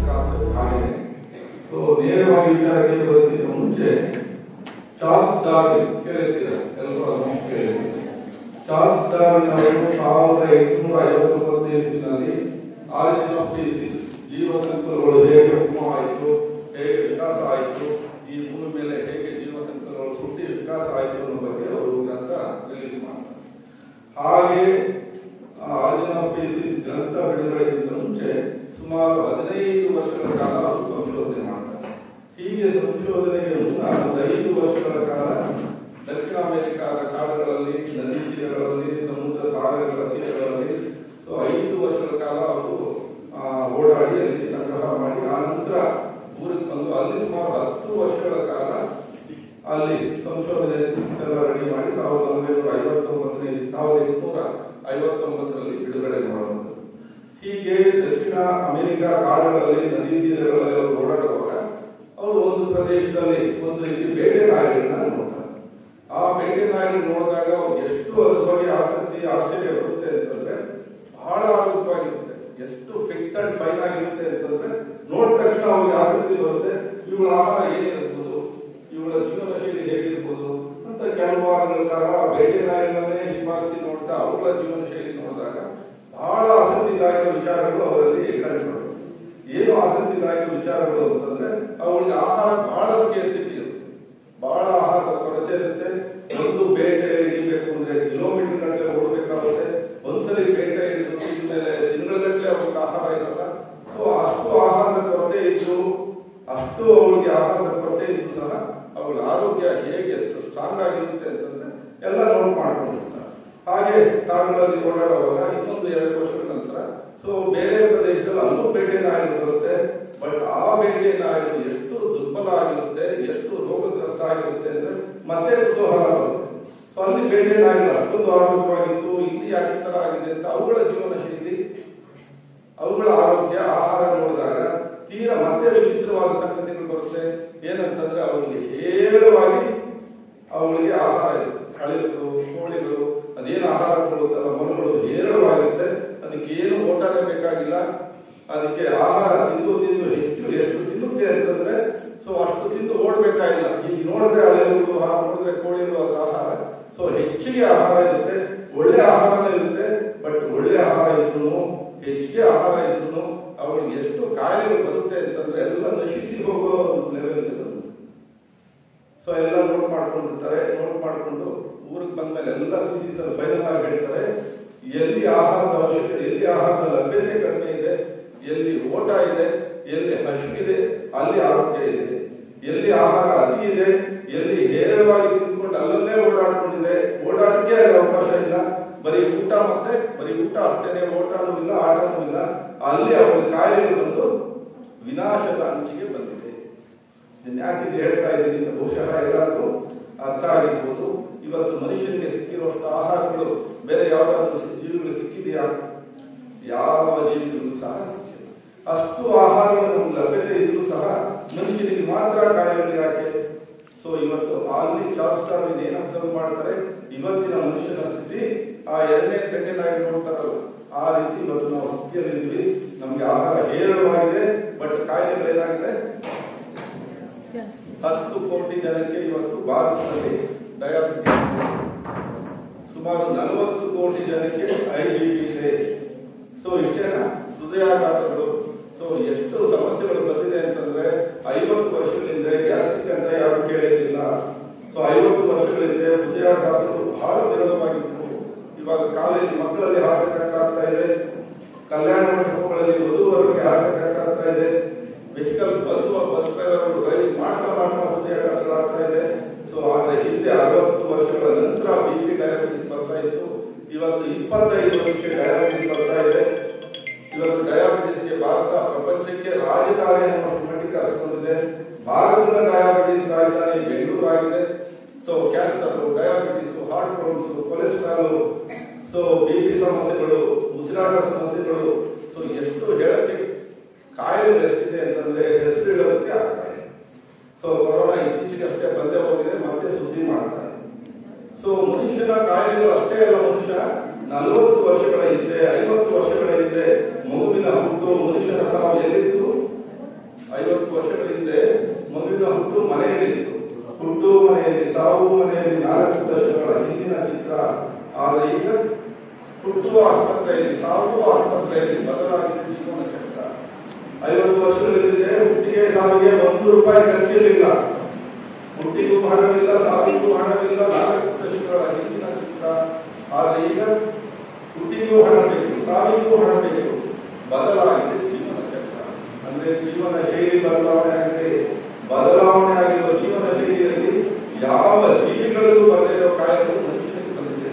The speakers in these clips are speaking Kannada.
ಕಾನ್ಸೆಪ್ಟ್ ಆಗಿದೆ. ಸೊ ನೇರವಾಗಿ ವಿಚಾರಕ್ಕೆ ಬರೋದಕ್ಕಿಂತ ಮುಂಚೆ ಚಾರ್ಲ್ಸ್ ಡಾರ್ವಿನ್ ಕೇಳಿರ್ತೀರ, ಎಲ್ಲರೂ ಅದನ್ನು ಕೇಳಿರ್ತೀರ. ಚಾರ್ಲ್ಸ್ ಡಾರ್ವಿನ್ ಅವರು 1859 ಇಸ್ವಿನಲ್ಲಿ ಆರಿಜಿನ್ ಆಫ್ ಸ್ಪೀಸೀಸ್, ಜೀವ ಸಂಕುಲಗಳು ಹೇಗೆ ಉದ್ಭವ ಆಯಿತು, ಹೇಗೆ ವಿಕಾಸ ಆಯಿತು, ಈ ಭೂಮಿ ಮೇಲೆ ಹೇಗೆ ಜೀವ ಸಂಕುಲಗಳು ಹುಟ್ಟಿ ವಿಕಾಸ ಆಯಿತು ಅನ್ನೋ ಬಗ್ಗೆ ಅವರು ಗ್ರಂಥ ರಿಲೀಸ್ ಮಾಡ್ತಾರೆ. ಹಾಗೆ ಆರಿಜಿನ್ ಆಫ್ ಸ್ಪೀಸೀಸ್ ಗ್ರಂಥ ಬಿಡುಗಡೆಗಿಂತ ಮುಂಚೆ ಸುಮಾರು 15 ವರ್ಷಗಳ ಕಾಲ ಅವರು ಸಂಶೋಧನೆ ಮಾಡ್ತಾರೆ. ಹೀಗೆ ಸಂಶೋಧನೆಗೆ ಮುನ್ನ 5 ವರ್ಷಗಳ ಕಾಲ ದಕ್ಷಿಣ ಅಮೆರಿಕಾದ ಕಾಡುಗಳಲ್ಲಿ, ನದಿ ತೀರಗಳಲ್ಲಿ, ಸಮುದ್ರ ಸಾಗರಗಳ ತೀರಗಳಲ್ಲಿ 5 ವರ್ಷಗಳ ಕಾಲ ಅವರು ಓಡಾಡಿ ಅಲ್ಲಿ ಸಂಗ್ರಹ ಮಾಡಿ ಆನಂತರ ಊರಿಗೆ ಬಂದು ಅಲ್ಲಿ ಸುಮಾರು 10 ವರ್ಷಗಳ ಕಾಲ ಅಲ್ಲಿ ಸಂಶೋಧನೆ ಎಲ್ಲ ರೆಡಿ ಮಾಡಿ 1859ರಲ್ಲಿ ಬಿಡುಗಡೆ ಮಾಡುವುದು. ಹೀಗೆ ದಕ್ಷಿಣ ಅಮೆರಿಕ ಕಾಡುಗಳಲ್ಲಿ, ನದಿ ತೀರಗಳಲ್ಲಿ ಅವರು ಓಡಾಡುವಾಗ ಅವರು ಒಂದು ಪ್ರದೇಶದಲ್ಲಿ ಒಂದು ರೀತಿ ಬೇಟೆ ನಾಯಿಗಳನ್ನ ನೋಡ್ತಾರೆ. ಆ ಬೇಟೆ ನಾಯಿಗಳು ನೋಡಿದಾಗ ಅವ್ರು ಎಷ್ಟು ಅದ್ರ ಬಗ್ಗೆ ಆಸಕ್ತಿ, ಆಶ್ಚರ್ಯ ಬರುತ್ತೆ ಅಂತಂದ್ರೆ ಬಹಳ ಆರೋಗ್ಯವಾಗಿರುತ್ತೆ, ಎಷ್ಟು ಫಿಟ್ ಅಂಡ್ ಫೈನ್ ಆಗಿರುತ್ತೆ ಅಂತಂದ್ರೆ ನೋಡಿದ ತಕ್ಷಣ ಅವ್ರಿಗೆ ಆಸಕ್ತಿ ಬರುತ್ತೆ. ಇವುಗಳ ಆಹಾರ ಏನಿರ್ಬೋದು, ಇವುಗಳ ಜೀವನ ಶೈಲಿ ಹೇಗಿರ್ಬೋದು ಅಂತ ಕೆಲವಾರುಗಳ ಕಾಲ ಬೇಟೆ ನಾಯಿಗಳನ್ನೇ ಹಿಂಬಾಲಿಸಿ ನೋಡ್ತಾ ಅವುಗಳ ಜೀವನ ಶೈಲಿ ನೋಡಿದಾಗ ಬಹಳ ಆಸಕ್ತಿದಾಯಕ ವಿಚಾರಗಳು ಅವರಲ್ಲಿ ಕಂಡುಬರುತ್ತೆ. ಏನು ಆಸಕ್ತಿದಾಯಕ ವಿಚಾರಗಳು ಅಂತಂದ್ರೆ ಅವುಗಳಿಗೆ ಆಹಾರ ಬಹಳ ಸ್ಕೇರ್ಸಿಟಿ ಇರುತ್ತೆ, ಬಹಳ ಆಹಾರದ ಕೊರತೆ ಇರುತ್ತೆ. ಒಂದು ಬೇಟೆ ಹಿಡಿಬೇಕು ಅಂದ್ರೆ ಕಿಲೋಮೀಟರ್ ಗಟ್ಟಲೆ ಓಡಬೇಕಾಗುತ್ತೆ. ಒಂದ್ಸಲಿ ಬೇಟೆ ಹಿಡಿದು ಮೇಲೆ ತಿಂಗಳಗಟ್ಟಲೆ ಅವ್ರಿಗೆ ಆಹಾರ ಇರಲ್ಲ. ಸೊ ಅಷ್ಟು ಆಹಾರದ ಕೊರತೆ ಇದ್ದು, ಅಷ್ಟು ಅವಳಿಗೆ ಆಹಾರದ ಕೊರತೆ ಇದ್ದು ಸಹ ಅವಳ ಆರೋಗ್ಯ ಹೇಗೆ ಎಷ್ಟು ಸ್ಟ್ರಾಂಗ್ ಆಗಿರುತ್ತೆ ಅಂತಂದ್ರೆ ಎಲ್ಲ ನೋಟ್ ಮಾಡ್ಕೊಂಡಿರ್ತಾರೆ. ಹಾಗೆ ಕಾಡುಗಳಲ್ಲಿ ಓಡಾಡುವಾಗ ಇನ್ನೊಂದು 2 ವರ್ಷಗಳ ನಂತರ ಬೇರೆ ಪ್ರದೇಶದಲ್ಲಿ ಅಲ್ಲೂ ಬೇಟೆ ನಾಯಿಗಳು ಬರುತ್ತೆ. ಬಟ್ ಆ ಬೇಟೆ ನಾಯಿಗಳು ಎಷ್ಟು ದುರ್ಬಲ ಆಗಿರುತ್ತೆ, ಎಷ್ಟು ರೋಗಗ್ರಸ್ತ ಆಗಿರುತ್ತೆ ಅಂದ್ರೆ ಮತ್ತೆ ಕುತೂಹಲ ಬರುತ್ತೆ. ಅಲ್ಲಿ ಬೇಟೆ ನಾಯಿಗಳು ಅಷ್ಟೊಂದು ಆರೋಗ್ಯವಾಗಿತ್ತು, ಇಲ್ಲಿ ಯಾಕೆ ತರ ಆಗಿದೆ ಅಂತ ಅವುಗಳ ಜೀವನ ಶೈಲಿ, ಅವುಗಳ ಆರೋಗ್ಯ, ಆಹಾರ ನೋಡಿದಾಗ ತೀರಾ ಮತ್ತೆ ವಿಚಿತ್ರವಾದ ಸಂಗತಿಗಳು ಬರುತ್ತೆ. ಏನಂತಂದ್ರೆ ಅವಳಿಗೆ ಹೇರಳವಾಗಿ ಅವಳಿಗೆ ಆಹಾರ ಇರುತ್ತೆ. ಕಳೆಗಳು, ಕೋಳಿಗಳು, ಅದೇನು ಆಹಾರ ಕೊಡುತ್ತಲ್ಲ ಮರಗಳು ಹೇರಳವಾಗಿರುತ್ತೆ. ಅದಕ್ಕೆ ಏನು ಓಟಾನೇ ಬೇಕಾಗಿಲ್ಲ. ಅದಕ್ಕೆ ಆಹಾರ ತಿಂದು ಹೆಚ್ಚು ಎಷ್ಟು ತಿನ್ನುತ್ತೆ ಅಂತಂದ್ರೆ ಅಷ್ಟು ತಿಂದು ಓಡ್ಬೇಕಾಗಿಲ್ಲ. ಈಗ ನೋಡಿದ್ರೆ ಹಳೆಗಳು, ನೋಡಿದ್ರೆ ಕೋಳಿಗಳು ಅದರ ಆಹಾರ. ಹೆಚ್ಚಿಗೆ ಆಹಾರ ಇರುತ್ತೆ, ಒಳ್ಳೆ ಆಹಾರನೇ ಇರುತ್ತೆ. ಬಟ್ ಒಳ್ಳೆ ಆಹಾರ ಇದ್ರು, ಹೆಚ್ಚಿಗೆ ಆಹಾರ ಇದ್ರು ಅವಳಿಗೆ ಎಷ್ಟು ಕಾಯಿಲೆಗಳು ಬರುತ್ತೆ ಅಂತಂದ್ರೆ ಎಲ್ಲ ನಶಿಸಿ ಹೋಗೋ ಲೆವೆಲ್ ಬರುತ್ತೆ. ಎಲ್ಲ ನೋಟ್ ಮಾಡ್ಕೊಂಡಿರ್ತಾರೆ. ನೋಟ್ ಮಾಡ್ಕೊಂಡು ಊರಿಗೆ ಬಂದ್ಮೇಲೆ ಎಲ್ಲ ಥೀಸಿಸ್ ಫೈನಲ್ ಆಗಿ ಹೇಳ್ತಾರೆ, ಎಲ್ಲಿ ಆಹಾರದ ಅವಶ್ಯಕತೆ, ಎಲ್ಲಿ ಆಹಾರದ ಲಭ್ಯತೆ ಕಡಿಮೆ ಇದೆ, ಎಲ್ಲಿ ಓಟ ಇದೆ, ಎಲ್ಲಿ ಹಸಿವಿದೆ ಅಲ್ಲಿ ಆರೋಗ್ಯ ಇದೆ. ಎಲ್ಲಿ ಆಹಾರ ಅತಿ ಇದೆ, ಎಲ್ಲಿ ಹೇರಳವಾಗಿ ತಿಂದ್ಕೊಂಡು ಅಲ್ಲಲ್ಲೇ ಓಡಾಡ್ಕೊಂಡಿದೆ, ಓಡಾಟಕ್ಕೆ ಅಲ್ಲಿ ಅವಕಾಶ ಇಲ್ಲ. ಬರೀ ಊಟ ಅಷ್ಟೇನೆ, ಓಟನೂ ಇಲ್ಲ, ಆಟನೂ ಇಲ್ಲ. ಅಲ್ಲಿ ಅವರ ಕಾಯಿಲೆಗಳು ಬಂದು ವಿನಾಶದ ಅಂಚಿಗೆ ಬಂದಿದೆ. ಯಾಕೆ ಹೇಳ್ತಾ ಇದ್ದೀನಿ ಅಂತ ಬಹುಶಃ ಎಲ್ಲರಿಗೂ ಅರ್ಥ ಆಗಿರ್ಬೋದು. ಇವತ್ತು ಮನುಷ್ಯನಿಗೆ ಸಿಕ್ಕಿರುವಷ್ಟು ಆಹಾರಗಳು ಬೇರೆ ಯಾವ್ದಾದ್ರು ಜೀವಿಗಳು ಸಿಕ್ಕಿದೆಯಾ? ಯಾವ ಜೀವಿಗಳಿಗೂ ಸಹ ಸಿಕ್ಕಿಲ್ಲ. ಅಷ್ಟು ಆಹಾರಗಳು ಲಭ್ಯತೆ ಇದ್ರೂ ಸಹ ಮನುಷ್ಯನಿಗೆ ಮಾತ್ರ ಕಾಯಿಲೆಗಳು ಯಾಕೆ? ಇವತ್ತು ಅಲ್ಲಿ ಚಾರ್ಲ್ಸ್ ಡಾರ್ವಿನ್ ಏನ್ ಅಬ್ಸರ್ವ್ ಮಾಡ್ತಾರೆ, ಇವತ್ತಿನ ಮನುಷ್ಯನ ಸ್ಥಿತಿ ಆ 2ನೇ ಬೇಟೆ ನಾಯಿ ನೋಡ್ತಾರಲ್ಲ ಆ ರೀತಿ ಇವತ್ತು ನಾವು ಸ್ಥಿತಿಯಲ್ಲಿದ್ವಿ. ನಮ್ಗೆ ಆಹಾರ ಹೇರಳವಾಗಿದೆ, ಬಟ್ ಕಾಯಿಲೆಗಳೇನಾಗಿದೆ? 10 ಕೋಟಿ ಜನಕ್ಕೆ ಇವತ್ತು ಭಾರತದಲ್ಲಿ ಡಯಾಬಿಟಿಸ್ ಇದೆ, ಸುಮಾರು 40 ಕೋಟಿ ಜನಕ್ಕೆ IBP ಇದೆ. ಇಷ್ಟೇನಾ? ಹೃದಯಾಘಾತಗಳು. ಎಷ್ಟು ಸಮಸ್ಯೆಗಳು ಬಂದಿದೆ ಅಂತಂದ್ರೆ 50 ವರ್ಷಗಳಿಂದ ಗ್ಯಾಸ್ಟ್ರಿಕ್ ಅಂತ ಯಾರು ಕೇಳಿರಲಿಲ್ಲ. 50 ವರ್ಷಗಳ ಹಿಂದೆ ಹೃದಯಾಘಾತಗಳು ಬಹಳ ವಿರಳವಾಗಿತ್ತು. ಇವಾಗ ಕಾಲೇಜ್ ಮಕ್ಕಳಲ್ಲಿ ಹಾರ್ಟ್ ಅಟ್ಯಾಕ್ ಆಗ್ತಾ ಇದೆ, ಕಲ್ಯಾಣ ಮಂಟಪಗಳಲ್ಲಿ ವಧುವರಿಗೆ ಹಾರ್ಟ್ ಅಟ್ಯಾಕ್ ಆಗ್ತಾ ಇದೆ, ವೆಹಿಕಲ್ ಬಸ್ ಡ್ರೈವರ್ ಡ್ರೈವಿಂಗ್ ಮಾಡ್ತಾ ಹೃದಯಾಘಾತಗಳಾಗ್ತಾ ಇದೆ. ಆದ್ರೆ ಹಿಂದೆ 60 ವರ್ಷಗಳ ನಂತರ BP ಡಯಾಬಿಟಿಸ್ ಬರ್ತಾ ಇತ್ತು. ಇವತ್ತು 25 ವರ್ಷಕ್ಕೆ ಡಯಾಬಿಟಿಸ್ ಬರ್ತಾ ಇದೆ. ಇವತ್ತು ಡಯಾಬಿಟಿಸ್ಗೆ ಭಾರತ ಪ್ರಪಂಚಕ್ಕೆ ರಾಜಧಾನಿ ಅನ್ನುವಷ್ಟು ಮಟ್ಟಿಗೆ ಕರೆಸ್ಕೊಂಡಿದೆ. ಭಾರತದ ಡಯಾಬಿಟಿಸ್ ರಾಜಧಾನಿ ಬೆಂಗಳೂರು ಆಗಿದೆ. Cancer, diabetes, heart problems, cholesterol, BP ಸಮಸ್ಯೆಗಳು, ಉಸಿರಾಟ ಸಮಸ್ಯೆಗಳು, ಎಷ್ಟು ಹೇಳಕ್ಕೆ ಕಾಯಿಲೆ ಎಷ್ಟಿದೆ ಅಂತಂದ್ರೆ ಹೆಸರು ಹೇಳೋದಕ್ಕೆ ಆಗ್ತಾ ಇದೆ. ಕೊರೋನಾ ಇತ್ತೀಚೆಗೆ ಅಷ್ಟೇ ಬಂದೇ ಹೋಗಿದೆ, ಮತ್ತೆ ಸುದ್ದಿ ಮಾಡ್ತಾರೆ. ಮನುಷ್ಯನ ಕಾಯಿಲೆಗಳು ಅಷ್ಟೇ ಅಲ್ಲ, ಮನುಷ್ಯ 40 ವರ್ಷಗಳ ಹಿಂದೆ, 50 ವರ್ಷಗಳ ಹಿಂದೆ ಮಗುವಿನ ಹುಟ್ಟು, ಮನುಷ್ಯನ ಸಾವು ಎಲ್ಲಿತ್ತು? 50 ವರ್ಷಗಳ ಹಿಂದೆ ಮಗುವಿನ ಹುಟ್ಟು ಮನೆಯಲ್ಲಿತ್ತು. ಹುಟ್ಟು ಮನೆಯಲ್ಲಿ, ಸಾವು ಮನೆಯಲ್ಲಿ 4 ದಶಕಗಳ ಹಿಂದಿನ ಚಿತ್ರ. ಆದರೆ ಈಗ ಹುಟ್ಟುವ ಆಸ್ಪತ್ರೆಯಲ್ಲಿ, ಸಾವು ಆಸ್ಪತ್ರೆಯಲ್ಲಿ ಬದಲಾಗಿದೆ ಜೀವನ ಚಕ್ರ. 50 ವರ್ಷಗಳ ಹಿಂದೆ ಹುಟ್ಟಿಗೆ ಸಾವಿಗೆ 1 ರೂಪಾಯಿ ಖರ್ಚಿರಲಿಲ್ಲ. ಹುಟ್ಟಿಗೂ ಹಣವಿಲ್ಲ, ಸಾವಿಗೂ ಹಣವಿಲ್ಲ, 4 ದಶಕಗಳ ಹಿಂದಿನ ಚಿತ್ರ. ಆದರೆ ಈಗ ಹುಟ್ಟಿಗೂ ಹಣ ಬೇಕು, ಸಾವಿಗೂ ಹಣ ಬೇಕು, ಬದಲಾಗಿದೆ ಜೀವನ ಚಕ್ರ. ಅಂದ್ರೆ ಜೀವನ ಶೈಲಿ ಬದಲಾವಣೆ ಆಗಿದೆ. ಬದಲಾವಣೆ ಆಗಿರುವ ಜೀವನ ಶೈಲಿಯಲ್ಲಿ ಯಾವ ಜೀವಿಗಳಿಗೂ ಬರದೇ ಇರೋ ಕಾಯಿಲೆ ಮನುಷ್ಯನಿಗೆ ಬಂದಿದೆ.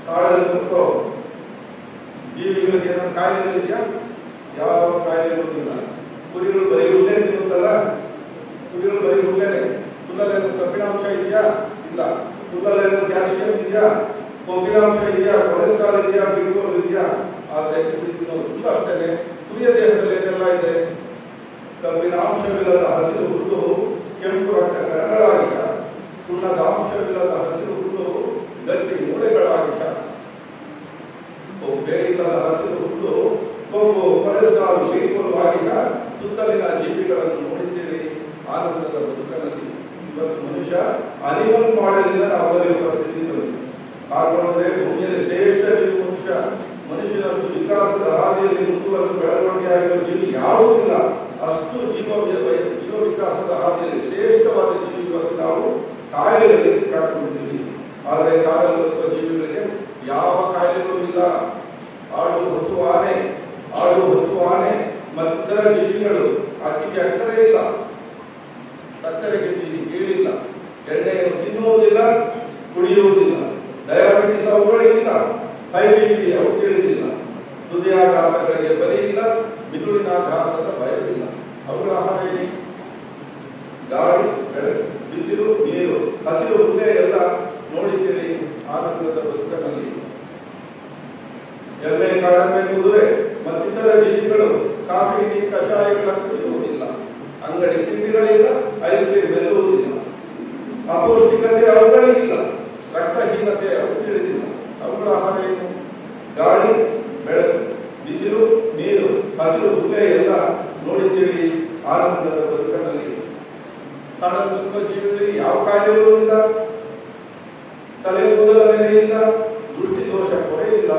ಕಾಡಲ್ಲಿ ಬರೋ ಜೀವಿಗಳಿಗೆ ಏನಾದ್ರು ಕಾಯಿಲೆ ಇದೆಯಾ? ಯಾವ ಕಾಯಿಲೆ ಗೊತ್ತಿಲ್ಲ. ಕುರಿಗಳು ಬರೀ ಹುಲ್ಲೆ ತಿನ್ನುತ್ತಲ್ಲ, ಕುರಿಗಳು ಬರೀ ಹುಲ್ಲೇನೆ. ಹುಲ್ಲಲ್ಲಿ ಕಬ್ಬಿಣಾಂಶ ಇದೆಯಾ? ಇಲ್ಲ. ಹುಲ್ಲಲ್ಲಿ ಕ್ಯಾಲ್ಸಿಯಂ ಇದೆಯಾ? ಕೊಬ್ಬಿನಾಂಶ ಇದೆಯಾ? ಕೊಲೆಸ್ಟ್ರಾಲ್ ಇದೆಯಾ? ಗ್ಲೂಕೋಸ್ ಇದೆಯಾ? ಆದ್ರೆ ಕುರಿ ತಿನ್ನೋದು ಹುಲ್ಲು ಅಷ್ಟೇನೆ. ಕುರಿಯ ದೇಹದಲ್ಲಿ ಏನೆಲ್ಲ ಇದೆ? ಕಬ್ಬಿನಾಂಶವಿಲ್ಲದ ಹಸಿರು ಹುಲ್ಲು ಕೆಂಪು ರಕ್ತ ಕಣಗಳಾಗಿಷ, ಸುಣ್ಣದ ಅಂಶವಿಲ್ಲದ ಹಸಿರು ಹುಲ್ಲು ಗಟ್ಟಿ ಮೂಳೆಗಳಾಗಿಷ, ಕೊಬ್ಬೆ ಇಲ್ಲದ ಹಸಿರು ಹುಲ್ಲು ಕೊಬ್ಬು, ಕೊಲೆಸ್ಟ್ರಾಲ್, ಗ್ಲೂಕೋಸ್ ಆಗಿಷ. ಸುತ್ತಲಿನ ಜೀವಿಗಳನ್ನು ನೋಡಿದ್ದೇವೆ ಆನಂದದ ಬದುಕಿನಲ್ಲಿ. ಇವತ್ತು ಮನುಷ್ಯ ಅನಿಮಲ್ ಮಾಡೆಲಿಂದ ನಾವು ಬರೆಯುವ ಪರಿಸ್ಥಿತಿ ಬಂದಿದೆ. ಹಾಗಾದ್ರೆ ಭೂಮಿಯಲ್ಲಿ ಶ್ರೇಷ್ಠ ಜೀವಿ ಮನುಷ್ಯ. ಮನುಷ್ಯನಷ್ಟು ವಿಕಾಸದ ಹಾದಿಯಲ್ಲಿ ಮುಂದುವರೆದು ಬೆಳವಣಿಗೆ ಆಗಿರುವ ಜೀವಿ ಯಾವುದೂ ಇಲ್ಲ. ಅಷ್ಟು ಜೀವ ವಿಕಾಸದ ಹಾದಿಯಲ್ಲಿ ಶ್ರೇಷ್ಠವಾದ ಜೀವಿ ಇವತ್ತು ನಾವು ಕಾಯಿಲೆಗಳಿಗೆ ಸಿಕ್ಕಾಕೊಂಡಿದ್ದೀವಿ. ಆದರೆ ಕಾಡಲ್ಲಿರುವ ಜೀವಿಗಳಿಗೆ ಯಾವ ಕಾಯಿಲೆಗಳು ಇಲ್ಲ. ಆಡು ಹಸು ಆನೆ ಮತ್ತಿತರ ಜೀವಿಗಳು ಅಕ್ಕಿಗೆ ಅಕ್ಕರೆ ಇಲ್ಲ, ಸಕ್ಕರೆಗೆ ಸಿಹಿ ಕೇಳಿಲ್ಲ, ಎಣ್ಣೆಯನ್ನು ತಿನ್ನುವುದಿಲ್ಲ, ಕುಡಿಯುವುದಿಲ್ಲ, ಡಯಾಬಿಟಿಸ್ ಅವುಗಳಿಗಿಲ್ಲ, ಹೈ ಬಿಪಿ ಅವು ತಿಳಿದಿಲ್ಲ, ಹೃದಯಾಘಾತಗಳಿಗೆ ಬಲಿ ಇಲ್ಲ, ಮಿದುಳಿನಾಘಾತದ ಭಯವಿಲ್ಲ. ಅವುಗಳ ಆಹಾರ ಏನು? ಗಾಳಿ, ಬೆಳಕು, ಬಿಸಿಲು, ನೀರು, ಹಸಿರು ಹುಲ್ಲೆ ಎಲ್ಲ ನೋಡಿದ್ದೀರಿ ಆನಂದದ ಬದುಕಿನಲ್ಲಿ. ಎಮ್ಮೆ, ಕಾಡೆಮ್ಮೆ, ಕುದುರೆ ಮತ್ತಿತರ ಜೀವಿಗಳು ಕಾಫಿ, ಟೀ, ಕಷಾಯಗಳ ಕುಡಿಯುವುದಿಲ್ಲ, ಅಂಗಡಿ ತಿಂಡಿಗಳಿಲ್ಲ, ಐಸ್ ಕ್ರೀಮ್ ಬೆಲ್ಲುವುದಿಲ್ಲ, ಅಪೌಷ್ಟಿಕತೆ ಅವುಗಳಿಗಿಲ್ಲ, ರಕ್ತಹೀನತೆ ಅವು ತಿಳಿದಿಲ್ಲ. ಅವುಗಳ ಆಹಾರ ಏನು? ಗಾಳಿ, ಬೆಳಕು, ಬಿಸಿಲು, ನೀರು, ಹಸಿರು ಹುಲ್ಲೆ ಎಲ್ಲ ನೋಡಿದ್ದೀರಿ ಆನಂದದ ಬದುಕಿನಲ್ಲಿ. ತನ್ನ ಜೀವಿಗಳಿಗೆ ಯಾವ ಕಾಯಿಲೆಗಳೂ ಇಲ್ಲ, ತಲೆ ಕೂದಲ ನೆರೆ ಇಲ್ಲ, ದೃಷ್ಟಿ ದೋಷ ಕೊರೆ ಇಲ್ಲ,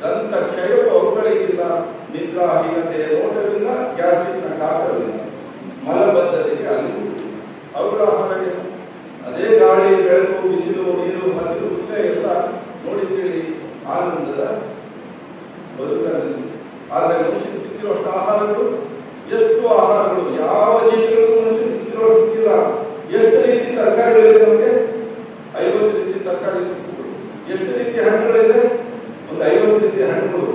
ದಂತ ಕ್ಷಯವು ಅವುಗಳಿಗಿಲ್ಲ, ನಿದ್ರಾಹೀನತೆಯ ನೋಟವಿಲ್ಲ, ಗ್ಯಾಸ್ಟ್ರಿಕ್ನ ಕಾಟವಿಲ್ಲ, ಮಲಬದ್ಧತೆಗೆ ಅರಿವು. ಅವುಗಳ ಆಹಾರ ಏನು? ಅದೇ ಗಾಳಿ, ಬೆಳಕು, ಬಿಸಿಲು, ನೀರು, ಹಸಿರು ಹುಲ್ಲೆ ಎಲ್ಲ ನೋಡಿದ್ದೀರಿ ಆನಂದದ ಬದುಕಿನಲ್ಲಿ. ಆದರೆ ಮನುಷ್ಯನಿಗೆ ಸಿಕ್ಕಿರುವಷ್ಟು ಆಹಾರಗಳು, ಎಷ್ಟು ಆಹಾರಗಳು, ಯಾವ ಜೀವಿಗಳಿಗೂ ಮನುಷ್ಯನಿಗೆ ಸಿಕ್ಕಿರುವಷ್ಟು ಸಿಕ್ಕಿಲ್ಲ. ಎಷ್ಟು ರೀತಿ ತರಕಾರಿಗಳಿದೆ ನಮಗೆ? 50 ರೀತಿ ತರಕಾರಿ ಸಿಕ್ಕಿಗಳು. ಎಷ್ಟು ರೀತಿ ಹಣ್ಣುಗಳಿದೆ? ಒಂದು 50 ರೀತಿ ಹಣ್ಣುಗಳು.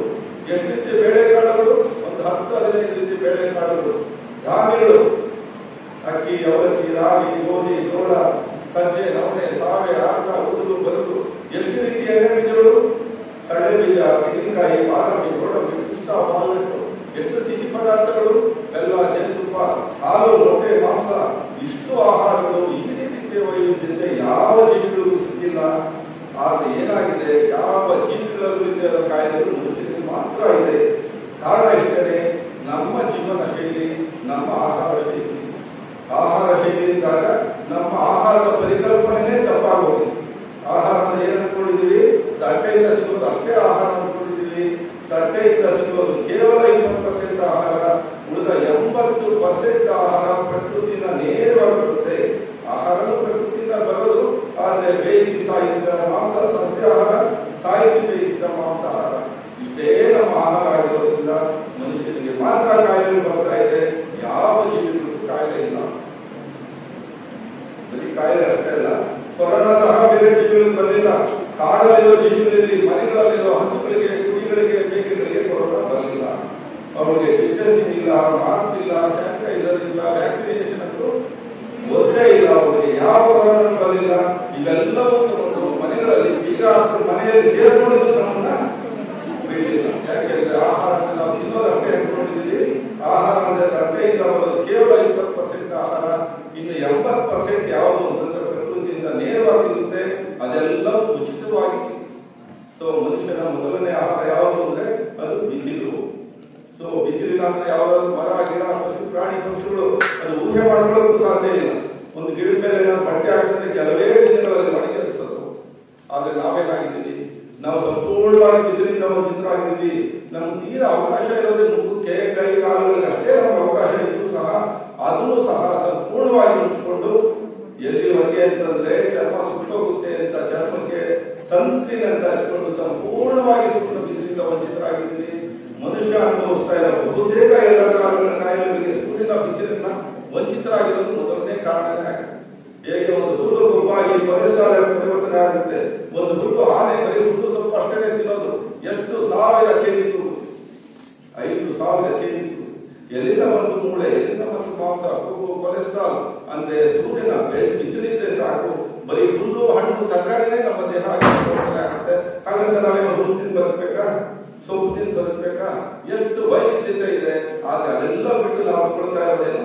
ಎಷ್ಟು ರೀತಿ ಬೇಳೆಕಾಳುಗಳು? ಒಂದು 10-15 ರೀತಿ ಬೇಳೆಕಾಳುಗಳು. ಧಾನ್ಯಗಳು, ಅಕ್ಕಿ, ಅವಲಕ್ಕಿ, ರಾಗಿ, ಗೋಧಿ, ಜೋಳ, ಸಜ್ಜೆ, ನವಣೆ, ಸಾವೆ, ಆರ್ಕ, ಉರುಳು, ಬರುಳು. ಎಷ್ಟು ರೀತಿ ಎಣ್ಣೆ ಬೀಜಗಳು? ಕಡಲೆ ಬೀಜ, ತೆಂಗಿನಕಾಯಿ, ಬಾದಾಮಿ, ಗೋಡಂಬಿ, ಪಿಸ್ತಾ, ವಾಲ್ನಟ್. ಎಷ್ಟು ಸಿಹಿ ಪದಾರ್ಥಗಳು? ಬೆಲ್ಲ, ಜೇನುತುಪ್ಪ, ಹಾಲು, ಮೊಟ್ಟೆ, ಮಾಂಸ. ಇಷ್ಟು ಆಹಾರಗಳು ಈ ರೀತಿ ವೈವಿಧ್ಯತೆ ಯಾವ ಜೀವಿಗಳಿಗೂ ಸಿಕ್ಕಿಲ್ಲ. ಆದ್ರೆ ಏನಾಗಿದೆ? ಯಾವ ಜೀವಿಗಳಲ್ಲೂ ಇರೋ ಕಾಯಿಲೆಗಳು ಮನುಷ್ಯರಿಗೆ ಮಾತ್ರ ಇದೆ. ಕಾರಣ ಇಷ್ಟೇ, ನಮ್ಮ ಜೀವನ ಶೈಲಿ, ನಮ್ಮ ಆಹಾರ ಶೈಲಿ. ಆಹಾರ ಶೈಲಿಯಿಂದಾಗ ನಮ್ಮ ಆಹಾರದ ಪರಿಕಲ್ಪನೆ ತಪ್ಪಾಗೋದು. ಆಹಾರ ಅಂದ್ರೆ ಏನ್ ಅನ್ಕೊಂಡಿದೀವಿ? ತಟ್ಟೆಯಿಂದ ಸಿಗೋದು ಅಷ್ಟೇ ಆಹಾರ ಅನ್ಕೊಂಡಿದೀವಿ. ತಟ್ಟೆಯಿಂದ ಸಿಗೋದು ಕೇವಲ 20% ಆಹಾರ, ಉಳಿದ 80% ಆಹಾರ ಪ್ರಕೃತಿಯಿಂದ ನೇರವಾಗಿ ಬರುತ್ತೆ. ಆಹಾರನು ಪ್ರಕೃತಿಯಿಂದ ಬರೋದು, ಆದ್ರೆ ಬೇಯಿಸಿ ಸಾಯಿಸಿದ ಮಾಂಸ ಸಸ್ಯಾಹಾರ, ಸಾಯಿಸಿ ಬೇಯಿಸಿದ ಮಾಂಸಾಹಾರ. ಇಷ್ಟೇ ನಮ್ಮ ಆಹಾರ ಆಗಿರೋದ್ರಿಂದ ಮನುಷ್ಯನಿಗೆ ಮಾತ್ರ ಕಾಯಿಲೆ ಬರ್ತಾ ಇದೆ. ಯಾವ ಜೀವಿಗಳಿಗೂ ಕಾಯಿಲೆ ಇಲ್ಲ. ಬರೀ ಕಾಯಿಲೆ ಅಷ್ಟೇ ಇಲ್ಲ, ಕೊರೋನಾ ಸಹ ಬೇರೆ ಜೀವಿಗಳಿಗೆ ಬರಲಿಲ್ಲ. ಕಾಡಲ್ಲಿರೋ ಜೀವಿಗಳಲ್ಲಿ, ಮನೆಗಳಲ್ಲಿರೋ ಹಸುಗಳಿಗೆ, ಕುರಿಗಳಿಗೆ, ಮೇಕೆಗಳಿಗೆ ಕೊರೋನಾ ಬರಲಿಲ್ಲ. ಅವರಿಗೆ ಡಿಸ್ಟೆನ್ಸಿಂಗ್ ಇಲ್ಲ, ಮಾಸ್ಕ್ ಇಲ್ಲ, ಸ್ಯಾನಿಟೈಸರ್ ಇಲ್ಲ, ವ್ಯಾಕ್ಸಿನೇಷನ್ ಅಂತೂ ಗೊತ್ತೇ ಇಲ್ಲ. ಅವರಿಗೆ ಯಾವ ಕೊರೋನಾ ಬರಲಿಲ್ಲ. ಇವೆಲ್ಲವೂ ತಗೊಂಡು ಮನೆಗಳಲ್ಲಿ ಈಗ ಮನೆಯಲ್ಲಿ ಸೇರ್ಕೊಂಡಿದ್ದು ನಮ್ಮನ್ನ ಬಿಡಲಿಲ್ಲ. ಯಾಕೆಂದ್ರೆ ಆಹಾರ ನಾವು ತಿನ್ನೋದಷ್ಟೇ ಅನ್ಕೊಂಡಿದ್ದೀವಿ. ಆಹಾರ ಅಂದ್ರೆ ತಟ್ಟೆಯಿಂದ ಬರೋದು ಕೇವಲ 20% ಆಹಾರ. ಇನ್ನು 80% ಯಾವುದು ಅಂತಂದ್ರೆ ಪ್ರಕೃತಿಯಿಂದ ನೇರವಾಗಿ ಸಿಗುತ್ತೆ. ಅದೆಲ್ಲವೂ ಉಚಿತವಾಗಿ ಸಿಗುತ್ತೆ. ಸೊ ಮನುಷ್ಯನ ಮೊದಲನೇ ಆಹಾರ ಯಾವುದು ಅಂದ್ರೆ ಅದು ಬಿಸಿಲು. ಸೊ ಬಿಸಿಲಿನ ಅಂದ್ರೆ ಯಾವ್ದಾದ್ರು ಮರ, ಗಿಡ, ಪಶು ಪ್ರಾಣಿ ಪಕ್ಷಿಗಳು ಅದು ಊಹೆ ಮಾಡ್ಕೊಳ್ಳೋಕ್ಕೂ ಸಾಧ್ಯ ಇಲ್ಲ. ಒಂದು ಗಿಡದ ಮೇಲೆ ನಾವು ಬಟ್ಟೆ ಹಾಕಿದ್ರೆ ಕೆಲವೇ ದಿನಗಳಲ್ಲಿ ಒಣಗಿ ಅನಿಸೋದು. ಆದ್ರೆ ನಾವೇನಾಗಿದ್ದೀವಿ, ನಾವು ಸಂಪೂರ್ಣವಾಗಿ ಬಿಸಿಲಿಂದ ವಂಚಿತರಾಗಿದ್ದೀವಿ. ನಮ್ಗೆ ತೀರಾ ಅವಕಾಶ ಇರೋದೇ ಮುಖಕ್ಕೆ ಕೈ ಕಾಲುಗಳಿಗೆ ಅಷ್ಟೇ ನಮ್ಗೆ ಅವಕಾಶ ಇದ್ರೂ ಸಹ ಅದನ್ನು ಸಹ ಸಂಪೂರ್ಣವಾಗಿ ಮುಚ್ಚಿಕೊಂಡು ಎಲ್ಲಿವರೆಗೆ ಅಂತಂದ್ರೆ ಚರ್ಮ ಸುಟ್ಟೋಗುತ್ತೆ ಅಂತ ಚರ್ಮಕ್ಕೆ ಸನ್ಸ್ಕ್ರೀನ್ ಅಂತ ಹಚ್ಕೊಂಡು ಸಂಪೂರ್ಣವಾಗಿ ಸುತ್ತ ಬಿಸಿಲಿಂದ ವಂಚಿತರಾಗಿದ್ದೀವಿ. ಮನುಷ್ಯ ಅನುಭವಿಸ್ತಾ ಇರೋ ಬಹುತೇಕ ಎಲ್ಲ ಕಾಯಿಲೆಗಳಿಗೆ ಸೂರ್ಯನ ಬಿಸಿಲನ್ನ ವಂಚಿತರಾಗಿರೋದು ಮೊದಲನೇ ಕಾರಣನೇ. ಹೇಗೆ ಒಂದು ಹುಲ್ಲು ಕೊಬ್ಬಾಗಿ ಕೊಲೆಸ್ಟ್ರಾಲ್ ಪರಿವರ್ತನೆ ಆಗುತ್ತೆ. ಒಂದು ಹುಲ್ಲು ಆನೆ ಬರೀ ಹುಲ್ಲು ಸ್ವಲ್ಪ ಅಷ್ಟೇ ತಿನ್ನೋದು. ಎಷ್ಟು 1000 ಕೆಜಿ ತೂರು, 5000 ಕೆಜಿ ತೂರು. ಎಲ್ಲಿಂದ ಒಂದು ಮೂಳೆ, ಎಲ್ಲಿಂದ ಒಂದು ಮಾಂಸ, ಕೊಬ್ಬು, ಕೊಲೆಸ್ಟ್ರಾಲ್ ಅಂದ್ರೆ ಸೂರ್ಯನ ಬಿಸಿಲಿದ್ರೆ ಸಾಕು ಬರೀ ಹುಲ್ಲು ಹಣ್ಣು ತರಕಾರಿನೇ ನಮ್ಮ ದೇಹ ಆಗುತ್ತೆ. ಹಾಗಂತ ನಾವೇನೋ ಹುಲ್ಲು ತಿಂದು ಬದುಕಬೇಕಾ, ಸೊಪ್ಪು ತಿಂದು ಬದುಕಬೇಕಾ? ಎಷ್ಟು ವೈವಿಧ್ಯತೆ ಇದೆ. ಆದ್ರೆ ಅದೆಲ್ಲ ಬಿಟ್ಟು ನಾವು ಕೊಡ್ತಾ ಇರೋದೇನು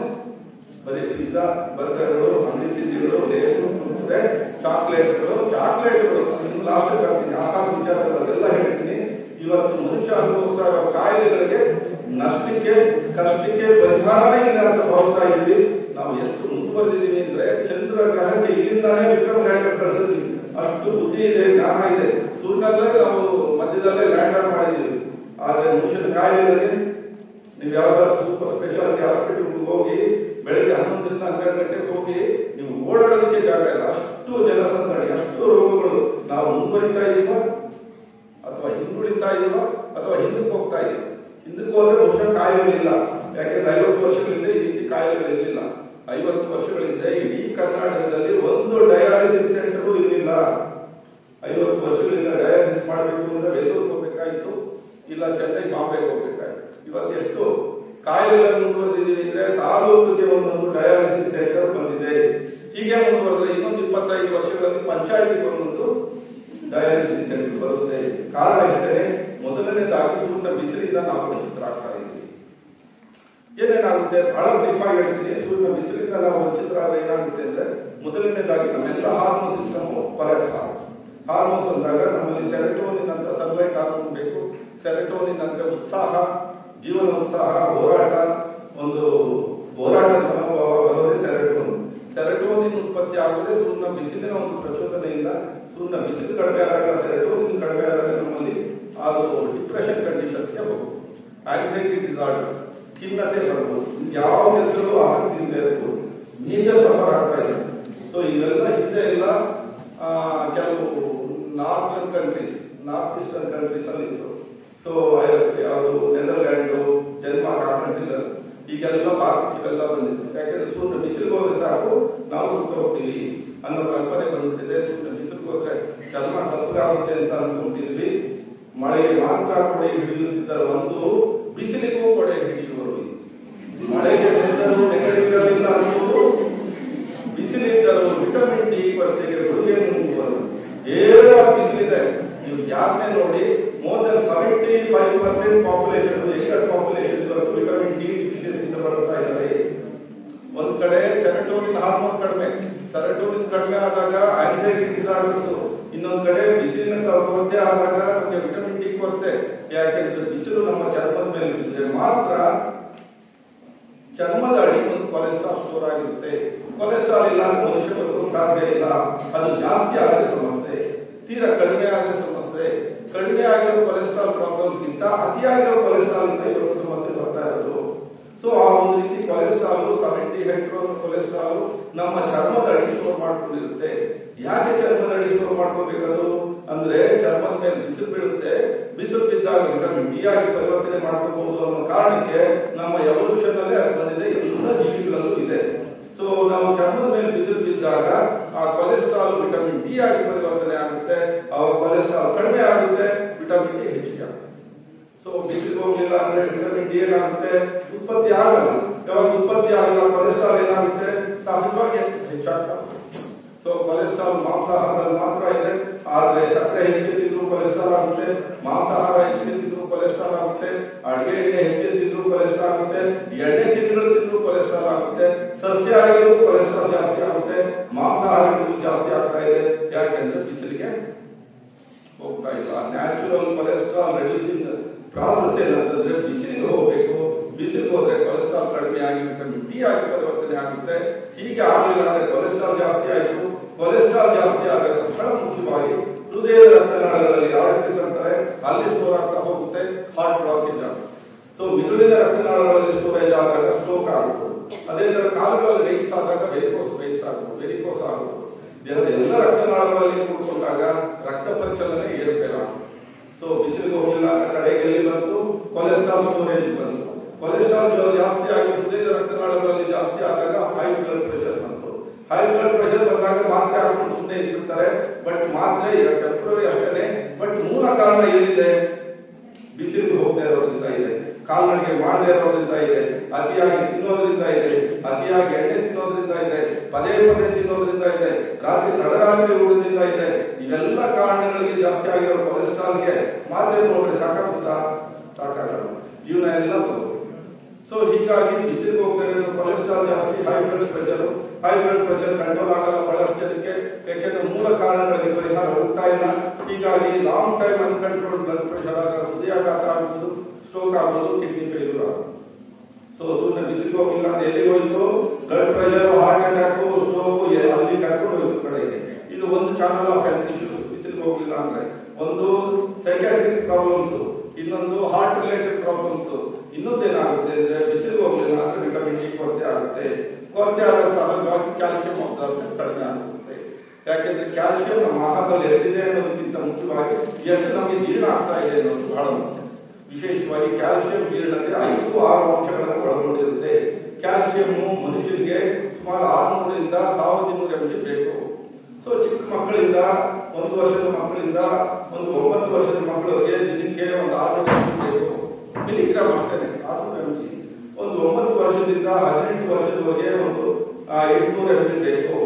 ಬರೀ ಪಿಜ್ಜಾ, ಬರ್ಗರ್ಗಳು, ಹಣ್ಣು ತಿಂಡಿಗಳು, ಲೇಸು, ಚಾಕ್ಲೇಟ್ಗಳು. ಲಾಸ್ಟ್ ಬರ್ತೀನಿ ಆಹಾರ ವಿಚಾರಗಳೆಲ್ಲ ಹೇಳ್ತೀನಿ. ಇವತ್ತು ಮನುಷ್ಯ ಅನುಭವಿಸ್ತಾ ಇರೋ ಕಾಯಿಲೆಗಳಿಗೆ ನಷ್ಟಕ್ಕೆ ಕಷ್ಟಕ್ಕೆ ಪರಿಹಾರನೇ ಇಲ್ಲ ಅಂತ ಭಾವಿಸ್ತಾ ಇದ್ದೀವಿ. ನಾವು ಎಷ್ಟು ಮುಂದುವರೆದಿದ್ದೀವಿ ಅಂದ್ರೆ ಚಂದ್ರ ಗ್ರಹಕ್ಕೆ ಇಲ್ಲಿಂದಾನೇ ವಿಕ್ರಮ್ ಲ್ಯಾಂಡರ್ ಕಳಿಸಿದ್ವಿ. ಅಷ್ಟು ಬುದ್ಧಿ ಇದೆ, ಜ್ಞಾನ ಇದೆ. ಸೂರ್ಯನಲ್ಲೇ ನಾವು ಮಧ್ಯದಲ್ಲೇ ಲ್ಯಾಂಡರ್ ಮಾಡಿದ್ದೀವಿ. ಆದ್ರೆ ಮನುಷ್ಯನ ಕಾಯಿಲೆಗಳಿಗೆ ನೀವು ಯಾವ್ದಾದ್ರು ಸೂಪರ್ ಸ್ಪೆಷಾಲಿಟಿ ಹಾಸ್ಪಿಟಲ್ ಹೋಗಿ ಬೆಳಗ್ಗೆ 11ರಿಂದ 12 ಗಂಟೆಗೆ ಹೋಗಿ ನೀವು ಓಡಾಡೋದಕ್ಕೆ ಜಾಗ ಇಲ್ಲ. ಅಷ್ಟು ಜನಸಂದಣಿ, ಅಷ್ಟು ರೋಗಗಳು. ನಾವು ಮುಂದುವರಿತಾ ಇದೀವ ಅಥವಾ ಹಿಂದುಳಿತಾ ಇದೀವ ಅಥವಾ ಹಿಂದಕ್ಕೆ ಹೋಗ್ತಾ ಇದೀವ? ಹಿಂದಕ್ಕೆ ಹೋದ್ರೆ ಬಹುಶಃ ಕಾಯಿಲೆಗಳಿಲ್ಲ. ಯಾಕೆಂದ್ರೆ 50 ವರ್ಷಗಳಿಂದ ಈ ರೀತಿ ಕಾಯಿಲೆಗಳಿರಲಿಲ್ಲ. 50 ವರ್ಷಗಳಿಂದ ಇಡೀ ಕರ್ನಾಟಕದಲ್ಲಿ ಒಂದು ಡಯಾಲಿಸಿಸ್ ಸೆಂಟರ್ ಇರಲಿಲ್ಲ. 50 ವರ್ಷಗಳಿಂದ ಡಯಾಲಿಸಿಸ್ ಮಾಡಬೇಕು ಅಂದ್ರೆ ಬೆಂಗಳೂರು ಹೋಗ್ಬೇಕಾಯ್ತು, ಇಲ್ಲ ಚೆನ್ನೈ, ಬಾಂಬೆಗೆ ಹೋಗ್ಬೇಕಾಯ್ತು. ಇವತ್ತು ಎಷ್ಟು ಕಾಯಿಲೆಗಳನ್ನು ಮುಂದುವರೆದಿದ್ದೀವಿ ಅಂದ್ರೆ ತಾಲೂಕಿಗೆ ಒಂದೊಂದು ಡಯಾಲಿಸಿಸ್ ಸೆಂಟರ್ ಬಂದಿದೆ. ಹೀಗೆ ಮುಂದುವರೆದ್ರೆ ಇನ್ನೊಂದು 25 ವರ್ಷಗಳಲ್ಲಿ ಪಂಚಾಯತಿಗೆ ಒಂದೊಂದು ಡಯಾಲಿಸಿಸ್ ಸೆಂಟರ್ ಬರುತ್ತೆ. ಕಾರಣ ಇಷ್ಟೇ, ಮೊದಲನೇದಾಗಿ ಸೂರ್ಯನ ಬಿಸಿಲಿಂದ ನಾವು ವಂಚಿತರಾಗ್ತಾ ಇದ್ದೀವಿ. ಏನೇನಾಗುತ್ತೆ ಬಹಳ ಬ್ರೀಫ್ ಆಗಿ ಹೇಳ್ತೀನಿ. ಸೂರ್ಯನ ಬಿಸಿಲಿಂದ ನಾವು ವಂಚಿತರಾದ್ರೆ ಏನಾಗುತ್ತೆ ಅಂದ್ರೆ ಮೊದಲನೇದಾಗಿ ನಮ್ಮೆಲ್ಲ ಹಾರ್ಮೋನ್ ಸಿಸ್ಟಮ್ ಕೊಲ್ಯಾಪ್ಸ್ ಆಗುತ್ತೆ. ಹಾರ್ಮೋನ್ಸ್ ಅಂದಾಗ ನಮ್ಮಲ್ಲಿ ಸೆರೆಟೋನಿನ್ ಅಂತ ಸನ್ಲೈಟ್ ಹಾರ್ಮೋನ್ ಬೇಕು. ಸೆರೆಟೋನಿನ್ ಅಂದ್ರೆ ಉತ್ಸಾಹ, ಜೀವನ ಉತ್ಸಾಹ, ಹೋರಾಟ, ಒಂದು ಹೋರಾಟದ ಮನೋಭಾವ ಬರೋದೇ ಸೆರೆಟೋನಿನ್. ಸೆರೆಟೋನಿನ್ ಉತ್ಪತ್ತಿ ಆಗೋದೇ ಸೂರ್ಯನ ಬಿಸಿಲಿನ ಒಂದು ಪ್ರಚೋದನೆಯಿಂದ. ಸೂರ್ಯನ ಬಿಸಿಲು ಕಡಿಮೆ ಆದಾಗ, ಸೆರೆಟೋನಿನ್ ಕಡಿಮೆ ಆದಾಗ ನಮ್ಮಲ್ಲಿ ಅದು ಡಿಪ್ರೆಷನ್ ಕಂಡೀಷನ್ಸ್ಗೆ ಹೋಗ್ಬೋದು, ಆಂಗ್ಸೈಟಿ ಡಿಸಾರ್ಡರ್ಸ್, ಖಿನ್ನತೆ ಬರ್ಬೋದು, ಯಾವ ಕೆಲಸಗಳು ಆಸಕ್ತಿಯಿಂದ ಇರ್ಬೋದು, ಮೇಜರ್ ಸಫರ್ ಆಗ್ತಾ ಇದೆ. ಸೊ ಇವೆಲ್ಲ ಹಿಂದೆ ಎಲ್ಲ ಕೆಲವು northern countries, north eastern countries ಅಲ್ಲಿ ಇತ್ತು. ಸೊ ಯಾವುದು ನೆದರ್ಲ್ಯಾಂಡು, ಡೆನ್ಮಾರ್ಕ್ ಆ ಕಂಟ್ರಿಗಳು ಈಗೆಲ್ಲ ಭಾರತಕ್ಕೆ ಇವೆಲ್ಲ ಬಂದಿತ್ತು. ಯಾಕೆಂದ್ರೆ ಸೂರ್ಯ ಬಿಸಿಲಿಗೆ ಹೋದ್ರೆ ಸಾಕು ನಾವು ಸುತ್ತ ಹೋಗ್ತೀವಿ ಅನ್ನೋ ಕಲ್ಪನೆ ಬಂದ್ಬಿಟ್ಟಿದೆ. ಸೂರ್ಯ ಬಿಸಿಲಿಗೆ ಹೋದ್ರೆ ಚರ್ಮ ಕಪ್ಪಗಾಗುತ್ತೆ ಅಂತ ಅನ್ಕೊಂಡಿದ್ವಿ. ಮಳೆಗೆ ಮಾತ್ರ ಕೊಡೆ ಹಿಡಿಯುತ್ತಿದ್ದ ಒಂದು ಬಿಸಿಲಿಗೂ ಕೊಡೆ ಹಿಡಿಯುವರು. ಮಳೆಗೆ ಬಂದರೂ ನೆಗಡಿರಲಿಲ್ಲ ಅನ್ನೋದು, ಬಿಸಿಲಿದ್ದರೂ ವಿಟಮಿನ್ ಡಿ ಕೊರತೆಗೆ ಕೊಡುಗೆ ಮುಂದುವರು. ಏರಾಗಿ ಬಿಸಿಲಿದೆ. ನೀವು ಯಾರನ್ನೇ ನೋಡಿ, more than 75% population, younger population ಇವತ್ತು ವಿಟಮಿನ್ ಡಿ ಡಿಫಿಷಿಯನ್ಸಿಯಿಂದ ಬರ್ತಾ ಇದ್ದಾರೆ. ಒಂದ್ ಕಡೆ ಸೆರೆಟೋನಿನ್ ಹಾರ್ಮೋನ್ ಕಡಿಮೆ, ಸೆರೆಟೋನಿನ್ ಕಡಿಮೆ ಆದಾಗ ಆಂಗ್ಸೈಟಿ ಡಿಸಾರ್ಡರ್ಸ್, ಇನ್ನೊಂದ್ ಕಡೆ ಬಿಸಿಲಿನ ಕೊರತೆ ಆದಾಗ ನಮಗೆ ವಿಟಮಿನ್ ಡಿ ಕೊರತೆ. ಯಾಕೆಂದ್ರೆ ಬಿಸಿಲು ನಮ್ಮ ಚರ್ಮದ ಮೇಲೆ ಬಿದ್ದರೆ ಮಾತ್ರ ಚರ್ಮದ ಅಡಿ ಒಂದು ಕೊಲೆಸ್ಟ್ರಾಲ್ ಸ್ಟೋರ್ ಆಗಿರುತ್ತೆ. ಕೊಲೆಸ್ಟ್ರಾಲ್ ಇಲ್ಲ ಅಂದ್ರೆ ಮನುಷ್ಯ ಬದುಕೋಕೆ ಸಾಧ್ಯ ಇಲ್ಲ. ಅದು ಜಾಸ್ತಿ ಆದರೆ ಸಮಸ್ಯೆ, ತೀರಾ ಕಡಿಮೆ ಆದರೆ ಸಮಸ್ಯೆ. ಕಡಿಮೆ ಆಗಿರೋ ಕೊಲೆಸ್ಟ್ರಾಲ್ ಪ್ರಾಬ್ಲಮ್ಸ್ ಗಿಂತ ಅತಿಯಾಗಿರೋ ಕೊಲೆಸ್ಟ್ರಾಲ್ ಇಂದ ಇವತ್ತು ಸಮಸ್ಯೆ ಬರ್ತಾ ಇರೋದು. ಸೊ ಆ ಒಂದು ರೀತಿ ಕೊಲೆಸ್ಟ್ರಾಲ್ 70 ಹೆಕ್ಟೋನ್ ಕೊಲೆಸ್ಟ್ರಾಲ್ ನಮ್ಮ ಚರ್ಮದ ಅಡಿ ಸ್ಟೋರ್ ಮಾಡ್ಕೊಂಡಿರುತ್ತೆ. ಯಾಕೆ ಚರ್ಮದ ಅಡಿ ಸ್ಟೋರ್ ಮಾಡ್ಕೋಬೇಕದು ಅಂದ್ರೆ ಚರ್ಮದ ಮೇಲೆ ಬಿಸಿಲು ಬೀಳುತ್ತೆ. ಬಿಸಿಲು ಬಿದ್ದಾಗ ವಿಟಮಿನ್ ಡಿ ಆಗಿ ಪರಿವರ್ತನೆ ಮಾಡ್ಕೋಬಹುದು ಅನ್ನೋ ಕಾರಣಕ್ಕೆ ನಮ್ಮ ಎವಲ್ಯೂಷನ್ ಅಲ್ಲೇ ಅದು ಬಂದಿದೆ, ಎಲ್ಲ ಜೀವಿಗಳಲ್ಲೂ ಇದೆ. ಸೊ ನಾವು ಚರ್ಮದ ಮೇಲೆ ಬಿಸಿಲು ಬಿದ್ದಾಗ ಆ ಕೊಲೆಸ್ಟ್ರಾಲ್ ವಿಟಮಿನ್ ಡಿ ಆಗಿ ಪರಿವರ್ತನೆ ಆಗುತ್ತೆ. ಅವಾಗ ಕೊಲೆಸ್ಟ್ರಾಲ್ ಕಡಿಮೆ ಆಗುತ್ತೆ, ವಿಟಮಿನ್ ಡಿ ಹೆಚ್ಚಿಗೆ ಆಗುತ್ತೆ. ಸೊ ಬಿಸಿಲು ಹೋಗಿಲ್ಲ ಅಂದ್ರೆ ವಿಟಮಿನ್ ಡಿ ಏನಾಗುತ್ತೆ, ಉತ್ಪತ್ತಿ ಆಗಲ್ಲ. ಯಾವಾಗ ಉತ್ಪತ್ತಿ ಆಗಲ್ಲ ಕೊಲೆಸ್ಟ್ರಾಲ್ ಏನಾಗುತ್ತೆ, ಸಹಜವಾಗಿ ಹೆಚ್ಚಾಗ್ತಾ. ಸೊ ಕೊಲೆಸ್ಟ್ರಾಲ್ ಮಾಂಸಾಹಾರದಲ್ಲಿ ಮಾತ್ರ ಇದೆ. ಆದ್ರೆ ಸಕ್ಕರೆ ಹೆಚ್ಚಿಗೆ ತಿಂದ್ರು ಕೊಲೆಸ್ಟ್ರಾಲ್ ಆಗುತ್ತೆ, ಮಾಂಸಾಹಾರ ಹೆಚ್ಚಿಗೆ ತಿಂದ್ರು ಕೊಲೆಸ್ಟ್ರಾಲ್ ಆಗುತ್ತೆ, ಅಡಿಗೆ ಎಣ್ಣೆ ಹೆಚ್ಚಿಗೆ ತಿಂದ್ರು ಕೊಲೆಸ್ಟ್ರಾಲ್ ಆಗುತ್ತೆ, ಎಣ್ಣೆ ತಿಂದ್ರು ಕೊಲೆಸ್ಟ್ರಾಲ್ ಆಗುತ್ತೆ, ಸಸ್ಯಾಹಾರಿಗಳು ಕೊಲೆಸ್ಟ್ರಾಲ್ ಜಾಸ್ತಿ ಆಗುತ್ತೆ, ಮಾಂಸಾಹಾರಿಗಳು ಜಾಸ್ತಿ ಆಗ್ತಾ ಇದೆ. ಯಾಕೆಂದ್ರೆ ಬಿಸಿಲಿಗೆ ಹೋಗ್ತಾ ಇಲ್ಲ. ನ್ಯಾಚುರಲ್ ಕೊಲೆಸ್ಟ್ರಾಲ್ ರೆಡ್ಯೂಸಿಂಗ್ ಪ್ರಾಸೆಸ್ ಏನಂತಂದ್ರೆ ಬಿಸಿಲಿಗೆ ಹೋಗ್ಬೇಕು. ಬಿಸಿಲಿಗೆ ಹೋದ್ರೆ ಕೊಲೆಸ್ಟ್ರಾಲ್ ಕೊಲೆಸ್ಟ್ರಾಲ್ ಕಡಿಮೆ ಆಗಿ ವಿಟಮಿನ್ ಡಿ ಆಗಿ ಪರಿವರ್ತನೆ ಆಗುತ್ತೆ. ಹೀಗೆ ಆಗಲಿಲ್ಲ ಅಂದ್ರೆ ಕೊಲೆಸ್ಟ್ರಾಲ್ ಜಾಸ್ತಿ ಆಯಿತು. ಕೊಲೆಸ್ಟ್ರಾಲ್ ಜಾಸ್ತಿ ಆದಾಗ ಬಹಳ ಮುಖ್ಯವಾಗಿ ಹೃದಯದ ರಕ್ತನಾಳಗಳಲ್ಲಿ ಆರ್ಟರೀಸ್ ಅಂತಾರೆ, ಅಲ್ಲಿ ಸ್ಟೋರ್ ಆಗ್ತಾ ಹೋಗುತ್ತೆ, ಹಾರ್ಟ್ ಬ್ಲಾಕೇಜ್ ಆಗುತ್ತೆ. ಸೊ ಮಿದುಳಿನ ರಕ್ತನಾಳಗಳಲ್ಲಿ ಸ್ಟೋರೇಜ್ ಆದಾಗ ಸ್ಟ್ರೋಕ್ ಆಗುತ್ತೆ. ಅದೇ ತರ ಕಾಲುಗಳಲ್ಲಿ ವೆಯ್ಸ್ ಆದಾಗ ವೆರಿಕೋಸ್ ಆಗುತ್ತೆ. ದೇಹದ ಎಲ್ಲ ರಕ್ತನಾಳಗಳಲ್ಲಿ ಕೂತ್ಕೊಂಡಾಗ ರಕ್ತ ಪರಿಚಲನೆ ಏರುಪೇರು. ಸೊ ಬಿಸಿಲಿಗೆ ಹೋಗಿಲ್ಲ ಅನ್ನೋ ಕಡೆಗೆ ಎಲ್ಲಿ ಬಂತು, ಕೊಲೆಸ್ಟ್ರಾಲ್ ಸ್ಟೋರೇಜ್ ಬಂತು. ಕೊಲೆಸ್ಟ್ರಾಲ್ ಜಾಸ್ತಿ ಆಗಿ ಹೃದಯದ ರಕ್ತನಾಳಗಳಲ್ಲಿ ಜಾಸ್ತಿ ಆದಾಗ ಹೈ ಬ್ಲಡ್ ಪ್ರೆಷರ್ ಬಂತು. ಹೈ ಬ್ಲಡ್ ಪ್ರೆಷರ್ ಬಂದಾಗ ಮಾತ್ರೆ ಹಾಕೊಂಡು ಸುಮ್ಮನೆ ಇಟ್ಬಿಡ್ತಾರೆ. ಬಟ್ ಮಾತ್ರೆ ಟೆಂಪ್ರರಿ ಅಷ್ಟೇನೆ. ಬಟ್ ಮೂಲ ಕಾರಣ ಏನಿದೆ, ಬಿಸಿಲಿಗೆ ಹೋಗದೆ ಇರೋದ್ರಿಂದ ಇದೆ, ಕಾಲ್ನಡಿಗೆ ಮಾಡದೇ ಇರೋದ್ರಿಂದ ಇದೆ, ಅತಿಯಾಗಿ ತಿನ್ನೋದ್ರಿಂದ ಇದೆ, ಅತಿಯಾಗಿ ಎಣ್ಣೆ ತಿನ್ನೋದ್ರಿಂದ ಇದೆ, ಪದೇ ಪದೇ ತಿನ್ನೋದ್ರಿಂದ ಇದೆ, ರಾತ್ರಿ ತಡರಾತ್ರಿ ಊಟದಿಂದ ಇದೆ. ಇವೆಲ್ಲ ಕಾರಣಗಳಿಗೆ ಜಾಸ್ತಿ ಆಗಿರೋ ಕೊಲೆಸ್ಟ್ರಾಲ್ಗೆ ಮಾತ್ರೆ ನೋಡ್ರಿ ಸಾಕಾಗುತ್ತಾ? ಸಾಕಾಗಲ್ಲ, ಜೀವನ ಎಲ್ಲ ತಗೋದು. ಸೊ ಹೀಗಾಗಿ ಬಿಸಿಲಿಗೆ ಹೋಗ್ತಾರೆ, ಕೊಲೆಸ್ಟ್ರಾಲ್ ಜಾಸ್ತಿ, ಹೈ ಬ್ಲಡ್ ಪ್ರೆಷರ್ ಕಂಟ್ರೋಲ್ ಆಗಲ್ಲ ಬಹಳಷ್ಟು ಜನಕ್ಕೆ. ಯಾಕೆಂದ್ರೆ ಮೂಲ ಕಾರಣಗಳಿಗೆ ಪರಿಹಾರ ಹೋಗ್ತಾ ಇಲ್ಲ. ಹೀಗಾಗಿ long time uncontrol blood pressure ಆಗ ಹೃದಯಾಘಾತ ಆಗುವುದು, ಸ್ಟ್ರೋಕ್ ಆಗೋದು, ಕಿಡ್ನಿ ಫೇಲ್ಯೂರ್ ಆಗೋದು. ಸೊ ಸುಮ್ಮನೆ ಬಿಸಿಲಿಗೆ ಹೋಗಿಲ್ಲ ಅಂದ್ರೆ ಎಲ್ಲಿಗೆ ಹೋಯ್ತು, blood pressure, heart attack, stroke ಅಲ್ಲಿ ಕರ್ಕೊಂಡು ಹೋಯ್ತು ಕಡೆಗೆ. ಇದು ಒಂದು ಚಾನಲ್ ಆಫ್ ಹೆಲ್ತ್ ಇಶ್ಯೂಸ್. ಬಿಸಿಲಿಗೆ ಹೋಗಿಲ್ಲ ಅಂದ್ರೆ ಒಂದು ಸೈಕ್ಯಾಟ್ರಿಕ್ ಪ್ರಾಬ್ಲಮ್ಸ್, ಇನ್ನೊಂದು ಹಾರ್ಟ್ ರಿಲೇಟೆಡ್ ಪ್ರಾಬ್ಲಮ್ಸ್. ಇನ್ನೊಂದೇನಾಗುತ್ತೆ ಅಂದ್ರೆ ಬಿಸಿಲಿಗೆ ಹೋಗ್ಲಿಲ್ಲ ಅಂದ್ರೆ ವಿಟಮಿನ್ ಡಿ ಕೊರತೆ ಆಗುತ್ತೆ. ಕೊರತೆ ಆದ ಸಹಜವಾಗಿ ಕ್ಯಾಲ್ಸಿಯಂ ಅಬ್ಸಾರ್ಪ್ಷನ್ ಕಡಿಮೆ ಆಗುತ್ತೆ. ಯಾಕೆಂದ್ರೆ ಕ್ಯಾಲ್ಸಿಯಂ ನಮ್ಮ ಆಹಾರದಲ್ಲಿ ಎಷ್ಟಿದೆ ಅನ್ನೋದಕ್ಕಿಂತ ಮುಖ್ಯವಾಗಿ ಎಷ್ಟು ನಮಗೆ ಜೀರ್ಣ ಆಗ್ತಾ ಇದೆ ಅನ್ನೋದು ಬಹಳ ಮುಖ್ಯ. ವಿಶೇಷವಾಗಿ ಕ್ಯಾಲ್ಸಿಯಂ ಜೀರ್ಣತೆ 5-6 ಅಂಶಗಳನ್ನು ಒಳಗೊಂಡಿರುತ್ತೆ. ಕ್ಯಾಲ್ಸಿಯಂ ಮನುಷ್ಯನಿಗೆ ಸುಮಾರು 600ರಿಂದ 1200 mg ಬೇಕು. ಸೊ ಚಿಕ್ಕ ಮಕ್ಕಳಿಂದ 1 ವರ್ಷದ ಮಕ್ಕಳಿಂದ ಒಂದು 9 ವರ್ಷದ ಮಕ್ಕಳಿಗೆ ದಿನಕ್ಕೆ ಒಂದು 600 mg ಬೇಕು. ಮಿಲಿಗ್ರಾಮ್ ಅಷ್ಟೇ 600 mg. ಒಂದು 9 ವರ್ಷದಿಂದ 18 ವರ್ಷದವರೆಗೆ ಒಂದು 800 mg ಬೇಕು.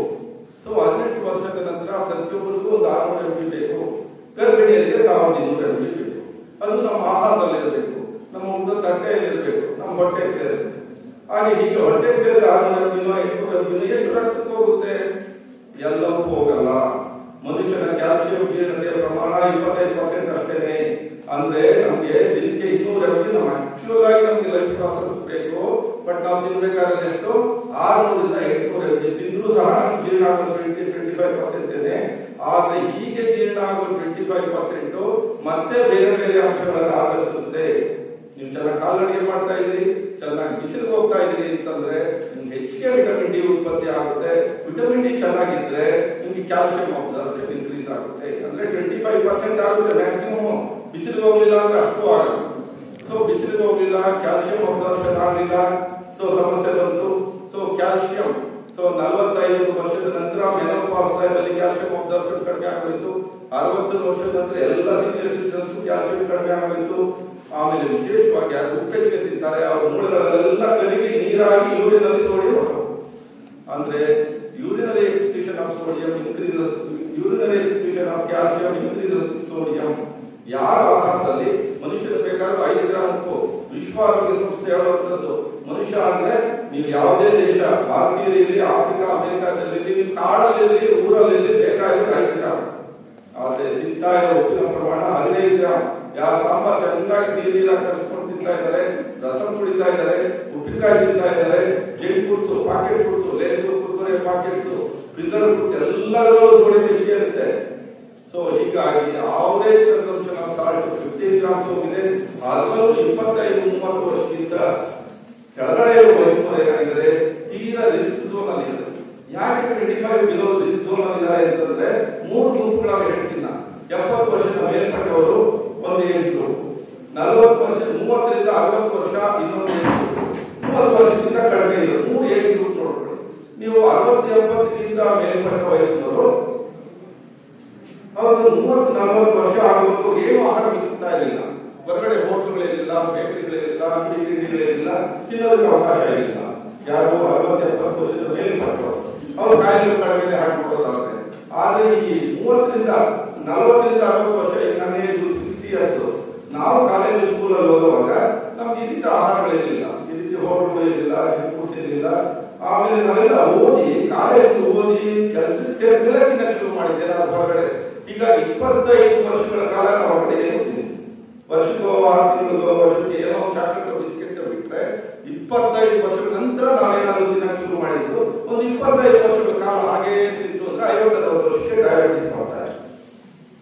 ಸೊ 18 ವರ್ಷದ ನಂತರ ಪ್ರತಿಯೊಬ್ಬರಿಗೂ ಒಂದು 600 mg ಬೇಕು. ಗರ್ಭಿಣಿಯರಿಗೆ 1200 mg ಬೇಕು. ಅದು ನಮ್ಮ ಆಹಾರದಲ್ಲಿರಬೇಕು, ನಮ್ಮ ಊಟದ ತಟ್ಟೆಯಲ್ಲಿರಬೇಕು, ನಮ್ಮ ಹೊಟ್ಟೆಗೆ ಸೇರುತ್ತೆ. ಹಾಗೆ ಹೀಗೆ ಹೊಟ್ಟೆಗೆ ಸೇರಿದ 600 mg 800 mg ಎಷ್ಟು ರಕ್ತಕ್ಕೆ ಹೋಗುತ್ತೆ? ಎಲ್ಲವೂ ಹೋಗಲ್ಲ. ಮನುಷ್ಯನ ಕ್ಯಾಲ್ಸಿಯಂ ಜೀರ್ಣತೆಯ ಪ್ರಮಾಣ 25% ಅಷ್ಟೇನೆ. ಅಂದ್ರೆ ನಮ್ಗೆ ದಿನಕ್ಕೆ 200 mg ನಮ್ಮ ಆಕ್ಚುಯಲ್ ಆಗಿ ನಮ್ಗೆ ಲೈಫ್ ಪ್ರಾಸೆಸ್ ಬೇಕು. ಬಟ್ ನಾವು ತಿನ್ಬೇಕಾದ್ರೆ ಎಷ್ಟು 600ರಿಂದ 800 mg ತಿಂದ್ರೂ ಸಹ ಜೀರ್ಣ ಆಗೋದು 20-25% ಇದೆ. ಆದ್ರೆ ಹೀಗೆ ಜೀರ್ಣ ಆಗೋ 25% ಮತ್ತೆ ಬೇರೆ ಬೇರೆ ಅಂಶಗಳನ್ನು ಆಧರಿಸುತ್ತೆ. ನೀವು ಚೆನ್ನಾಗಿ ಕಾಲ್ನಡಿಗೆ ಮಾಡ್ತಾ ಇದ್ದೀರಿ, ಚೆನ್ನಾಗಿ ಬಿಸಿಲಿಗೆ ಹೋಗ್ತಾ ಇದ್ದೀರಿ ಅಂತಂದ್ರೆ ನಿಮ್ಗೆ ಹೆಚ್ಚಿಗೆ ವಿಟಮಿನ್ ಡಿ ಉತ್ಪತ್ತಿ ಆಗುತ್ತೆ. ವಿಟಮಿನ್ ಡಿ ಚೆನ್ನಾಗಿದ್ರೆ ನಿಮ್ಗೆ ಕ್ಯಾಲ್ಸಿಯಂ ಅಬ್ಸಾರ್ಪ್ಷನ್ ಇನ್ಕ್ರೀಸ್ ಆಗುತ್ತೆ. ಅಂದ್ರೆ 25% ಆಗುತ್ತೆ ಮ್ಯಾಕ್ಸಿಮಮ್. ಬಿಸಿಲಿಗೆ ಹೋಗ್ಲಿಲ್ಲ ಅಂದ್ರೆ ಅಷ್ಟು ಆಗಲ್ಲ. ಸೊ ಬಿಸಿಲಿಗೆ ಹೋಗ್ಲಿಲ್ಲ, ಕ್ಯಾಲ್ಸಿಯಂ ಅಬ್ಸಾರ್ಪ್ಷನ್ ಆಗಲಿಲ್ಲ, ಸೊ ಸಮಸ್ಯೆ ಬಂತು. ಸೊ ಕ್ಯಾಲ್ಸಿಯಂ 45 ವರ್ಷದ ನಂತರ ಮೆನೋಪಾಸ್ ಟೈಮ್ ಅಲ್ಲಿ ಕ್ಯಾಲ್ಸಿಯಂ ಅಬ್ಸಾರ್ಪ್ಷನ್ ಕಡಿಮೆ ಆಗೋಯ್ತು. 60 ವರ್ಷದ ನಂತರ ಎಲ್ಲ ಸೀನಿಯರ್ ಸಿಟಿಜನ್ಸ್ ಕ್ಯಾಲ್ಸಿಯಂ ಕಡಿಮೆ ಆಗೋಯ್ತು. ಆಮೇಲೆ ವಿಶೇಷವಾಗಿ ಯಾರು ಉಪ್ಪೆಚ್ಚಿಗೆ ತಿಂತಾರೆ ಅವ್ರ ಮೂಳೆಗಳೆಲ್ಲ ಕರಗಿ ನೀರಾಗಿ ಯೂರಿನಲ್ಲಿ ಸೋಡಿಯಂ ಹೊರಟು. ಅಂದ್ರೆ urinary excretion of sodium increases, urinary excretion of calcium increases sodium. ಯಾರ ಆಹಾರದಲ್ಲಿ ಮನುಷ್ಯನ ಬೇಕಾದ್ರೆ 5 ಗ್ರಾಂ ಉಪ್ಪು, ವಿಶ್ವ ಆರೋಗ್ಯ ಸಂಸ್ಥೆ ಹೇಳುವಂಥದ್ದು ಮನುಷ್ಯ ಅಂದ್ರೆ ನೀವು ಯಾವುದೇ ದೇಶ, ಭಾರತೀಯರಿರಲಿ, ಆಫ್ರಿಕಾ, ಅಮೆರಿಕಾದಲ್ಲಿ, ನೀವು ಕಾಡಲ್ಲಿರಲಿ, ಊರಲ್ಲಿರಲಿ ಬೇಕಾಗಿರೋ 5 ಗ್ರಾಂ. ಆದ್ರೆ ತಿಂತಾ ಇರೋ ಉಪ್ಪಿನ ಪ್ರಮಾಣ 15 ಗ್ರಾಂ. ಯಾರು ಸಾಂಬಾರ್ ಚೆನ್ನಾಗಿ ನೀರಾಗಿ ಕಲಿಸ್ಕೊಂಡು ತಿಂತಾ ಇದ್ದಾರೆ, ರಸಂ ಕುಡಿತಾ ಇದ್ದಾರೆ, ಉಪ್ಪಿನಕಾಯಿ ತಿಂತಾ ಇದ್ದಾರೆ, ಜಂಕ್ ಫುಡ್ಸ್, ಪಾಕೆಟ್ ಫುಡ್ಸ್, ಲೇಸು, ಕುರ್ಕುರೆ ಪ್ಯಾಕೆಟ್ಸ್, ಪ್ರಿಸರ್ವ್ ಫುಡ್ಸ್ ಎಲ್ಲದರಲ್ಲೂ ಸೋಡಿಯಂ ಹೆಚ್ಚಿಗೆ ಇರುತ್ತೆ. ಸೊ ಹೀಗಾಗಿ average consumption of salt 15 grams ಹೋಗಿದೆ. ಅದರಲ್ಲೂ 25-30 ವರ್ಷಕ್ಕಿಂತ ಕೆಳಗಡೆ ವಯಸ್ಸಿನವರು ಏನಾಗಿದ್ದಾರೆ, ತೀರಾ ರಿಸ್ಕ್ ಝೋನ್ ಅಲ್ಲಿ ಇದ್ದಾರೆ. ಯಾಕೆ 25 ಬಿಲೋ ರಿಸ್ಕ್ ಝೋನ್ ಅಲ್ಲಿ ಇದ್ದಾರೆ ಅಂತಂದ್ರೆ 3 ಗುಂಪುಗಳಾಗಿ ಹೇಳ್ತೀನಿ. 70 ವರ್ಷದ ಮೇಲ್ಪಟ್ಟವರು ಒಂದು ಏಜ್ ಗ್ರೂಪ್, 40 ವರ್ಷ 30ರಿಂದ 60 ವರ್ಷ ಇನ್ನೊಂದು ಏಜ್ ಗ್ರೂಪ್, 30 ವರ್ಷಕ್ಕಿಂತ ಕಡಿಮೆ ಇರೋ 3 ಏಜ್ ಗ್ರೂಪ್ ನೋಡ್ಕೊಳ್ಳಿ. ನೀವು 60-70ಗಿಂತ ಮೇಲ್ಪಟ್ಟ ವಯಸ್ಸಿನವರು ಅವರು 30-40 ವರ್ಷ ಆಗುವವರೆಗೂ ಏನು ಆಹಾರ ಮಿಸುತ್ತಾ ಇರಲಿಲ್ಲ. ಹೊರಗಡೆ ಹೋಟೆಲ್ಗಳಿರಲಿಲ್ಲ, ಬೇಕರಿಗಳಿರಲಿಲ್ಲ, ಅಂಗಡಿಗಳಿರಲಿಲ್ಲ, ತಿನ್ನೋದಕ್ಕೆ ಅವಕಾಶ ಇರಲಿಲ್ಲ. ಯಾರು 60-70 ವರ್ಷದ ಮೇಲ್ಪಟ್ಟರು ಅವ್ರು ಕಾಯಿಲೆ ಕಡಿಮೆ ಹಾಕಿಕೊಡೋದಾದ್ರೆ. ಆದ್ರೆ ಈ 30ರಿಂದ 40-60 ವರ್ಷ, ನನ್ನ ಏಜ್ 60 ಇಯರ್ಸ್, ನಾವು ಕಾಲೇಜ್ ಸ್ಕೂಲಲ್ಲಿ ಓದುವಾಗ ನಮ್ಗೆ ಈ ರೀತಿ ಆಹಾರಗಳಿರಲಿಲ್ಲ, ಈ ರೀತಿ ಹೋಟೆಲ್ಗಳು ಇರಲಿಲ್ಲ, ಫುಡ್ಸ್ ಇರಲಿಲ್ಲ. ಆಮೇಲೆ ನಾವೆಲ್ಲ ಓದಿ, ಕಾಲೇಜ್ ಓದಿ ಕೆಲಸಕ್ಕೆ ಸೇರಿದ್ರೆ ತಿನ್ನಕ್ಕೆ ಶುರು ಮಾಡಿದ್ದೆ ನಾನು ಹೊರಗಡೆ. ಈಗ 25 ವರ್ಷಗಳ ಕಾಲ ನಾವು ಹೊರಗಡೆ ಏನು ತಿಂದಿದ್ವಿ. ವರ್ಷಕ್ಕೋ 6 ತಿಂಗಳಿಗೋ ವರ್ಷಕ್ಕೆ ಏನೋ ಚಾಕ್ಲೇಟ್ ಬಿಸ್ಕೆಟ್ ಬಿಟ್ರೆ 25 ವರ್ಷಗಳ ನಂತರ ನಾವೇನಾದ್ರು ತಿನ್ನಕ್ಕೆ ಶುರು ಮಾಡಿದ್ದು ಒಂದು 25 ವರ್ಷಗಳ ಕಾಲ ಹಾಗೇ ತಿಂತು ಅಂದ್ರೆ 50-60 ವರ್ಷಕ್ಕೆ ಡಯಾಬಿಟಿಸ್ ಮಾಡ್ತಾರೆ.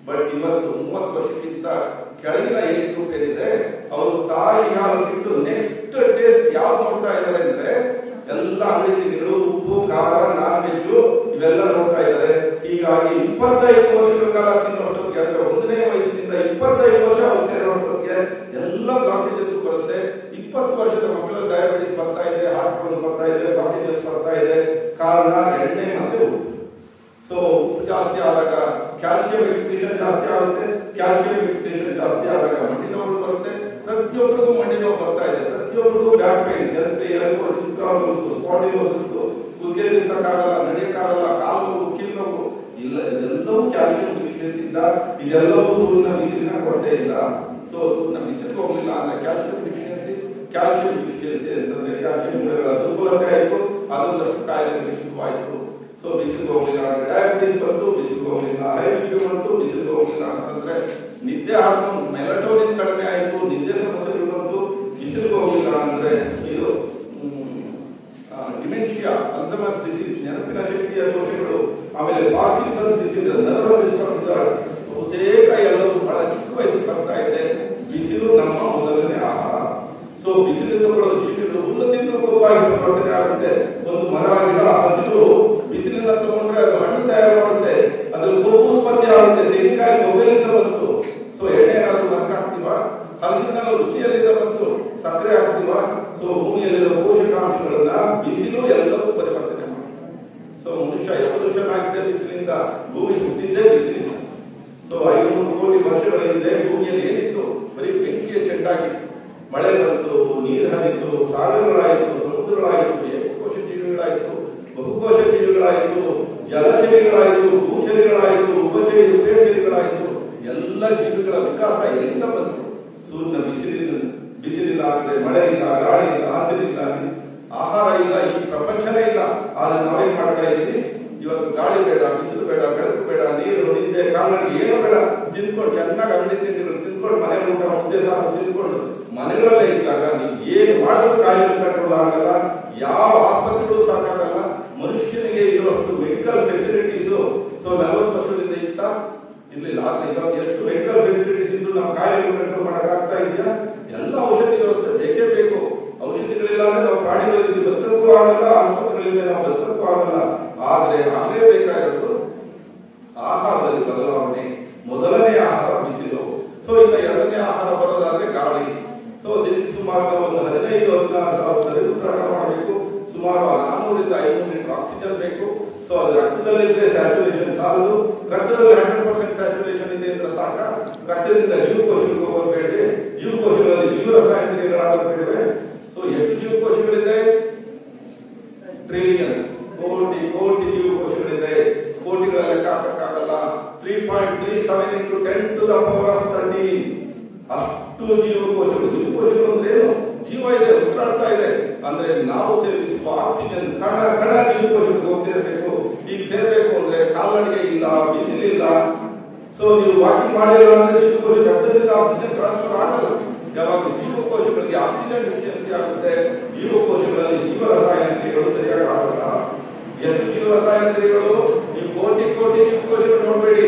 ಬಟ್ ಇವತ್ತು 30 ವರ್ಷಕ್ಕಿಂತ ಕೆಳಗಿನ ಏಜ್ ಗ್ರೂಪ್ ಏನಿದೆ ಅವರು ತಾಯಿ ಹಾಲು ಬಿಟ್ಟು ನೆಕ್ಸ್ಟ್ ಟೇಸ್ಟ್ ಯಾವ್ದು ನೋಡ್ತಾ ಇದ್ದಾರೆ ಅಂದ್ರೆ ಎಲ್ಲ ಅಂಗಡಿ ತಿಂಗಳು ಉಪ್ಪು ಖಾರ ನಾನ್ ವೆಜ್ ಇವೆಲ್ಲ ನೋಡ್ತಾ ಇದ್ದಾರೆ. ಹೀಗಾಗಿ 25 ವರ್ಷಗಳ ಕಾಲ ತಿನ್ನೋಷ್ಟೊತ್ತಿಗೆ ಅಂದ್ರೆ 1ನೇ ವಯಸ್ಸಿನಿಂದ 25 ವರ್ಷ ಅವ್ರು ಸೇರೋಷ್ಟೊತ್ತಿಗೆ ಎಲ್ಲ ಬ್ಲಾಕೇಜಸ್ ಬರುತ್ತೆ. 20 ವರ್ಷದ ಮಕ್ಕಳು ಡಯಾಬಿಟಿಸ್ ಬರ್ತಾ ಇದೆ, ಹಾರ್ಟ್ ಪ್ರಾಬ್ಲಮ್ ಬರ್ತಾ ಇದೆ, ಬ್ಲಾಕೇಜಸ್ ಬರ್ತಾ ಇದೆ. ಕಾರಣ ಎಣ್ಣೆ ಮತ್ತೆ ಉಪ್ಪು. ಸೊ ಉಪ್ಪು ಜಾಸ್ತಿ ಆದಾಗ ಕ್ಯಾಲ್ಸಿಯಂ ಎಕ್ಸ್ಕ್ರೀಷನ್ ಜಾಸ್ತಿ ಆಗುತ್ತೆ. ಕ್ಯಾಲ್ಸಿಯಂ ಎಕ್ಸ್ಕ್ರೀಷನ್ ಜಾಸ್ತಿ ಆದಾಗ ಮಂಡಿ ನೋವು ಬರುತ್ತೆ. ಪ್ರತಿಯೊಬ್ಬರಿಗೂ ಮಂಡಿ ನೋವು ಬರ್ತಾ ಇದೆ. ಪ್ರತಿಯೊಬ್ಬರಿಗೂ ಬ್ಯಾಕ್ ಪೈನ್, ಸ್ಪಾಂಡಿಲೋಸಿಸ್, ಕುತ್ತಿಗೆ ನಿಲ್ಸಕ್ಕಾಗಲ್ಲ, ನಡೆಯಕ್ಕಾಗಲ್ಲ, ಕಾಲು ನೋವು, ಕೀಲು ನೋವು, ಇಲ್ಲ ಇದೆಲ್ಲವೂ ಕ್ಯಾಲ್ಸಿಯಂ ಡಿಫಿಷಿಯನ್ಸಿಯಿಂದ, ಇದೆಲ್ಲವೂ ಸೂರ್ಯನ ಬಿಸಿಲಿನ ಕೊರತೆಯಿಂದ. ಸೊ ಸೂರ್ಯನ ಬಿಸಿಲಿಗೆ ಹೋಗ್ಲಿಲ್ಲ ಅಂದ್ರೆ ಕ್ಯಾಲ್ಸಿಯಂ ಡಿಫಿಷಿಯನ್ಸಿ ಅಂತಂದ್ರೆ ಕ್ಯಾಲ್ಸಿಯಂ ಮೂಲಗಳ ದುರ್ಬಲತೆ ಆಯಿತು, ಅದೊಂದಷ್ಟು ಕಾಯಿಲೆಗಳಿಗೆ ಶುರುವಾಯಿತು. ಸೊ ಬಿಸಿಲಿಗೆ ಹೋಗ್ಲಿಲ್ಲ ಅಂದ್ರೆ ಡಯಾಬಿಟಿಸ್ ಬಂತು, ಬಿಸಿಲಿಗೆ ಹೋಗ್ಲಿಲ್ಲ ಹೈ ಬಿ ಬಂತು, ಬಿಸಿಲಿಗೆ ಹೋಗ್ಲಿಲ್ಲ ಅಂತಂದ್ರೆ ನಿದ್ದೆ ಹಾರ್ಮೋನ್ ಮೆಲಟೋನಿನ್ ಕಡಿಮೆ ಆಯಿತು, ನಿದ್ದೆ ಸಮಸ್ಯೆಗಳು ಬಂತು. ಬಿಸಿಲಿಗೆ ಹೋಗ್ಲಿಲ್ಲ ಅಂದ್ರೆ ಇದು ಡಿಮೆನ್ಷಿಯಾ, ಅಲ್ಝೈಮರ್ಸ್ ಡಿಸೀಸ್, ನೆನಪಿನ ಶಕ್ತಿಯ ದೋಷಗಳು, ಆಮೇಲೆ ಪಾರ್ಕಿನ್ಸನ್ ಡಿಸೀಸ್, ನರ್ವಸ್ ಸಿಸ್ಟಮ್, ಬಹುತೇಕ ಎಲ್ಲವೂ ಬಹಳ ಚಿಕ್ಕ ವಯಸ್ಸಿಗೆ ಬರ್ತಾ ಇದೆ. ಬಿಸಿಲು ನಮ್ಮ ಮೊದಲನೇ ಆಹಾರ. ಸೊ ಬಿಸಿಲು ತಗೊಳ್ಳೋ ಜೀವಿಗಳು ಹುಲ್ಲು ತಿಂದು ಕೊಬ್ಬಾಗಿ ಪರಿವರ್ತನೆ ಆಗುತ್ತೆ. ಒಂದು ಮರ ಗಿಡ ಹಸಿರು ಬಿಸಿಲಿನ ತಗೊಂಡ್ರೆ ಅದು ಹಣ್ಣು ತಯಾರು ಮಾಡುತ್ತೆ, ಅದ್ರಲ್ಲಿ ಕೊಬ್ಬು ಉತ್ಪತ್ತಿ ಆಗುತ್ತೆ. ತೆಂಗಿನಕಾಯಿ ಕೊಬ್ಬೆಲಿಂದ ಬಂತು. ಸೊ ಎಣ್ಣೆ ಏನಾದ್ರು ಮರಕ ಹಾಕ್ತೀವ, ಹಲಸಿನ ರುಚಿಯಲ್ಲಿಂದ ಬಂತು, ಸಕ್ಕರೆ ಹಾಕ್ತೀವ. ಸೊ ಭೂಮಿಯಲ್ಲಿರೋ ಪೋಷಕಾಂಶಗಳನ್ನ ಬಿಸಿಲು ಎಲ್ಲವೂ ಪರಿವರ್ತನೆ ಮಾಡುತ್ತೆ. ಸೊ ಮನುಷ್ಯ ಎವಲ್ಯೂಷನ್ ಆಗಿದೆ ಬಿಸಿಲಿಂದ, ಭೂಮಿ ಹುಟ್ಟಿದ್ದೇ ಬಿಸಿಲಿಂದ. ಸೊ 500 ಕೋಟಿ ವರ್ಷಗಳ ಹಿಂದೆ ಭೂಮಿಯಲ್ಲಿ ಏನಿತ್ತು, ಬರೀ ಬೆಂಕಿಯ ಚೆಂಡಾಗಿತ್ತು. ಮಳೆ ಬಂತು, ನೀರು ಹರಿತು, ಸಾಗರಗಳಾಯಿತು, ಸಮುದ್ರಗಳಾಯಿತು, ಏಕಕೋಶ ಜೀವಿಗಳಾಯಿತು, ಬಹುಕೋಶ ಜೀವಿಗಳಾಯಿತು, ಜಲಚರಿಗಳಾಯಿತು, ಭೂಚರಿಗಳಾಯಿತು, ಉಭಯಚರಿಗಳಾಯಿತು. ಎಲ್ಲ ಜೀವಿಗಳ ವಿಕಾಸ ಎಲ್ಲಿಂದ ಬಂತು? ಸೂರ್ಯನ ಬಿಸಿಲಿಲ್ಲ ಅಂದ್ರೆ ಮಳೆ ಇಲ್ಲ, ಗಾಳಿ ಇಲ್ಲ, ಹಸಿರಿಲ್ಲ, ಆಹಾರ ಇಲ್ಲ, ಈ ಪ್ರಪಂಚನೇ ಇಲ್ಲ. ಆದ್ರೆ ನಾವೇನ್ ಮಾಡ್ತಾ ಇದ್ದೀವಿ? ಇವತ್ತು ಗಾಳಿ ಬೇಡ, ಬಿಸಿಲು ಬೇಡ, ಬೆಳಕು ಬೇಡ, ನೀರು, ನಿದ್ದೆ, ಕಾಲ್ನಡಿಗೆ ಏನು ಬೇಡ, ತಿನ್ಕೊಂಡು ಚೆನ್ನಾಗಿ ಅಂಗಡಿ ತಿಂಡಿಗಳು ತಿನ್ಕೊಂಡು ಮನೆ ಊಟ ಮುದ್ದೆ ಸಾರು ತಿನ್ಕೊಂಡು ಮನೆಗಳಲ್ಲೇ ಇದ್ದಾಗ ನೀವು ಏನು ಮಾಡಲು ಕಾಯಿಲೆ ಕಂಟ್ರೋಲ್ ಆಗಲ್ಲ, ಯಾವ ಆಸ್ಪತ್ರೆಗಳು ಸಾಕಾಗಲ್ಲ. ಮನುಷ್ಯನಿಗೆ ಇರುವಷ್ಟು ಮೆಡಿಕಲ್ ಫೆಸಿಲಿಟೀಸು ಸೊ 40 ವರ್ಷದಿಂದ ಇತ್ತ ಇರ್ಲಿಲ್ಲ. ಆದ್ರೆ ಇವತ್ತು ಎಷ್ಟು ಮೆಡಿಕಲ್ ಫೆಸಿಲಿಟೀಸ್ ಇದ್ದು ನಾವು ಕಾಯಿಲೆ ಕಂಟ್ರೋಲ್ ಮಾಡಕ್ಕಾಗ್ತಾ ಇದೆಯಾ? ಎಲ್ಲ ಔಷಧಿ ವ್ಯವಸ್ಥೆ ಬೇಕೇ ಬೇಕು. ಔಷಧಿಗಳಿಲ್ಲ ಅಂದ್ರೆ ನಾವು ಪ್ರಾಣಿಗಳಿಗೆ ಬದುಕಕ್ಕೂ ಆಗಲ್ಲ, ಆಸ್ಪತ್ರೆಗಳಿಂದ ನಾವು ಬದುಕಕ್ಕೂ ಆಗಲ್ಲ. ಆದ್ರೆ ಆಗಲೇಬೇಕಾಗಿರೋದು ಆಹಾರದಲ್ಲಿ ಬದಲಾವಣೆ. ಮೊದಲನೇ ಆಹಾರ ಬಿಸಿಲು. ಸೊ ಇನ್ನು ಎರಡನೇ ಆಹಾರ ಬರೋದಾದ್ರೆ ಗಾಳಿ. ಸೊ ದಿನಕ್ಕೆ ಸುಮಾರು ಒಂದು 15-16 ಸಾವಿರ ಸರಿ ಉಸಿರಾಟ ಮಾಡಬೇಕು. ಸುಮಾರು 400-500 ಲೀಟರ್ ಆಕ್ಸಿಜನ್ ಬೇಕು. ಸೊ ಅದು ರಕ್ತದಲ್ಲಿದ್ರೆ ಸ್ಯಾಚುರೇಷನ್ ಸಾಲದು. ರಕ್ತದಲ್ಲಿ 100% ಸ್ಯಾಚುರೇಷನ್ ಇದೆ ಅಂದ್ರೆ ಸಾಕ. ರಕ್ತದಿಂದ ಜೀವಕೋಶಗಳಿಗೆ ಹೋಗೋದು ಬೇಡವೆ. ಜೀವಕೋಶಗಳಲ್ಲಿ ಜೀವರಸಾಯನಿಕಗಳಾಗೋದು ಬೇಡವೆ. ಸೊ ಎಷ್ಟು ಜೀವಕೋಶಗಳಿದೆ? ಟ್ರಿಲಿಯನ್ಸ್, ಕೋಟಿ ಜೀವಕೋಶಗಳಿದೆ. ಕೋಟಿಗಳ ಲೆಕ್ಕ ಹಾಕಕ್ಕಾಗಲ್ಲ. 3.37 into 10 to the power of 13 ಅಷ್ಟು ಜೀವಕೋಶಗಳು. ಜೀವಕೋಶಗಳು ಅಂದ್ರೆ ಏನು? ಜೀವ ಇದೆ, ಉಸಿರಾಡ್ತಾ ಇದೆ ಅಂದ್ರೆ ನಾವು ಸೇವಿಸುವ ಆಕ್ಸಿಜನ್ ಕಣ ಜೀವಕೋಶಗಳಿಗೆ ಹೋಗಿ ಸೇರ್ಬೇಕು. ಈಗ ಸೇರ್ಬೇಕು ಅಂದ್ರೆ ಕಾಲ್ನಡಿಗೆ ಇಲ್ಲ, ಬಿಸಿಲಿಲ್ಲ. ಸೊ ನೀವು ವಾಕಿಂಗ್ ಮಾಡಿಲ್ಲ ಅಂದ್ರೆ ಜೀವಕೋಶ ರಕ್ತದಿಂದ ಆಕ್ಸಿಜನ್ ಟ್ರಾನ್ಸ್ಫರ್ ಆಗಲ್ಲ. ಯಾವಾಗ ಜೀವಕೋಶಗಳಿಗೆ ಆಕ್ಸಿಜನ್ ಡಿಫಿಷಿಯನ್ಸಿ ಆಗುತ್ತೆ, ಜೀವಕೋಶಗಳಲ್ಲಿ ಜೀವರಸಾಯನಿಕಗಳು ಸರಿಯಾಗಿ ಆಗಲ್ಲ. ಎಷ್ಟು ಜೀವರಸಾಯನಿಕಗಳು? ನೀವು ಕೋಟಿ ಜೀವಕೋಶಗಳು ನೋಡಬೇಡಿ,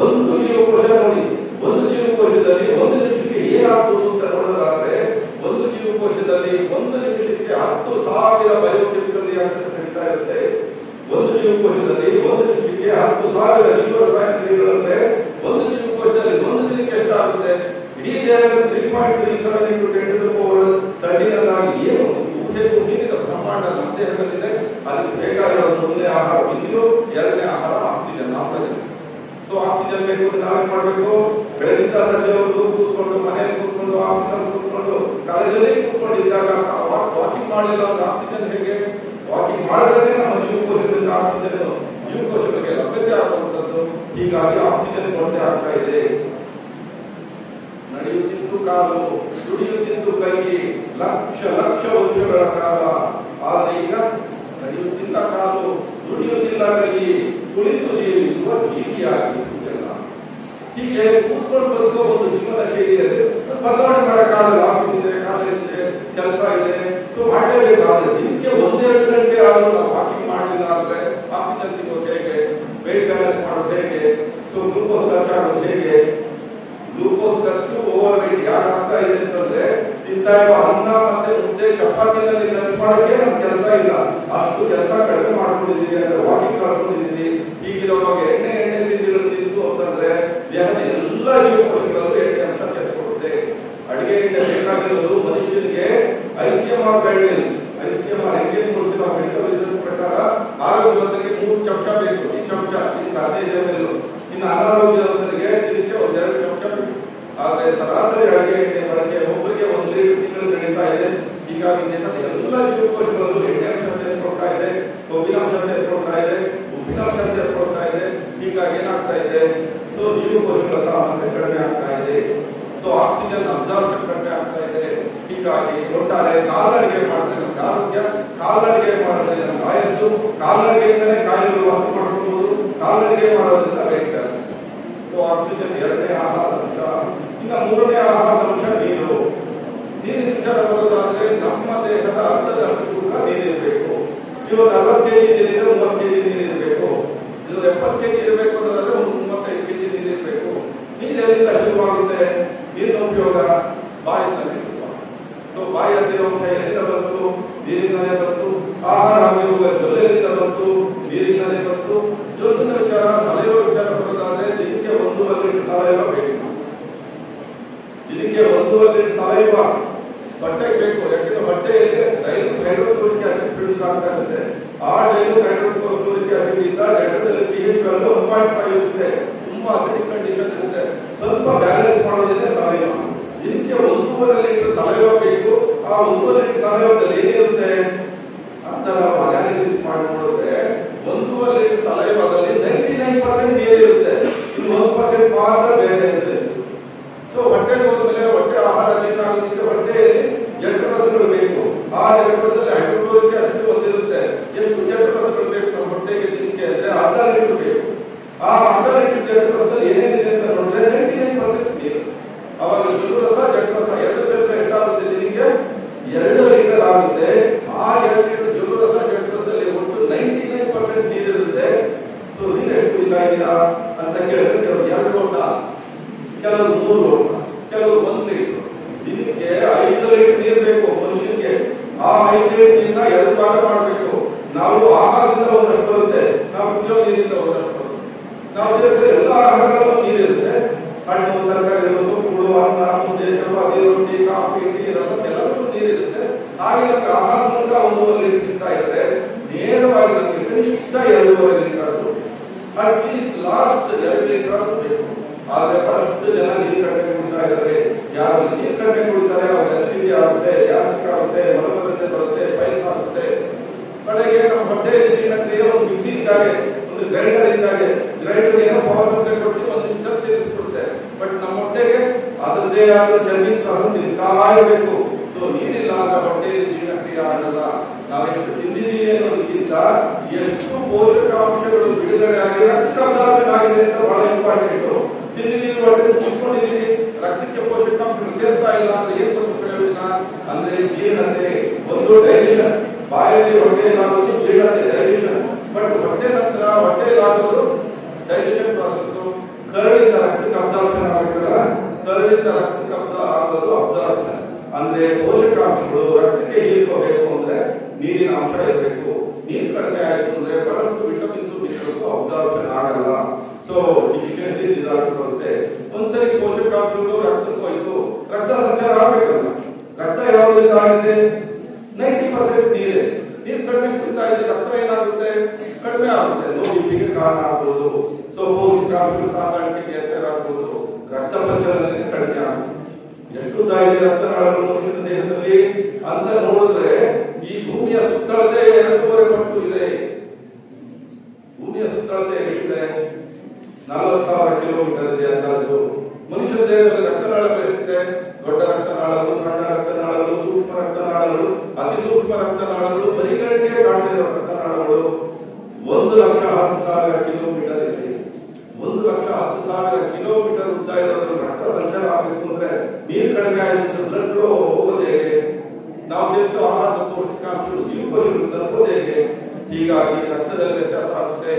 ಒಂದು ಜೀವಕೋಶ ನೋಡಿ. ಒಂದು ಜೀವಕೋಶದಲ್ಲಿ ಒಂದು ನಿಮಿಷಕ್ಕೆ ಏನಾಗ್ತದೆ ಅಂತ ನೋಡೋದಾದ್ರೆ ಒಂದು ಜೀವಕೋಶದಲ್ಲಿ ಒಂದು ನಿಮಿಷಕ್ಕೆ 10,000 ಬಯೋಕೆಮಿಕಲ್ ರಿಯಾಕ್ಷನ್ಸ್ ನಡೀತಾ ಇರುತ್ತೆ. ಒಂದು ಜೀವಕೋಶದಲ್ಲಿ ಒಂದು ನಿಮಿಷಕ್ಕೆ 10,000 ಜೀವರಸಾಯನಿಕಗಳಂದ್ರೆ ಒಂದು ಜೀವಕೋಶದಲ್ಲಿ ಒಂದು ದಿನಕ್ಕೆ ಎಷ್ಟಾಗುತ್ತೆ? ಇಡೀ ದೇಹದಲ್ಲಿ 3.37 into 10 to the power 13 ಅನ್ನಾಗಿ ಏನು ಊಹೆಗೂ ಮೀರಿದ ಬ್ರಹ್ಮಾಂಡ ನಮ್ಮ ದೇಹದಲ್ಲಿದೆ. ಅದಕ್ಕೆ ಬೇಕಾಗಿರೋ ಮೊದಲನೇ ಆಹಾರ ಬಿಸಿಲು, ಎರಡನೇ ಆಹಾರ ಆಕ್ಸಿಜನ್, ಆಮ್ಲಜನಕ. ಸೊ ಆಕ್ಸಿಜನ್ ಬೇಕು ಅಂದ್ರೆ ನಾವೇನ್ ಮಾಡ್ಬೇಕು? ಬೆಳಗಿಂದ ಸಂಜೆವರೆಗೂ ಕೂತ್ಕೊಂಡು, ಮನೆಯಲ್ಲಿ ಕೂತ್ಕೊಂಡು, ಆಫೀಸಲ್ಲಿ ಕೂತ್ಕೊಂಡು, ಕಾಲೇಜಲ್ಲಿ ಕೂತ್ಕೊಂಡಿದ್ದಾಗ ವಾಕಿಂಗ್ ಮಾಡಲಿಲ್ಲ ಅಂದ್ರೆ ಆಕ್ಸಿಜನ್ ಹೇಗೆ? ವಾಕಿಂಗ್ ಮಾಡಿದ್ರೆ ನಮ್ಮ ಜೀವಕೋಶಗಳಿಂದ ಆಕ್ಸಿಜನ್ ಜೀವಕೋಶಗಳಿಗೆ ಲಭ್ಯತೆ ಆಗುವಂಥದ್ದು. ಹೀಗಾಗಿ ಆಕ್ಸಿಜನ್ ಕೊರತೆ ಆಗ್ತಾ ಇದೆ. ನಡೆಯುತ್ತಿದ್ದು ಕಾಲು, ದುಡಿಯುತ್ತಿದ್ದು ಕೈ, ಲಕ್ಷ ವರ್ಷಗಳ ಕಾಲ. ಆದ್ರೆ ಈಗ ನಡೆಯುತ್ತಿಲ್ಲ ಕಾಲು, ದುಡಿಯುತ್ತಿಲ್ಲ ಕೈ, ಕುಳಿತು ಜೀವಿಸುವ ಜೀವಿಯಾಗಿ. ಹೀಗೆ ಕೂತ್ಕೊಂಡು ಬದುಕೋ ಒಂದು ಜೀವನ ಶೈಲಿಯಲ್ಲಿ ಬದಲಾವಣೆ ಮಾಡೋಕ್ಕಾಗಲ್ಲ. ಆಫೀಸ್ ಇದೆ, ಕಾಲೇಜ್ ಇದೆ, ಕೆಲಸ ಇದೆ, ಸೊ ಮಾಡಲೇಬೇಕಾದ್ರೆ ದಿನಕ್ಕೆ 1-2 ಗಂಟೆ ಆದರೂ ನಾವು ವಾಕಿಂಗ್ ಮಾಡಲಿಲ್ಲ ಅಂದ್ರೆ ಆಕ್ಸಿಜನ್ ಸಿಗೋದು ಹೇಗೆ, ವೇಟ್ ಬ್ಯಾಲೆನ್ಸ್ ಮಾಡೋದು ಹೇಗೆ, ಸೊ ಗ್ಲೂಕೋಸ್ ಖರ್ಚಾಗೋದು ಹೇಗೆ. ಗ್ಲೂಕೋಸ್ ಖರ್ಚು ಓವರ್ ವೇಟ್ ಯಾಕಾಗ್ತಾ ಇದೆ ಅಂತಂದ್ರೆ ತಿಂತಾ ಇರುವ ಅನ್ನ ಮತ್ತೆ ಮುದ್ದೆ ಚಪಾತಿನಲ್ಲಿ ಖರ್ಚು ಮಾಡೋಕೆ ನಮ್ ಕೆಲಸ ಇಲ್ಲ, ಅಷ್ಟು ಕೆಲಸ ಕಡಿಮೆ ಮಾಡ್ಕೊಂಡಿದೀವಿ ಅಂದ್ರೆ ವಾಕಿಂಗ್ ಮಾಡ್ಕೊಂಡಿದೀವಿ. ಈಗಿರುವಾಗ ಎಣ್ಣೆ ತಿಂಡಿಗಳು ತಿಂದು ಅಂತಂದ್ರೆ ದೇಹದ ಎಲ್ಲ ಜೀವಕೋಶಗಳಲ್ಲೂ ಎಣ್ಣೆ ಅಂಶ ಸೇರ್ಕೊಳ್ಳುತ್ತೆ. ಅಡಿಗೆ ಎಣ್ಣೆ ಬೇಕಾಗಿರೋದು ಮನುಷ್ಯನಿಗೆ ICMR guidelines, ICMR Indian Council of Medical Research ಪ್ರಕಾರ ಆರೋಗ್ಯವಂತರಿಗೆ 3 ಚಮಚ ಬೇಕು. ಈ ಚಮಚ ಇದಕ್ಕೆ 15 ml, ಇನ್ನು ಅನಾರೋಗ್ಯವಂತರಿಗೆ ದಿನಕ್ಕೆ 1-2 ಚಮಚ ಬೇಕು. ಆದ್ರೆ ಸರಾಸರಿ ಅಡಿಗೆ ಎಣ್ಣೆ ಬಳಕೆ ಒಬ್ಬರಿಗೆ 1 ಲೀಟರ್ ತಿಂಗಳು ನಡೀತಾ ಇದೆ. ಹೀಗಾಗಿ ದೇಹದ ಎಲ್ಲ ಜೀವಕೋಶಗಳಲ್ಲೂ ಎಣ್ಣೆ ಅಂಶ ಸೇರ್ಕೊಳ್ತಾ ಇದೆ, ಕೊಬ್ಬಿನ ಅಂಶ ಸೇರ್ಕೊಳ್ತಾ ಇದೆ, ಉಪ್ಪಿನ ಅಂಶ ಸೇರ್ಕೊಳ್ತಾ ಇದೆ. ಹೀಗಾಗಿ ಏನಾಗ್ತಾ ಇದೆ, ಸೊ ಜೀವಕೋಶಗಳ ಸಾಮರ್ಥ್ಯ ಕಡಿಮೆ ಆಗ್ತಾ ಇದೆ, ಸೊ ಆಕ್ಸಿಜನ್ ಅಬ್ಸಾರ್ಪ್ಷನ್ ಕಡಿಮೆ ಆಗ್ತಾ ಇದೆ. ಹೀಗಾಗಿ ಒಟ್ಟಾರೆ ಕಾಲ್ನಡಿಗೆ ಮಾಡಿದ್ರೆ ನಮ್ಗೆ ಆರೋಗ್ಯ, ಕಾಲ್ನಡಿಗೆ ಮಾಡಿದ್ರೆ ನಮ್ಗೆ ಆಯಸ್ಸು, ಕಾಲ್ನಡಿಗೆಯಿಂದಲೇ ಕಾಯಿಲೆಗಳು ವಾಸಿ ಮಾಡ್ಕೊಬಹುದು, ಕಾಲ್ನಡಿಗೆ ಮಾಡೋದ್ರಿಂದ ವೇಟ್ ಬ್ಯಾಲೆನ್ಸ್. ಸೊ ಆಕ್ಸಿಜನ್ 2ನೇ ಆಹಾರದ ಅಂಶ. ಇನ್ನು 3ನೇ ಆಹಾರದ ಅಂಶ ನೀರು. ನೀರಿನ ವಿಚಾರ ಬರೋದಾದ್ರೆ ನಮ್ಮ ದೇಹದ ಅರ್ಧದಷ್ಟು ತೂಕ ನೀರಿರಬೇಕು. ಇವಾಗ 40 kg ನೀರಿದ್ರೆ 30 kg ನೀರಿರಬೇಕು. ಇದು 70 kg ಇರಬೇಕು ಅನ್ನೋದಾದ್ರೆ 35 kg ನೀರಿರಬೇಕು. ನೀರು ಎಲ್ಲಿಂದ ಶುರುವಾಗುತ್ತೆ? ನೀರಿನ ಉಪಯೋಗ ಬಾಯಿನಲ್ಲಿ ಶುರುವಾಗುತ್ತೆ. ಸೊ ಬಾಯಿ ಅಂಶ ಎಲ್ಲಿಂದ ಬಂತು? ನೀರಿನಲ್ಲೇ ಬಂತು. ಆಹಾರ ಆಗಿರುವ ಜೊಲ್ಲೆಲ್ಲಿಂದ ಬಂತು? ನೀರಿನಲ್ಲೇ ಬಂತು. ಜೊಲ್ಲಿನ ವಿಚಾರ, ಸಲೈವ ವಿಚಾರ ಬರೋದಾದ್ರೆ ದಿನಕ್ಕೆ 1.5 ಲೀಟರ್ ಸಲೈವ ಬೇಕು. ಇದಕ್ಕೆ 1.5 ಲೀಟರ್ ಸಲೈವ ಬಟ್ಟೆಗೆ ಬೇಕು. ಯಾಕಂದ್ರೆ ಬಟ್ಟೆಯಲ್ಲಿ ಡೈಲ್ಯೂಟ್ ಹೈಡ್ರೋಕ್ಲೋರಿಕ್ ಆಸಿಡ್ ಪ್ರೊಡ್ಯೂಸ್ ಆಗ್ತಾ ಇರುತ್ತೆ. ಆ ಡೈಲ್ಯೂಟ್ ಹೈಡ್ರೋಕ್ಲೋರಿಕ್ ಆಸಿಡ್ ಇಂದ ಡೆಟ್ರಲ್ಲಿ pH ವ್ಯಾಲ್ಯೂ 1.5 ಇರುತ್ತೆ. ತುಂಬಾ ಅಸಿಡಿಕ್ ಕಂಡೀಷನ್ ಇರುತ್ತೆ. ಸ್ವಲ್ಪ ಬ್ಯಾಲೆನ್ಸ್ ಮಾಡೋದಿದೆ ಸಲೈವ. ಇದಕ್ಕೆ 1.5 ಲೀಟರ್ ಸಲೈವ ಬೇಕು. ಆ 1.5 ಲೀಟರ್ ಸಲೈವದಲ್ಲಿ ಏನಿರುತ್ತೆ ಅಂತ ನಾವು ಅನಾಲಿಸಿಸ್ ಮಾಡಿ ನೋಡಿದ್ರೆ 1.5 ಲೀಟರ್ ಸಲೈವದಲ್ಲಿ 99% ನೀರಿರುತ್ತೆ. ಇನ್ನು 1% ಮಾತ್ರ ಬೇರೆ ಇರುತ್ತೆ. ಸೊ ಹೊಟ್ಟೆಗೆ ಹೋದ್ಮೇಲೆ ಹೊಟ್ಟೆ ಆಹಾರ ಜೀರ್ಣ ಆಗೋದಕ್ಕೆ ಹೊಟ್ಟೆಯಲ್ಲಿ ಜಠರರಸಗಳು ಬೇಕು. ಆ ಜಠರದಲ್ಲಿ ಹೈಡ್ರೋಕ್ಲೋರಿಕ್ ಆಸಿಡ್ ಹೊಂದಿರುತ್ತೆ. ಎಷ್ಟು ಜಠರರಸಗಳು ಬೇಕು ನಮ್ಮ ಹೊಟ್ಟೆಗೆ ದಿನಕ್ಕೆ ಅಂದ್ರೆ 1/2 ಲೀಟರ್ ಬೇಕು. ಆ 1/2 ಲೀಟರ್ ಜಠರರಸದಲ್ಲಿ ಏನೇನಿದೆ ಅಂತ ನೋಡಿದ್ರೆ 99% ನೀರು. ಅವಾಗ ಜಠರರಸ ಜಠರರಸ 2 ಸೇರಿದ್ರೆ ಎಷ್ಟಾಗುತ್ತೆ? ದಿನಕ್ಕೆ 2 ಲೀಟರ್ ಆಗುತ್ತೆ. ಆ 2 ಲೀಟರ್ ಜಠರರಸ ಜಠರದಲ್ಲಿ ಒಟ್ಟು 99% ನೀರಿರುತ್ತೆ. ಸೊ ನೀರು ಎಷ್ಟು ಕುಡಿತಾ ಇದ್ದೀರಾ ಅಂತ ಕೇಳಿದ್ರೆ ಕೆಲವರು 2 ಲೋಟ, ಕೆಲವರು 3 ಲೋಟ, ಕೆಲವರು 1 ಲೀಟರ್. ದಿನಕ್ಕೆ 5 ಲೀಟರ್ ನೀರು ಬೇಕು ಮನುಷ್ಯನಿಗೆ. ಆ 5 ಲೀಟರ್ ನೀರನ್ನ 2 ಭಾಗ ಮಾಡಬೇಕು. ನಾವು ಆಹಾರದಿಂದ ಒಂದಷ್ಟು ಬರುತ್ತೆ, ನಾವು ಕುಡಿಯೋ ನೀರಿಂದ ಒಂದಷ್ಟು ಬರುತ್ತೆ. ನಾವು ಸೇರಿಸಿದ್ರೆ ಎಲ್ಲ ಆಹಾರಗಳಲ್ಲೂ ನೀರಿರುತ್ತೆ. ಹಣ್ಣು, ತರಕಾರಿಗಳು, ಸೊಪ್ಪುಗಳು, ಅನ್ನ, ಮುದ್ದೆ, ಚಪಾತಿ, ರೊಟ್ಟಿ, ಕಾಫಿ, ಟೀ, ರಸ ಎಲ್ಲದಕ್ಕೂ ನೀರಿರುತ್ತೆ. ಹಾಗೆ ನಮ್ಗೆ ಆಹಾರ ಮೂಲಕ 1.5 ಲೀಟರ್ ಸಿಗ್ತಾ ಇದ್ರೆ ನೇರವಾಗಿ ನಮಗೆ ಕನಿಷ್ಠ 2.5 ಲೀಟರ್ ಆದರೂ ಅಟ್ಲೀಸ್ಟ್ ಲಾಸ್ಟ್ 2 ಲೀಟರ್ ಆದರೂ ಬೇಕು. ಆದ್ರೆ ಬಹಳಷ್ಟು ಜನ ನೀರು ಕಡಿಮೆ ಕುಡಿತಾ ಇದ್ದಾರೆ. ಯಾರು ನೀರು ಕಡಿಮೆ ಕುಡಿತಾರೆ ಅವ್ರಿಗೆ ಅಸಿಡಿಟಿ ಆಗುತ್ತೆ, ಗ್ಯಾಸ್ಟ್ರಿಕ್ ಆಗುತ್ತೆ, ಮಲಬದ್ಧತೆ ಬರುತ್ತೆ, ಪೈಲ್ಸ್ ಆಗುತ್ತೆ. ಕಡೆಗೆ ನಮ್ಮ ಹೊಟ್ಟೆಯಲ್ಲಿ ಜೀರ್ಣಕ್ರಿಯೆ ಒಂದು ಮಿಕ್ಸಿ ಇದ್ದಾಗೆ, ಒಂದು ಗ್ರೈಂಡರ್ ಇದ್ದಾಗೆ. ಗ್ರೈಂಡರ್ ಏನೋ ಪವರ್ ಸಪ್ಲೈ ಕೊಟ್ಟು 1 ನಿಮಿಷ ತಿರುಗಿಸ್ಬಿಡುತ್ತೆ. ಬಟ್ ನಮ್ಮ ಹೊಟ್ಟೆಗೆ ಅದರದ್ದೇ ಆದ ಚರ್ಮಿಂಗ್ ಪ್ರಾಸೆಸ್ ತಿಂತಾ ಇರಬೇಕು. ಸೊ ನೀರಿಲ್ಲ ಅಂದ್ರೆ ಹೊಟ್ಟೆಯಲ್ಲಿ ಜೀರ್ಣಕ್ರಿಯೆ ಆಗಲ್ಲ. ನಾವೆಷ್ಟು ತಿಂದಿದ್ದೀವಿ ಅನ್ನೋದಕ್ಕಿಂತ ಎಷ್ಟು ಪೋಷಕಾಂಶಗಳು ಬಿಡುಗಡೆ ಆಗಿ ರಕ್ತ ಅಬ್ಸಾರ್ಪ್ಷನ್ ಆಗಿದೆ ಅಂತ ಬಹಳ ಇಂಪಾರ್ಟೆಂಟ್. ತಿಂದಿದ್ದೀವಿ, ಹೊಟ್ಟೆ ಮುಗಿಸ್ಕೊಂಡಿದ್ದೀವಿ, ರಕ್ತಕ್ಕೆ ಪೋಷಕಾಂಶಗಳು ಸೇರ್ತಾ ಇಲ್ಲ ಅಂದ್ರೆ ಏನ್ ಗೊತ್ತು ಪ್ರಯೋಜನ ಅಂದ್ರೆ ಜೀರ್ಣತೆ. ಒಂದು ಡೈಜೆಷನ್, ಬಾಯಲ್ಲಿ ಹೊಟ್ಟೆಯಲ್ಲಾಗೋದು ಜೀರ್ಣತೆ, ಡೈಜೆಷನ್. ಬಟ್ ಹೊಟ್ಟೆ ನಂತರ ಹೊಟ್ಟೆಯಲ್ಲಾಗೋದು ಡೈಜೆಷನ್ ಪ್ರಾಸೆಸ್. ಕರಳಿಂದ ರಕ್ತಕ್ಕೆ ಅಬ್ಸಾರ್ಪ್ಷನ್ ಆಗಬೇಕಲ್ಲ, ಕರಳಿಂದ ರಕ್ತಕ್ಕೆ ಆಗೋದು ಅಬ್ಸಾರ್ಪ್ಷನ್. ಅಂದ್ರೆ ಪೋಷಕಾಂಶಗಳು ರಕ್ತಕ್ಕೆ ಹೀರ್ಕೋಬೇಕು ಅಂದ್ರೆ ನೀರಿನ ಅಂಶ ಇರಬೇಕು. ನೀರು ಕಡಿಮೆ ಆಯ್ತು ಅಂದ್ರೆ ಬಹಳಷ್ಟು ವಿಟಮಿನ್ಸ್ ಮಿನರಲ್ಸ್ ಅಬ್ಸಾರ್ಪ್ಷನ್ ಆಗಲ್ಲ. ಸೊ ಡಿಫಿಷಿಯನ್ಸಿ ಡಿಸಾರ್ಡರ್ಸ್ ಬರುತ್ತೆ. ಒಂದ್ಸರಿ ಪೋಷಕಾಂಶಗಳು ರಕ್ತಕ್ಕೆ ಹೋಯ್ತು, ರಕ್ತ ಸಂಚಾರ ಆಗ್ಬೇಕಲ್ಲ. ರಕ್ತ ಯಾವುದರಿಂದ ಆಗಿದೆ? 90% ನೀರೇ. ನೀರು ಕಡಿಮೆ ಕುಡಿತಾ ಇದ್ರೆ ರಕ್ತ ಏನಾಗುತ್ತೆ? ಕಡಿಮೆ ಆಗುತ್ತೆ. ನೋವಿಗೆ ಕಾರಣ ಆಗ್ಬೋದು. ಸೊ ಪೋಷಕಾಂಶಗಳು ಸಾಗಾಣಿಕೆಗೆ ವ್ಯತ್ಯಾಸ ಆಗ್ಬೋದು. ರಕ್ತ ಪರಿಚಲನೆ ಕಡಿಮೆ ಆಗುತ್ತೆ. ಎಷ್ಟು ಉದ್ದ ಇದೆ ರಕ್ತನಾಳಗಳು ಮನುಷ್ಯನ ದೇಹದಲ್ಲಿ ಅಂತ ನೋಡಿದ್ರೆ ಈ ಭೂಮಿಯ ಸುತ್ತಳತೆ 2.5 ಪಟ್ಟು ಇದೆ. ಭೂಮಿಯ ಸುತ್ತಳತೆ ಎಷ್ಟಿದೆ? 40,000 ಕಿಲೋಮೀಟರ್ ಇದೆ ಅಂದಾಜು. ಮನುಷ್ಯನ ದೇಹದಲ್ಲಿ ರಕ್ತನಾಳಗಳು ಎಷ್ಟಿದೆ? ದೊಡ್ಡ ರಕ್ತನಾಳಗಳು, ಸಣ್ಣ ರಕ್ತನಾಳಗಳು, ಸೂಕ್ಷ್ಮ ರಕ್ತನಾಳಗಳು, ಅತಿ ಸೂಕ್ಷ್ಮ ರಕ್ತನಾಳಗಳು, ಬರಿಗಣ್ಣಿಗೆ ಕಾಣದೇ ಇರೋ ರಕ್ತನಾಳಗಳು 1,10,000 ಕಿಲೋಮೀಟರ್ ಇದೆ. 1,10,000 ಕಿಲೋಮೀಟರ್ ಉದ್ದ ಇರೋದ್ರಲ್ಲಿ ರಕ್ತ ಸಂಚಾರ ಆಗಬೇಕು ಅಂದ್ರೆ ನೀರು ಕಡಿಮೆ ಆಗಿದ್ರೆ ಬ್ಲಡ್ ಫ್ಲೋ ಹೋಗೋದು ಹೇಗೆ? ನಾವು ಸೇವಿಸೋ ಆಹಾರದ ಪೌಷ್ಟಿಕಾಂಶಗಳು ಜೀವಕೋಶಗಳು ತಲುಪೋದು ಹೇಗೆ? ಹೀಗಾಗಿ ರಕ್ತದಲ್ಲಿ ವ್ಯತ್ಯಾಸ ಆಗುತ್ತೆ,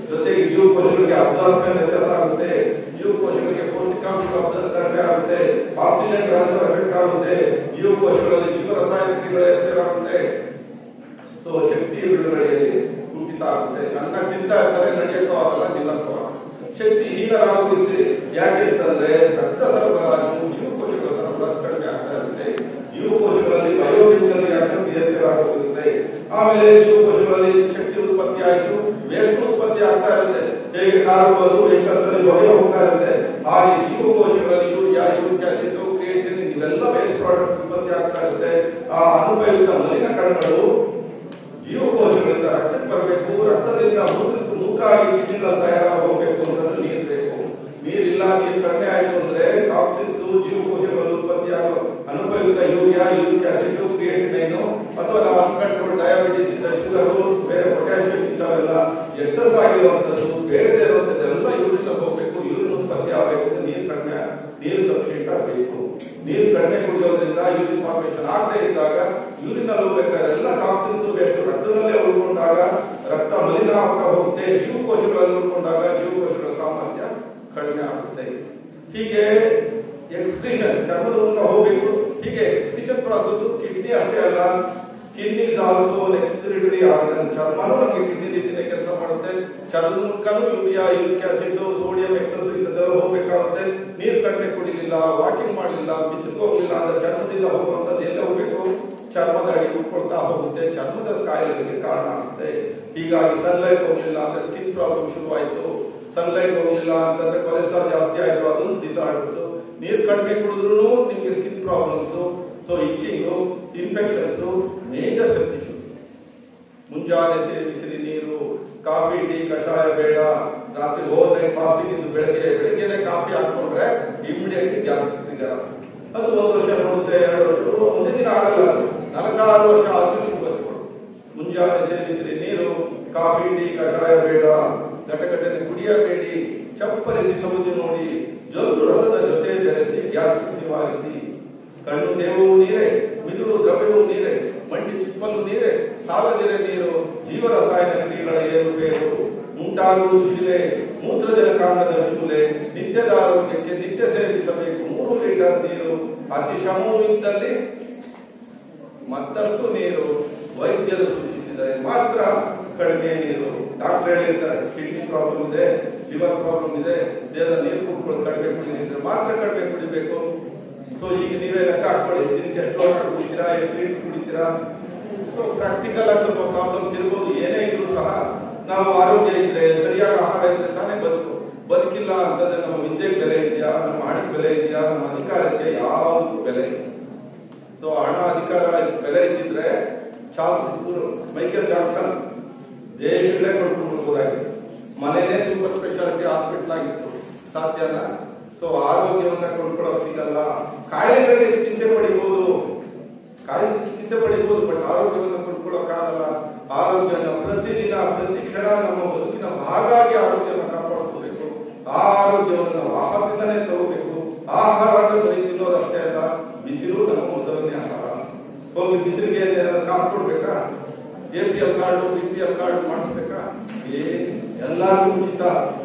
ಜೊತೆಗೆ ಜೀವಕೋಶಗಳಿಗೆ ಅಬ್ಸಾರ್ಪ್ಷನ್ ವ್ಯತ್ಯಾಸ ಆಗುತ್ತೆ, ಜೀವಕೋಶಗಳಿಗೆ ಪೌಷ್ಟಿಕಾಂಶಗಳು ಕಡಿಮೆ ಆಗುತ್ತೆ, ಆಕ್ಸಿಜನ್ ಟ್ರಾನ್ಸ್ಫರ್ ಎಫೆಕ್ಟ್ ಆಗುತ್ತೆ, ಜೀವಕೋಶಗಳಲ್ಲಿ ಜೀವರಸಾಯನ ಕ್ರಿಯೆಗಳು ಏರ್ಪೇರಾಗುತ್ತೆ. ಸೊ ಶಕ್ತಿ ಬಿಡುಗಡೆಯಲ್ಲಿ ಕುಂಠಿತ ಆಗುತ್ತೆ. ಚೆನ್ನಾಗಿ ತಿಂತಾ ಇರ್ತಾರೆ, ನಡೆಯೋಕ್ಕೂ ಆಗಲ್ಲ, ನಿಲ್ಲಕ್ಕೂ ಆಗಲ್ಲ, ಶಕ್ತಿ ಹೀನರಾಗೋದಿರ್ತೀರಿ. ಯಾಕೆ ಅಂತಂದ್ರೆ ರಕ್ತ ಸರಬರಾಜು ಜೀವಕೋಶಗಳ ಸರಬರಾಜು ಕಡಿಮೆ ಆಗ್ತಾ ಇರುತ್ತೆ, ಜೀವಕೋಶಗಳಲ್ಲಿ ಬಯೋಕೆಮಿಕಲ್ ರಿಯಾಕ್ಷನ್ಸ್ ಏರ್ಪೇರಾಗೋದಿರುತ್ತೆ. ಆಮೇಲೆ ಜೀವಕೋಶಗಳಲ್ಲಿ ಶಕ್ತಿ ಉತ್ಪತ್ತಿ ಆಯಿತು, ವೇಸ್ಟ್ ಉತ್ಪತ್ತಿ ಆಗ್ತಾ ಇರುತ್ತೆ. ಹೇಗೆ ಕಾರು ಬಸ್ಸು ವೆಹಿಕಲ್ಸ್ ಅಲ್ಲಿ ಹೊಗೆ ಹೋಗ್ತಾ ಇರುತ್ತೆ, ಹಾಗೆ ಜೀವಕೋಶಗಳಲ್ಲಿ ಯೂರಿಯಾ, ಯೂರಿಕ್ ಆಸಿಡ್, ಕ್ರಿಯೇಟಿನ್ ಇವೆಲ್ಲ ವೇಸ್ಟ್ ಪ್ರಾಡಕ್ಟ್ಸ್ ಉತ್ಪತ್ತಿ ಆಗ್ತಾ ಇರುತ್ತೆ. ಆ ಅನುಪಯುಕ್ತ ಮಲಿನ ಕಣಗಳು ಜೀವಕೋಶಗಳಿಂದ ರಕ್ತಕ್ಕೆ ಬರಬೇಕು, ರಕ್ತದಿಂದ ಮೂತ್ರ ಆಗಿ ಕಿಡ್ನಿಗಳಲ್ಲಿ ತಯಾರಾಗಬೇಕು ಅಂತಂದ್ರೆ ನೀರು ಬೇಕು. ನೀರಿಲ್ಲ, ನೀರು ಕಡಿಮೆ ಆಯಿತು ಅಂದ್ರೆ ಟಾಕ್ಸಿನ್ಸ್ ಜೀವಕೋಶಗಳಲ್ಲಿ ಉತ್ಪತ್ತಿಯಾಗೋ ಅನುಪಯುಕ್ತ ಯೂರಿಯಾ, ಯೂರಿಕ್ ಆಸಿಡ್, ಕ್ರಿಯೇಟಿನ್ ಅಥವಾ ನಾವು ಅನ್ಕಂಟ್ರೋಲ್ ಡಯಾಬಿಟಿಸ್ ಇಂದ ಶುಗರ್, ಬೇರೆ ಪೊಟ್ಯಾಷಿಯಂ ಇಂಥವೆಲ್ಲ ಎಕ್ಸಸ್ ಆಗಿರುವಂತದ್ದು, ಬೇಡದೇ ಇರುವಂತದ್ದೆಲ್ಲ ಯೂರಿನ್ ಹೋಗ್ಬೇಕು. ಯೂರಿನ್ ಉತ್ಪತ್ತಿ ಆಗಬೇಕು ಅಂದ್ರೆ ನೀರು ಸಫಿಷಿಯಂಟ್ ಆಗಬೇಕು. ನೀರು ಕಡಿಮೆ ಕುಡಿಯೋದ್ರಿಂದ ಯೂರಿನ್ ಫಾರ್ಮೇಷನ್ ಆಗದೆ ಇದ್ದಾಗ ಯೂರಿನ್ ಅಲ್ಲಿ ಹೋಗ್ಬೇಕಾದ್ರೆ ಎಲ್ಲ ಟಾಕ್ಸಿನ್ಸ್ ವೇಸ್ಟ್ ರಕ್ತದಲ್ಲೇ ಉಳ್ಕೊಂಡಾಗ ರಕ್ತ ಮಲಿನ ಆಗ್ತಾ ಹೋಗುತ್ತೆ. ಜೀವಕೋಶಗಳಲ್ಲಿ ಉಳ್ಕೊಂಡಾಗ ಜೀವಕೋಶಗಳ ಸಾಮರ್ಥ್ಯ ಕಡಿಮೆ ಆಗುತ್ತೆ. ಹೀಗೆ ಎಕ್ಸ್ಕ್ರೀಷನ್ ಚರ್ಮದ ಮೂಲಕ ಹೋಗ್ಬೇಕು. ಹೀಗೆ ಎಕ್ಸ್ಕ್ರೀಷನ್ ಪ್ರಾಸೆಸ್ ಕಿಡ್ನಿ ಅಷ್ಟೇ ಅಲ್ಲ, kidney is also excretory organ. ಚರ್ಮನೂ ನಮಗೆ ಕಿಡ್ನಿ ರೀತಿನೇ ಕೆಲಸ ಮಾಡುತ್ತೆ. ಚರ್ಮದ ಮೂಲಕನೂ urea, uric acid, sodium excess ಇಂಥದ್ದೆಲ್ಲ ಹೋಗ್ಬೇಕಾಗುತ್ತೆ. ನೀರು ಕಡಿಮೆ ಕುಡಿಲಿಲ್ಲ, ವಾಕಿಂಗ್ ಮಾಡಲಿಲ್ಲ, ಬಿಸಿಲು ಹೋಗ್ಲಿಲ್ಲ ಅಂದ್ರೆ ಚರ್ಮದಿಂದ ಹೋಗುವಂತದ್ದು ಎಲ್ಲ ಹೋಗ್ಬೇಕು, ಚರ್ಮದ ಅಡಿ ಉಟ್ಕೊಳ್ತಾ ಹೋಗುತ್ತೆ, ಚರ್ಮದ ಕಾಯಿಲೆಗಳಿಗೆ ಕಾರಣ ಆಗುತ್ತೆ. ಹೀಗಾಗಿ ಸನ್ಲೈಟ್ ಹೋಗ್ಲಿಲ್ಲ ಅಂದ್ರೆ ಸ್ಕಿನ್ ಪ್ರಾಬ್ಲಮ್ ಶುರುವಾಯಿತು, ಸನ್ಲೈಟ್ ಹೋಗ್ಲಿಲ್ಲ ಅಂತಂದ್ರೆ ಕೊಲೆಸ್ಟ್ರಾಲ್ ಜಾಸ್ತಿ ಆಯಿತು, ಅದೊಂದು ಡಿಸಾರ್ಡರ್ಸ್. ನೀರು ಕಡಿಮೆ ಕುಡಿದ್ರು ನಿಮ್ಗೆ skin problems, so ಇಚ್ಚಿಂಗು, infections, major health issues. ಮುಂಜಾನೆ ಸೇವಿಸಿರಿ ನೀರು, ಕಾಫಿ ಟೀ ಕಷಾಯ ಬೇಡ, ರಾತ್ರಿ ಓವರ್ ನೈಟ್ ಫಾಸ್ಟಿಂಗ್ ಇದ್ದು ಬೆಳಗ್ಗೆನೆ ಕಾಫಿ ಹಾಕೊಂಡ್ರೆ ಇಮಿಡಿಯೇಟ್ಲಿ ಗ್ಯಾಸ್ಟ್ರಿಕ್ ಟ್ರಿಗರ್. ಅದು 1 ವರ್ಷ ನೋಡುತ್ತೆ, 2 ವರ್ಷ, ಒಂದೇ ದಿನ ಆಗಲ್ಲ, 4-6 ವರ್ಷ ಆದ್ರೂ ಶುರು ಹಚ್ಕೊಡು. ಮುಂಜಾನೆ ಸೇವಿಸಿರಿ ನೀರು, ಕಾಫಿ ಟೀ ಕಷಾಯ ಬೇಡ, ಘಟಘಟನೆ ಕುಡಿಯಬೇಡಿ, ಚಪ್ಪರಿಸಿ ಸೌದಿ ನೋಡಿ, ಜೊಲ್ಲು ರಸದ ಜೊತೆ ಬೆರೆಸಿ ಗ್ಯಾಸ್ಟ್ರಿಕ್ ನಿವಾರಿಸಿ. ಕಣ್ಣು ತೇವವು ನೀರೇ, ಮಿದುಳು ದ್ರವ್ಯವು ನೀರೇ, ಮಂಡಿ ಚಿಪ್ಪಲು ನೀರೇ, ಸಾಗದಿರೆ ನೀರು, ಜೀವರಸಾಯನ ಕ್ರಿಯೆಗಳ ಏರುಪೇರು, ಉಂಟಾಗುವುದು ಶಿಲೆ, ಮೂತ್ರಜನಕಾಂಗದ ಶೂಲೆ, ನಿತ್ಯದ ಆರೋಗ್ಯಕ್ಕೆ ನಿತ್ಯ ಸೇವಿಸಬೇಕು 3 ಲೀಟರ್ ನೀರು. ಅತಿ ಶ್ರಮವು ಇದ್ದಲ್ಲಿ ಮತ್ತಷ್ಟು ನೀರು, ವೈದ್ಯರು ಸೂಚಿಸಿದರೆ ಮಾತ್ರ ಕಡಿಮೆ ನೀರು. ಡಾಕ್ಟರ್ ಹೇಳಿರ್ತಾರೆ ಕಿಡ್ನಿ ಪ್ರಾಬ್ಲಮ್ ಇದೆ, ಲಿವರ್ ಪ್ರಾಬ್ಲಮ್ ಇದೆ, ದೇಹದ ನೀರು ಕುಡ್ಕೊಂಡು ಕಡಿಮೆ ಕುಡಿದ್ರೆ ಮಾತ್ರ ಕಡಿಮೆ ಕುಡಿಬೇಕು. ಸೊ ಈಗ ನೀವೇ ಲೆಕ್ಕ ಹಾಕೊಳ್ಳಿ, ದಿನಕ್ಕೆ ಎಷ್ಟು ಲೀಟರ್ ಕುಡಿತೀರಾ, ಎಷ್ಟು ಲೀಟರ್ ಕುಡಿತೀರಾ. ಸೊ ಪ್ರಾಕ್ಟಿಕಲ್ ಆಗಿ ಸ್ವಲ್ಪ ಪ್ರಾಬ್ಲಮ್ಸ್ ಇರ್ಬೋದು. ಏನೇ ಇದ್ರು ಸಹ ನಾವು ಆರೋಗ್ಯ ಇದ್ರೆ, ಸರಿಯಾದ ಆಹಾರ ಇದ್ರೆ ತಾನೇ ಬದುಕಿಲ್ಲ ಅಂತಂದ್ರೆ ನಮ್ಮ ವಿದ್ಯೆಗೆ ಬೆಲೆ ಇದೆಯಾ, ನಮ್ಮ ಹಣಕ್ಕೆ ಬೆಲೆ ಇದೆಯಾ, ನಮ್ಮ ಅಧಿಕಾರಕ್ಕೆ ಯಾವ್ದಕ್ಕೂ ಬೆಲೆ ಇದೆ. ಸೊ ಹಣ ಅಧಿಕಾರ ಬೆಲೆ ಇದ್ದಿದ್ರೆ ಮೈಕಲ್ ಜಾಕ್ಸನ್ ದೇಶಗಳೇ ಕೊಂಡ್ಕೊಂಡ್ಬೋದಾಗಿತ್ತು, ಮನೆಯೇ ಸೂಪರ್ ಸ್ಪೆಷಾಲಿಟಿ ಹಾಸ್ಪಿಟಲ್ ಆಗಿತ್ತು, ಸಾಧ್ಯನಾ? ಸೊ ಆರೋಗ್ಯವನ್ನ ಕೊಂಡ್ಕೊಳ್ಳೋಕೆ ಸಿಗಲ್ಲ. ಕಾಯಿಲೆಗಳಿಗೆ ಚಿಕಿತ್ಸೆ ಪಡಿಬಹುದು, ಬಟ್ ಆರೋಗ್ಯವನ್ನು ಕೊಂಡ್ಕೊಳ್ಳೋಕ್ಕಾಗಲ್ಲ. ಆರೋಗ್ಯನ ಪ್ರತಿದಿನ ಪ್ರತಿ ಕ್ಷಣ ನಮ್ಮ ಬದುಕಿನ ಭಾಗಾಗಿ ಆರೋಗ್ಯವನ್ನು ಕಾಪಾಡ್ಕೋಬೇಕು. ಆ ಆರೋಗ್ಯವನ್ನು ನಾವು ಆಹಾರದಿಂದನೇ ತಗೋಬೇಕು. ಆಹಾರ ಅಂದ್ರೆ ಬರೀ ತಿನ್ನೋದಷ್ಟೇ ಅಲ್ಲ, ಬಿಸಿಲು ನಮ್ಮ ಮೊದಲನೇ ಆಹಾರ. ಹೋಗಿ ಬಿಸಿಲಿಗೆ ಏನಾದ್ರು ಕಾಸು ಕೊಡ್ಬೇಕಾ? APL ಕಾರ್ಡು, BPL ಕಾರ್ಡು ಮಾಡಿಸ್ಬೇಕಾ? ಎಲ್ಲರಿಗೂ ಉಚಿತ.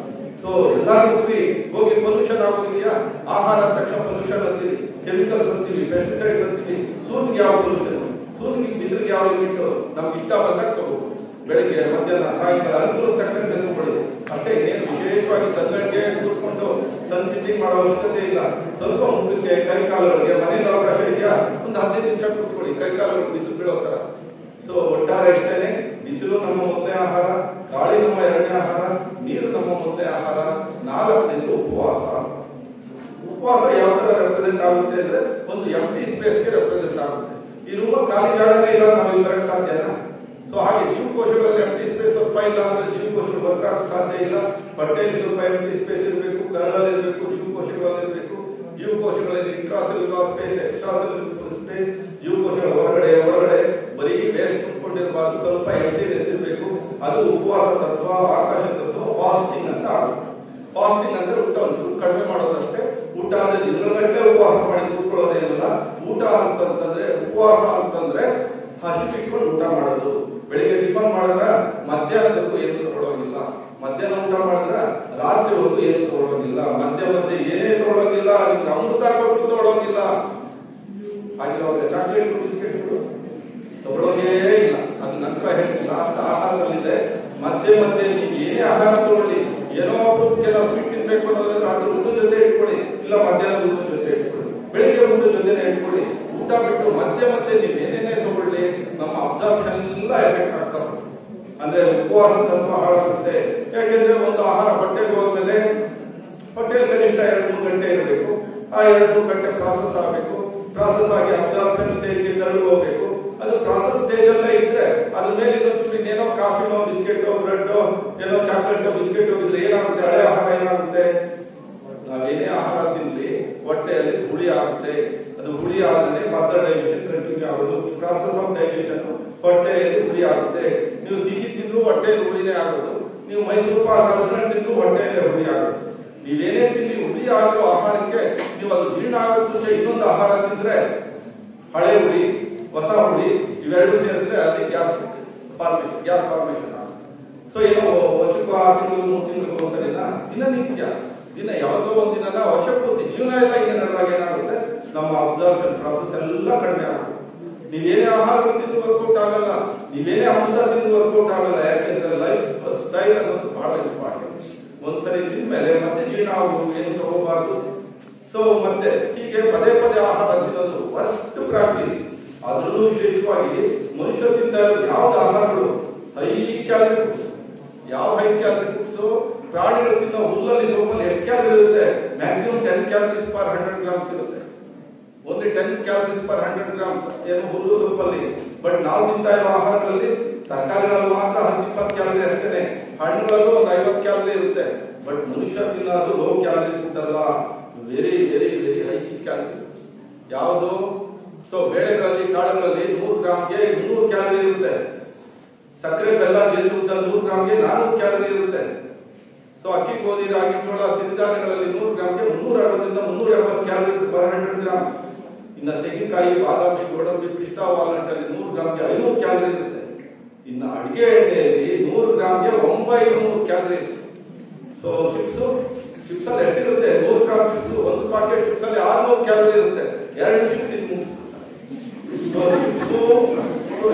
ಸೊ ಎಲ್ಲರಿಗೂ ಫ್ರೀ. ಹೋಗಿ ಪೊಲ್ಯೂಷನ್ ಆಗೋದಿದೆಯಾ? ಆಹಾರ ತಕ್ಷಣ ಪೊಲ್ಯೂಷನ್ ಅಂತೀವಿ, ಕೆಮಿಕಲ್ಸ್ ಅಂತೀವಿ, ಪೆಸ್ಟಿಸೈಡ್ಸ್ ಅಂತೀವಿ. ಸೂರ್ಯಗೆ ಯಾವ ಪೊಲ್ಯೂಷನ್? ಸೂರ್ಯನಿಗೆ ಬಿಸಿಲಿಗೆ ಯಾವ ಲಿಮಿಟ್? ನಮ್ಗೆ ಇಷ್ಟ ಬಂದಾಗ ತಗೋ, ಬೆಳಗ್ಗೆ ಮಧ್ಯಾಹ್ನ ಸಾಯಂಕಾಲ ಅನುಕೂಲ ತಕ್ಕಂತೆ ತಗೊಳ್ಳಿ ಅಷ್ಟೇ. ಇನ್ನೇನು ವಿಶೇಷವಾಗಿ ಸನ್ಲೈಟ್ಗೆ ಕೂತ್ಕೊಂಡು ಸನ್ ಸಿಟ್ಟಿಂಗ್ ಮಾಡೋ ಅವಶ್ಯಕತೆ ಇಲ್ಲ. ಸ್ವಲ್ಪ ಮುಖಕ್ಕೆ, ಕೈಕಾಲುಗಳಿಗೆ, ಮನೇಲಿ ಅವಕಾಶ ಇದೆಯಾ ಒಂದು 15 ನಿಮಿಷ ಕೂತ್ಕೊಳ್ಳಿ, ಕೈಕಾಲುಗಳಿಗೆ ಬಿಸಿಲು ಬೀಳೋ ತರ. ಸೊ ಒಟ್ಟಾರೆ ಇಷ್ಟೇನೆ, ಬಿಸಿಲು ನಮ್ಮ ಮೊದಲನೇ ಆಹಾರ, ಗಾಳಿ ನಮ್ಮ 2ನೇ ಆಹಾರ, ನೀರು ನಮ್ಮ ಮೊದಲನೇ ಆಹಾರ, 4ನೇದು ಉಪವಾಸ. ಉಪವಾಸ ಯಾವ ತರ ರೆಪ್ರೆಸೆಂಟ್ ಆಗುತ್ತೆ ಅಂದ್ರೆ ಒಂದು ಎಂಟಿ ಸ್ಪೇಸ್ಗೆ ರೆಪ್ರೆಸೆಂಟ್ ಆಗುತ್ತೆ. ಈ ರೂಮಲ್ಲಿ ಖಾಲಿ ಜಾಗನೇ ಇಲ್ಲ, ನಾವು ಇಲ್ಲಿ ಬರಕ್ ಸಾಧ್ಯನಾ? ಸೊ ಹಾಗೆ ಜೀವಕೋಶಗಳಲ್ಲಿ ಎಂಟಿ ಸ್ಪೇಸ್ ಸ್ವಲ್ಪ ಇಲ್ಲ ಅಂದ್ರೆ ಜೀವಕೋಶಗಳು ಬದುಕಕ್ಕೆ ಸಾಧ್ಯ ಇಲ್ಲ. ಬಟ್ಟೆಯಲ್ಲಿ ಸ್ವಲ್ಪ ಎಂಟಿ ಸ್ಪೇಸ್ ಇರಬೇಕು, ಕರಳಲ್ಲಿ ಇರಬೇಕು, ಜೀವಕೋಶಗಳಲ್ಲಿ ಇರಬೇಕು. ಜೀವಕೋಶಗಳಲ್ಲಿ ಇಂಟ್ರಾಸೆಲ್ಯುಲಾರ್ ಸ್ಪೇಸ್, ಎಕ್ಸ್ಟ್ರಾಸೆಲ್ಯುಲಾರ್ ಸ್ಪೇಸ್, ಜೀವಕೋಶಗಳ ಹೊರಗಡೆ ಬರೀ ವೇಸ್ಟ್ ತುಂಬಿಕೊಂಡಿರಬಾರ್ದು, ಸ್ವಲ್ಪ ಎಂಟಿನೆಸ್ ಇರಬೇಕು. ಅದು ಉಪವಾಸ ತತ್ವ, ಆಕಾಶ ತತ್ವ, ಫಾಸ್ಟಿಂಗ್ ಅಂತ ಆಗುತ್ತೆ. ಅಂತಂತಂದ್ರೆ ಉಪವಾಸ ಅಂತಂದ್ರೆ ಹಸಿವಿಟ್ಕೊಂಡು ಊಟ ಮಾಡೋದು. ಬೆಳಿಗ್ಗೆ ಟಿಫನ್ ಮಾಡಿದ್ರೆ ಮಧ್ಯಾಹ್ನದವರೆಗೂ ಏನು ತಗೊಳ್ಳೋಂಗಿಲ್ಲ, ಮಧ್ಯಾಹ್ನ ಊಟ ಮಾಡಿದ್ರೆ ರಾತ್ರಿವರೆಗೂ ಏನು ತಗೊಳ್ಳೋಂಗಿಲ್ಲ, ಮಧ್ಯೆ ಏನೇ ತಗೊಳ್ಳೋಂಗಿಲ್ಲ, ನಿಮ್ಗೆ ಅಮೃತ ಕೊಟ್ಟು ತಗೊಳ್ಳೋಂಗಿಲ್ಲ. ಹಾಗೆ ಚಾಕ್ಲೇಟ್ ಬಿಸ್ಕೆಟ್ಗಳು ತಗೊಳ್ಳೋಂಗೇ ಇಲ್ಲ. ಅದ್ ನಂತರ ಹೇಳ್ತೀನಿ, ಲಾಸ್ಟ್ ಆಹಾರದಲ್ಲಿದೆ. ಮಧ್ಯೆ ನೀವು ಏನೇ ಆಹಾರ ತಗೊಳ್ಳಿ, ಏನೋ ಅಪರೂಪಕ್ಕೆಲ್ಲ ಸ್ವೀಟ್ ತಿನ್ಬೇಕು ಅನ್ನೋದ್ರೆ ರಾತ್ರಿ ಊಟದ ಜೊತೆ ಇಟ್ಕೊಳ್ಳಿ, ಇಲ್ಲ ಮಧ್ಯಾಹ್ನದ ಊಟದ ಜೊತೆ ಇಟ್ಕೊಳ್ಳಿ, ಬೆಳಿಗ್ಗೆ ಊಟದ ಜೊತೆನೆ ಇಟ್ಕೊಳ್ಳಿ. ಊಟ ಬಿಟ್ಟು ಮಧ್ಯೆ ನೀವು ಏನೇನೇ ತಗೊಳ್ಳಿ, ನಮ್ಮ ಅಬ್ಸಾರ್ಪ್ಷನ್ ಎಲ್ಲ ಎಫೆಕ್ಟ್ ಆಗ್ತವೆ. ಅಂದ್ರೆ ಉಪವಾಸ ತತ್ವ ಹಾಳಾಗುತ್ತೆ. ಯಾಕೆಂದ್ರೆ ಒಂದು ಆಹಾರ ಹೊಟ್ಟೆಗೆ ಹೋದ್ಮೇಲೆ ಹೊಟ್ಟೆಯಲ್ಲಿ ಕನಿಷ್ಠ 2-3 ಗಂಟೆ ಇರಬೇಕು. ಆ 2-3 ಗಂಟೆ ಪ್ರಾಸೆಸ್ ಆಗಬೇಕು. ಪ್ರಾಸೆಸ್ ಆಗಿ ಅಬ್ಸಾರ್ಪ್ಷನ್ ಸ್ಟೇಜ್ಗೆ ಕರಡು ಹೋಗ್ಬೇಕು. ಅದು ಪ್ರಾಸೆಸ್ ಸ್ಟೇಜ್ ಅಲ್ಲೇ ಇದ್ರೆ ಅದ್ರ ಮೇಲೆ ಇನ್ನೊಂಚೂರು ಇನ್ನೇನೋ ಕಾಫಿನೋ ಬಿಸ್ಕೆಟೋ ಬ್ರೆಡ್ಡೋ ಏನೋ ಚಾಕ್ಲೇಟೋ ಬಿಸ್ಕೆಟೋ ಇದ್ರೆ ಏನಾಗುತ್ತೆ, ಹಳೆ ಆಹಾರ ಏನಾಗುತ್ತೆ, ನಾವೇನೇ ಆಹಾರ ತಿನ್ಲಿ ಹೊಟ್ಟೆಯಲ್ಲಿ ಹುಳಿ ಆಗುತ್ತೆ. ಅದು ಹುಳಿ ಆದ್ರೆ ಫರ್ದರ್ ಡೈಜೆಷನ್ ಕಂಟಿನ್ಯೂ ಆಗೋದು. ಪ್ರಾಸೆಸ್ ಆಫ್ ಡೈಜೆಷನ್ ಹೊಟ್ಟೆಯಲ್ಲಿ ಹುಳಿ ಆಗುತ್ತೆ. ನೀವು ಸಿಹಿ ತಿಂದ್ರು ಹೊಟ್ಟೆಯಲ್ಲಿ ಹುಳಿನೇ ಆಗೋದು. ನೀವು ಮೈಸೂರು ಪಾಕ್ ಕಲಸಣ ತಿಂದ್ರು ಹೊಟ್ಟೆಯಲ್ಲಿ ಹುಳಿ ಆಗೋದು. ನೀವೇನೇ ತಿಂದು ಹುಳಿ ಆಗಿರೋ ಆಹಾರಕ್ಕೆ ನೀವು ಅದು ಜೀರ್ಣ ಆಗೋದು ಇನ್ನೊಂದು ಆಹಾರ ತಿಂದ್ರೆ ಹಳೆ ಹುಳಿ ಹೊಸ ಹುಳಿ ಇವೆರಡು ಸೇರಿದ್ರೆ ಅಲ್ಲಿ ಗ್ಯಾಸ್ ಫಾರ್ಮೇಶನ್ ಆಗುತ್ತೆ. ಸೊ ಏನೋ ವರ್ಷಕ್ಕೂ 6 ತಿಂಗಳು 3 ತಿಂಗಳು ಒಂದ್ಸರಿನ ದಿನನಿತ್ಯ ದಿನ ಯಾವುದೋ ಒಂದಿನ ವರ್ಷಪೂರ್ತಿ ಜೀವನ ಎಲ್ಲ ಹಿಂಗೆ ನಡೆದಾಗ ಏನಾಗುತ್ತೆ, ನಮ್ಮ ಅಬ್ಸರ್ಪ್ಷನ್ ಪ್ರಾಸೆಸ್ ಎಲ್ಲ ಕಡಿಮೆ ಆಗುತ್ತೆ. ನೀವೇನೇ ಆಹಾರ ತಿಂದು ವರ್ಕೌಟ್ ಆಗಲ್ಲ, ನೀವೇನೇ ಅಮೃತ ತಿಂದು ವರ್ಕೌಟ್ ಆಗಲ್ಲ. ಯಾಕೆಂದ್ರೆ ಲೈಫ್ ಸ್ಟೈಲ್ ಅನ್ನೋದು ಬಹಳ ಇಂಪಾರ್ಟೆಂಟ್. ಒಂದ್ಸರಿ ತಿಂದ್ಮೇಲೆ ಮತ್ತೆ ಜೀರ್ಣ ಆಗೋದು ಏನು ತಗೋಬಾರ್ದು. ಸೊ ಮತ್ತೆ ಹೀಗೆ ಪದೇ ಆಹಾರ ತಿನ್ನೋದು ವರ್ಸ್ಟ್ ಪ್ರಾಕ್ಟೀಸ್. ಅದರಲ್ಲೂ ವಿಶೇಷವಾಗಿ ಮನುಷ್ಯ ತಿಂತಾ ಇರೋದು ಯಾವ್ದು ಆಹಾರಗಳು ಹೈ ಕ್ಯಾಲರಿ ಫುಡ್ಸ್. ಯಾವ ಹೈ ಕ್ಯಾಲರಿ ಫುಡ್ಸ್? ಪ್ರಾಣಿಗಳು ತಿನ್ನೋ ಹುಲ್ಲಲ್ಲಿ ಸೊಪ್ಪಲ್ಲಿ ಎಷ್ಟು ಕ್ಯಾಲರಿ ಇರುತ್ತೆ? ಮ್ಯಾಕ್ಸಿಮಮ್ 10 ಕ್ಯಾಲರೀಸ್ ಪರ್ 100 ಗ್ರಾಮ್ಸ್ ಇರುತ್ತೆ. ಓನ್ಲಿ 10 ಕ್ಯಾಲರೀಸ್ ಪರ್ 100 ಗ್ರಾಮ್ಸ್ ಏನು ಹುಲ್ಲು ಸೊಪ್ಪಲ್ಲಿ. ಬಟ್ ನಾವು ತಿಂತಾ ಇರೋ ಆಹಾರಗಳಲ್ಲಿ ತರಕಾರಿಗಳಲ್ಲಿ ಮಾತ್ರ 10-20 ಕ್ಯಾಲರಿ ಅಷ್ಟೇನೆ, ಹಣ್ಣುಗಳಲ್ಲೂ ಒಂದು 50 ಕ್ಯಾಲರಿ ಇರುತ್ತೆ. ಬಟ್ ಮನುಷ್ಯ ತಿನ್ನೋದು ಲೋ ಕ್ಯಾಲರಿ ಫುಡ್ ಅಲ್ಲ, ವೆರಿ ಹೈ ಕ್ಯಾಲರಿ. ಯಾವುದು? ಸೊ ಬೇಳೆಗಳಲ್ಲಿ ಕಾಳುಗಳಲ್ಲಿ 100 ಗ್ರಾಮ್ಗೆ 300 ಕ್ಯಾಲರಿ ಇರುತ್ತೆ. ಸಕ್ಕರೆ ಬೆಲ್ಲ ಜೇನುತುಪ್ಪದಲ್ಲಿ 100 ಗ್ರಾಮ್ಗೆ 400 ಕ್ಯಾಲರಿ ಇರುತ್ತೆ. ಸೊ ಅಕ್ಕಿ ಗೋಧಿ ರಾಗಿ ಜೋಳ ಸಿರಿಧಾನ್ಯಗಳಲ್ಲಿ 100 ಗ್ರಾಮ್ಗೆ 360ರಿಂದ 370 ಕ್ಯಾಲರಿ ಪರ್ 100 ಗ್ರಾಮ್. ಇನ್ನು ತೆಂಗಿನಕಾಯಿ ಬಾದಾಮಿ ಗೋಡಂಬಿ ಪಿಸ್ತಾ ವಾಲ್ನಟ್ ಅಲ್ಲಿ 100 ಗ್ರಾಮ್ಗೆ 500 ಕ್ಯಾಲರಿ ಇರುತ್ತೆ. ಇನ್ನು ಅಡಿಗೆ ಎಣ್ಣೆಯಲ್ಲಿ 100 ಗ್ರಾಮ್ಗೆ 900 ಕ್ಯಾಲರಿ. ಸೊ ಚಿಪ್ಸ್ ಅಲ್ಲಿ ಎಷ್ಟಿರುತ್ತೆ? 100 ಗ್ರಾಮ್ ಚಿಪ್ಸ್, ಒಂದು ಪ್ಯಾಕೆಟ್ ಚಿಪ್ಸ್ ಅಲ್ಲಿ 600 ಕ್ಯಾಲರಿ ಇರುತ್ತೆ. 2 ನಿಮಿಷ ತಿಂದು